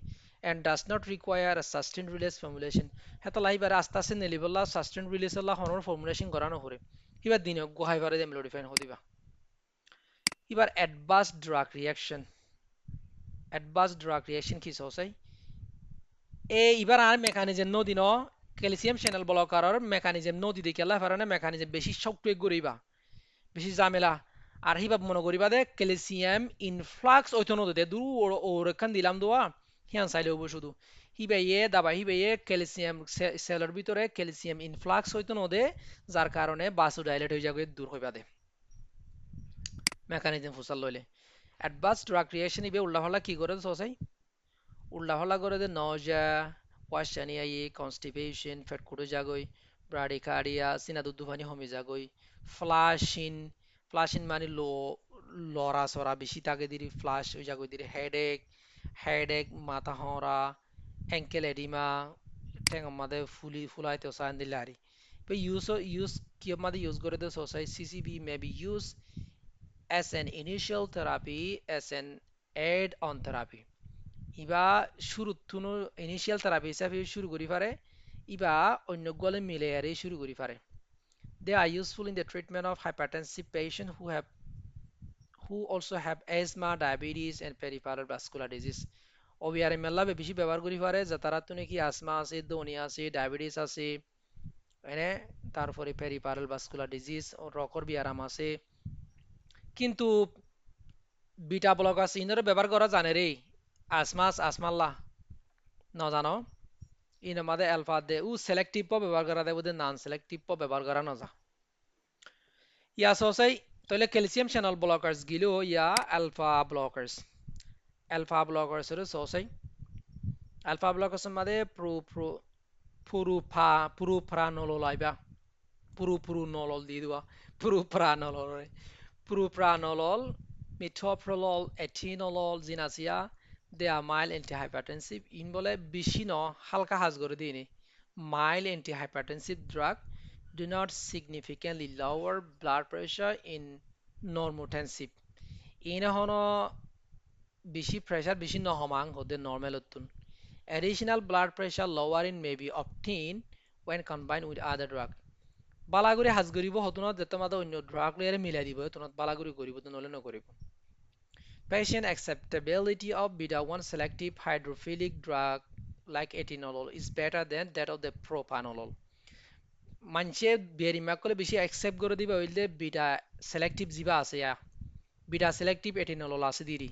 and does not require a sustained release formulation হেতা লাইবারে আস্তে আস্তে নেলিবলা sustained release লা হনর ফর্মুলেশন করানো করে এবার দিনে গোহাই পারে এমলোডিফাইন হদিবা এবার adverse drug reaction কি সসাই এবার আর মেকানিজম নদি ন ক্যালসিয়াম চ্যানেল ব্লকারর মেকানিজম নদি দিকে লা পারে না মেকানিজম বেশি শক্ত গরিবা বেশি ঝামেলা আর হিবাব মনে করিবা দে ক্যালসিয়াম ইনফ্লাক্স ওইতো নদী দে দূর ওর এখান দিলাম দোয়া হিয়ান চাইলে হবো শুধু হিবাইয়ে ক্যালসিয়াম সেলের ভিতরে ক্যালসিয়াম ইনফ্লাক্স হইতো নদে যার কারণে বাসোডাইলেট হয়ে যাবে দূর হইবা দে মেকানিজম ফুসাল লইলে অ্যাডভান্স ড্রাগ রিঅ্যাকশন ইবে উল্লাহলা কি করে সসাই উল্লাহলা করে দে নজা ওয়াশানিয়াই কনস্টিপেশন ফেট কুড়ে যাগই ব্রাডিকার্ডিয়া সিনা দুধ পানি হমে যাগই ফ্লাশিন মানে লড়া সরা বেশি তাকে দিরি ফ্লাশ হয়ে যাগই দিরি হেডেক মাথা হরা অ্যাঙ্কেল এডিমা ঠ্যাং আমাদের ফুলাইতে সান দিলে আরি use কি আমাদের ইউজ করে দে সোসাই CCB may be use as an initial therapy as an add-on therapy ইবা শুরু তুনো ইনিশিয়াল থেরাপি হিসাবে শুরু করি পারে ইবা অন্য গলে মিলে আরে শুরু করি পারে they are useful in the treatment of hypertensive patients who also have asthma diabetes and peripheral vascular disease OBR মেলা বেশি ব্যবহার করি পারে যে তারা তো নাকি আসমা আছে ধনি আছে ডায়াবেটিস আছে এনে তারপরে পেরিফেরাল ভাস্কুলার ডিজিজ ও রকর বিয়ারাম আছে কিন্তু বিটা ব্লকার ইনরে ব্যবহার করা জানে রে আসমাল্লা ন জানো ইন আমাদের অ্যালফা দে ও সিলেক্টিভ ব্যবহার করা দেব দে নন সিলেক্টিভ ব্যবহার করা ন যা ইয়া সসাই তাহলে ক্যালসিয়াম চ্যানেল ব্লকার্স গিলো ইয়া alpha blockers এর সসাই alpha blockers মধ্যে পুরুপ্রানোল আইবা পুরুপ্রানোল দিয়ে দেওয়া পুরুপ্রানোল metoprolol atenolol জিনাসিয়া they are mild antihypertensive in বলে বেশি ন হালকা হাজ করে দিইনি mild antihypertensive drug do not significantly lower blood pressure in normotensive in হন বেশি প্রেসার বেশি নহমাং হতে normal হতুন additional blood pressure lowering may be obtained when combined with other drug বালাগুৰি হাজ কৰিব হতুনত যেতে মাদে অন্য ড্রাগ লয়ের মিলাই দিব হতুনত বালাগুৰি কৰিব তো নলে নকৰিব patient acceptability of beta-1 selective hydrophilic drug like atenolol is better than that of the propranolol মানুষে বেরিমা করে বেশি অ্যাকসেপ্ট করে দিবে হইলে বিটা সিলেক্টিভ জিবা আছে ইয়া বিটা সিলেক্টিভ এটেনল আছে দিরি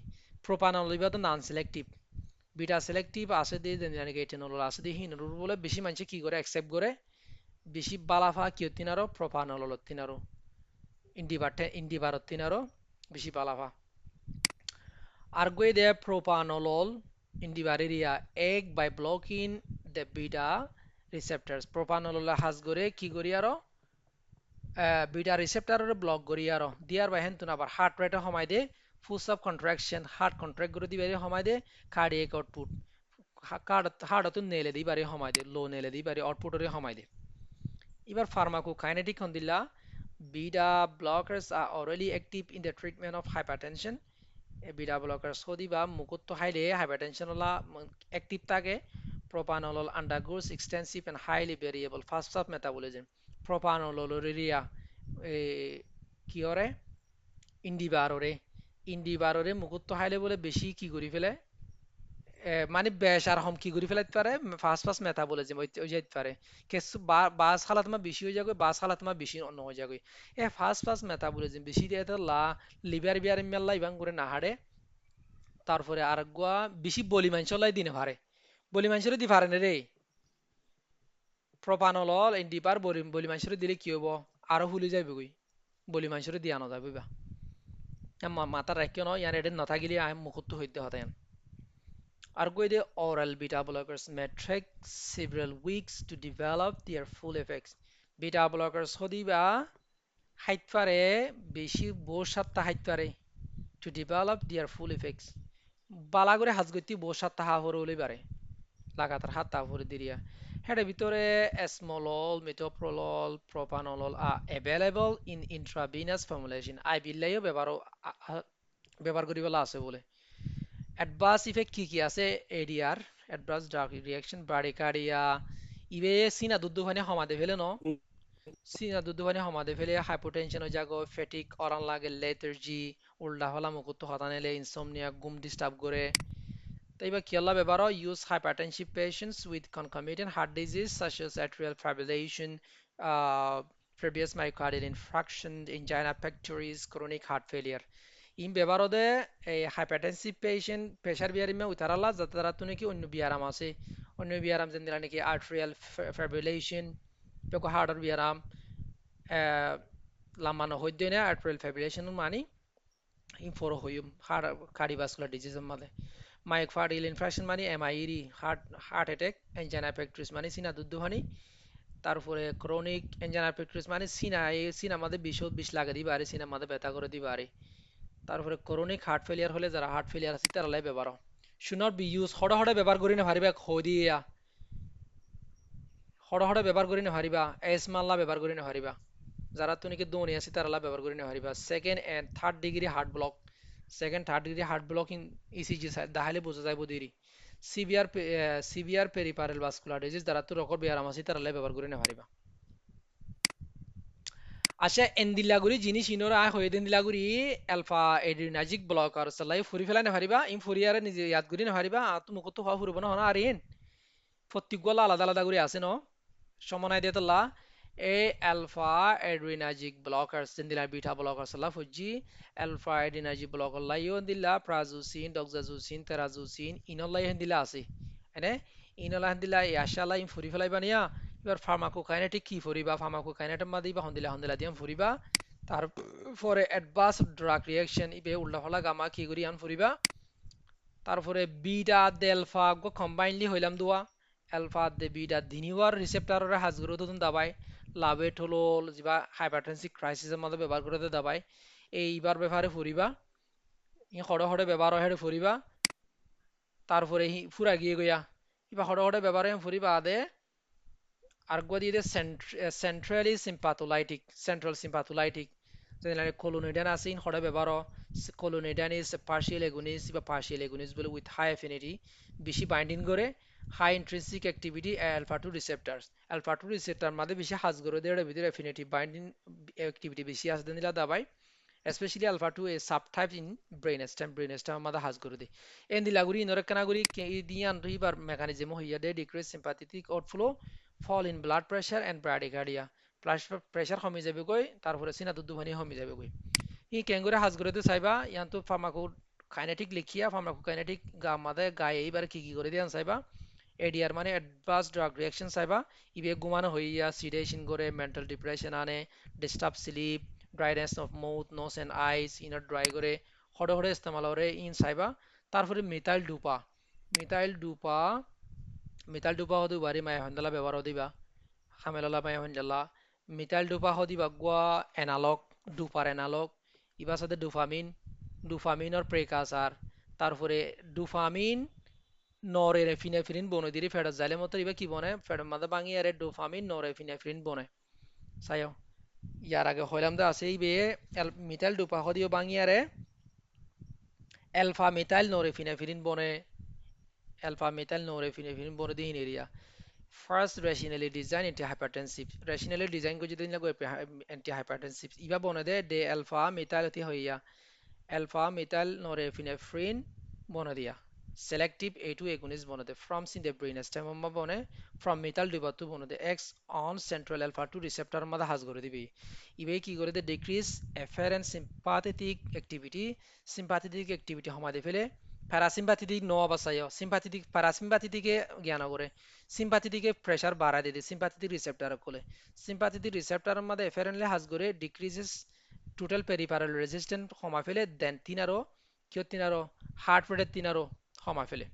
প্রোপানল ইবা তো নন সিলেক্টিভ বিটা সিলেক্টিভ আছে দি জানি এটেনল আছে দি হিন বলে বেশি মানুষে কি করে অ্যাকসেপ্ট করে বেশি বালাফা কিয়তিনারো প্রোপানল লতিনারো ইন্ডিভারতিনারো বেশি বালাফা Argue the propranolol indivaria egg by blocking the beta receptors. Propranolol has gore ki gori aro beta receptor block gori aro. Diar by hentun abar heart rate homai de full of contraction heart contract gori dibare homai de cardiac output. Heart atun nele dibare homai de low nele dibare output ore homai de. এবার pharmacokinetic হন্দিলা Beta blockers are orally active in the treatment of hypertension. Beta blockers hodiba mukutto haile hypertension la active থাকে. Propanolol undergoes extensive and highly variable fast metabolism. Propanololuria কি করে ইন্ডিবাররে মুকুত্ত হাইলে বলে বেশি কি করি ফেলে মানে বেশ আর হম কি করি ফেলাইতে পারে ফাস্ট মেটাবলিজম ওই যাইতে পারে কিছু বাস হালাত মা বেশি হয়ে যাবে বাস হালাত মা বেশি অন্য হয়ে যাবে এ ফাস্ট মেটাবলিজম বেশি দিয়ে তো লিভার বিয়ার মেলা ইবাং করে না হাড়ে তারপরে আর গোয়া বেশি বলি মাংসলাই দিনে পারে বলি মাংসরে দি পারে না রে প্রপানল ইন্ডিপার বলি মাংসরে দিলে কি হবো আরো হুলি যাবে কই বলি মাংসরে দিয়ে আনা যাবে বা মাথা রাখিও ন ইয়ান এডেন নাথাকিলে আই মুখতো হইতে হতেন Arguably, oral beta blockers may take several weeks to develop their full effects. Beta blockers hodiba haitpare beshi bosatta haitpare to develop their full effects. Balagore hasgoti bosatta ha hore ole bare. Lagatar hatta hore diria. Hede bitore esmolol, metoprolol, propanolol are available in intravenous formulation. I billayo bebar koribola ase bole. Adverse effect কি আছে ADR adverse drug reaction bradycardia ইবে সিনা দুধ ফানি হমাদে ফেলে ন সিনা দুধ ফানি হমাদে ফেলে হাইপোটেনশন হয়ে যাগো ফেটিক অরান লাগে লেথার্জি উল্টা হলা মুকুত্ত হতানেলে ইনসোমনিয়া ঘুম ডিস্টার্ব করে তাই বা কিয়াল্লা ব্যবহার use hypertensive patients with concomitant heart disease such as atrial fibrillation previous myocardial infarction angina pectoris chronic heart failure ইন ব্যবহারদে এই হাইপারটেনসিভ পেশেন্ট প্রেসার বিয়ারিমে উতারালা যাতারা তো নাকি অন্য বিয়ারাম আছে অন্য বিয়ারাম যেন দিলা নাকি আর্টেরিয়াল ফাইব্রিলেশন পেকো হার্টের বিয়ারাম লামানো হইতে না আর্টেরিয়াল ফাইব্রিলেশন মানে ইনফোর হইম কার্ডিওভাস্কুলার ডিজিজের মাঝে মায়োকার্ডিয়াল ইনফারকশন মানে এমআইডি হার্ট অ্যাটাক এনজাইনা পেক্টরিস মানে সিনা দুধুহানি তারপরে ক্রনিক এনজাইনা পেক্টরিস মানে সিনা মাঝে বিষ লাগে দিবারে সিনা মাঝে ব্যথা করে দিবারে তারপরে ক্রনিক হার্ট ফেলিয়ার হলে যারা হার্ট ফেলিয়ার আছে তারা লাই ব্যবহার শুড নট বি ইউজ হড়ে ব্যবহার করি না ভারিবা খদিয়া হড়ে ব্যবহার করি না ভারিবা এসমাল্লা ব্যবহার করি না ভারিবা যারা তুনিকে দোনি আছে তারা লা ব্যবহার করি না ভারিবা second and third degree heart block second third degree heart block ইন ইসিজি দাহালে বোঝা যাইব দেরি সিভিয়ার পেরিপারাল ভাস্কুলার ডিজিজ যারা তো রকর বিয়ারাম আছে তারা লাই ব্যবহার করি না ভারিবা আচ্ছা এন্দিলাগুড়ি জিনিস ইনোর আয় হয়ে এন্দিলাগুড়ি আলফা এড্রিনার্জিক ব্লকার সালাই ফুরি ফেলাই না হারিবা ইন ফুরিয়ারে নিজে ইয়াদ করি না হারিবা তুমি কত হওয়া ফুরব না হনা আর ইন প্রত্যেকগুলা আলাদা আলাদা করে আছে ন সমনায় দিয়ে তোলা এ আলফা এড্রিনার্জিক ব্লকার এন্দিলা বিটা ব্লকার সালা ফুজি আলফা এড্রিনার্জিক ব্লকার লাইও এন্দিলা প্রাজুসিন ডক্সাজুসিন তেরাজুসিন ইনলাই এন্দিলা আছে এনে ইনলা এন্দিলা ইয়াশালা ইন ফুরি ফেলাই বানিয়া এবার ফার্মাকোকাইনেটিক কি ফুরিবা ফার্মাকোকাইনেটিক মা দিবা হন্দিলা দিয়াম ফুরিবা তারপরে অ্যাডভান্স ড্রাগ রিঅ্যাকশন ইবে উল্টা হলা গামা কি করি আন ফুরিবা তারপরে বিটা দেলফা গো কম্বাইনলি হইলাম দুয়া অ্যালফা দে বিটা দিনিওয়ার রিসেপ্টরের হাজগুরো তুন দাবাই লাভেটলল জিবা হাইপারটেনসিভ ক্রাইসিসের মধ্যে ব্যবহার করে দাবাই এইবার ব্যবহারে ফুরিবা ই হড়ে ব্যবহার হেড়ে ফুরিবা তারপরে ফুরা গিয়ে গইয়া ইবা হড়ে ব্যবহারে ফুরিবা আদে arguably the centrally sympatholytic central sympatholytic যেনে colonidine আছে ইন হড়ে ব্যবহার colonidine is partial agonist বা partial agonist বলে with high affinity বেশি বাইন্ডিং করে high intrinsic activity alpha 2 receptors alpha 2 receptor মাঝে বেশি হাজ করে দেড় ভিতরে affinity binding activity বেশি আছে দিলা দাবাই especially alpha 2 a subtype in brainstem মাঝে হাজ করে দে এন দিলাগুড়ি ইনরে কানাগুড়ি দিয়ান রিবার মেকানিজম হইয়া দে decrease sympathetic outflow fall in blood pressure and bradycardia pressure কমে যাবে গই তারপরে সিনা দুধুভানি কমে যাবে গই ই কেঙ্গুরে হাজ করে দে চাইবা ইয়ান তো ফার্মাকো কাইনেটিক লিখিয়া ফার্মাকো কাইনেটিক মাদে গায়ে এইবার কি করে দিয়ান চাইবা এডিআর মানে অ্যাডভান্স ড্রাগ রিঅ্যাকশন চাইবা ইবে ঘুমানো হইয়া সিডেশন করে মেন্টাল ডিপ্রেশন আনে disturb sleep dryness of mouth nose and eyes ইনার ড্রাই করে হড়ে ইস্তেমাল করে ইন চাইবা তারপরে মিথাইল ডুপা হদু বারি মায়া হন্দালা ব্যবহার দিবা খামেলালা মায়া হন্দালা মিথাইল ডুপা হদিবা গুয়া এনালগ ডুপার এনালগ ইবা সাথে ডুফামিনর প্রেকাসার তারপরে ডুফামিন নরএফিনেফ্রিন বনে দিরি ফেডার জাইলে মতো ইবা কি বনে ফেডার মাদা বাঙি আরে ডুফামিন নরএফিনেফ্রিন বনে সায়ো ইয়ার আগে হইলাম দা আছে এই বে মিথাইল ডুপা হদিও বাঙিয়ারে অ্যালফা মিথাইল নরফিনেফিলিন বনে অ্যালফা মিথাইল নরফিনেফিলিন বনে দিন area first rationally design antihypertensive rationally design ko যদি লাগো antihypertensive ইবা বনে দে অ্যালফা মিথাইল তি হইয়া alpha methyl norepinephrine বনে দিয়া selective A2 agonist বনে দে from in the brain stem ma বনে from methyl dibatu বনে দে X on central alpha 2 receptor মধ্যে হাজ করে দিবি ইবে কি করে দে decrease afferent sympathetic activity হমাদে ফেলে প্যারাসিম্পাথেটিক নো অবস্থায় সিম্পাথেটিক প্যারাসিম্পাথেটিকে জ্ঞান করে সিম্পাথেটিকে প্রেসার বাড়ায় দিতে সিম্পাথেটিক রিসেপ্টর কোলে সিম্পাথেটিক রিসেপ্টরের মধ্যে এফারেন্টলি হাজ করে ডিক্রিজেস টোটাল পেরিফেরাল রেজিস্ট্যান্স কমা ফেলে দেন তিনারো কিয় তিনারো হার্ট রেটের তিনারো কমা ফেলে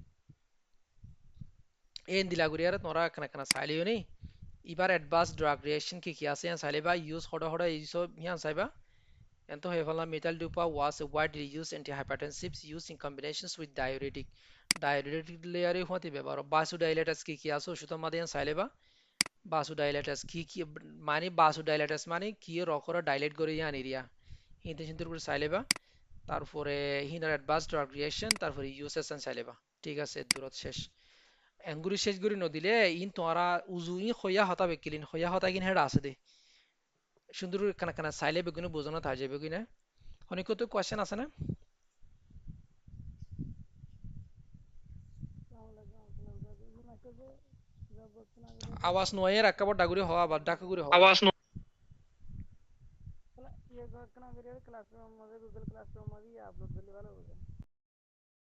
এই দিলাগুড়ি আর তোরা কেনা কেনা চাইলিও নেই এবার অ্যাডভান্স ড্রাগ রিঅ্যাকশন কি আছে চাইলেবা ইউজ হড় হড় এইসব হিয়ান চাইবা and Hevala methyl dupa was a widely used antihypertensives used in combinations with diuretic. Diuretic layer হতে ব্যবহার vasodilators কি আছে ওষুধের মধ্যে চাইলেবা vasodilators কি মানে vasodilators মানে কি রকরা ডাইলেট করে ইয়ান এরিয়া হিন্দে হিন্দুর করে চাইলেবা তারপরে হিনার অ্যাডভান্স ড্রাগ রিঅ্যাকশন তারপরে ইউসেস চাইলেবা ঠিক আছে দূরত শেষ এঙ্গুরি শেষ গুরি নদিলে ইন তোরা উজু ইন খয়া হতা বেকিলিন খয়া হতা কিন হেডা আছে দে সুন্দর কানা কানা চাইলে বেগুনে বোঝানো থাই যাবে কিনা অনেক তো কোয়েশ্চেন আছে না আওয়াজ নয় রাখাবার ডাগুরি হওয়া আবার ডাকা গুরি হওয়া आवाज ये क्लासरूम में गूगल क्लासरूम में भी अपलोड करने वाला होगा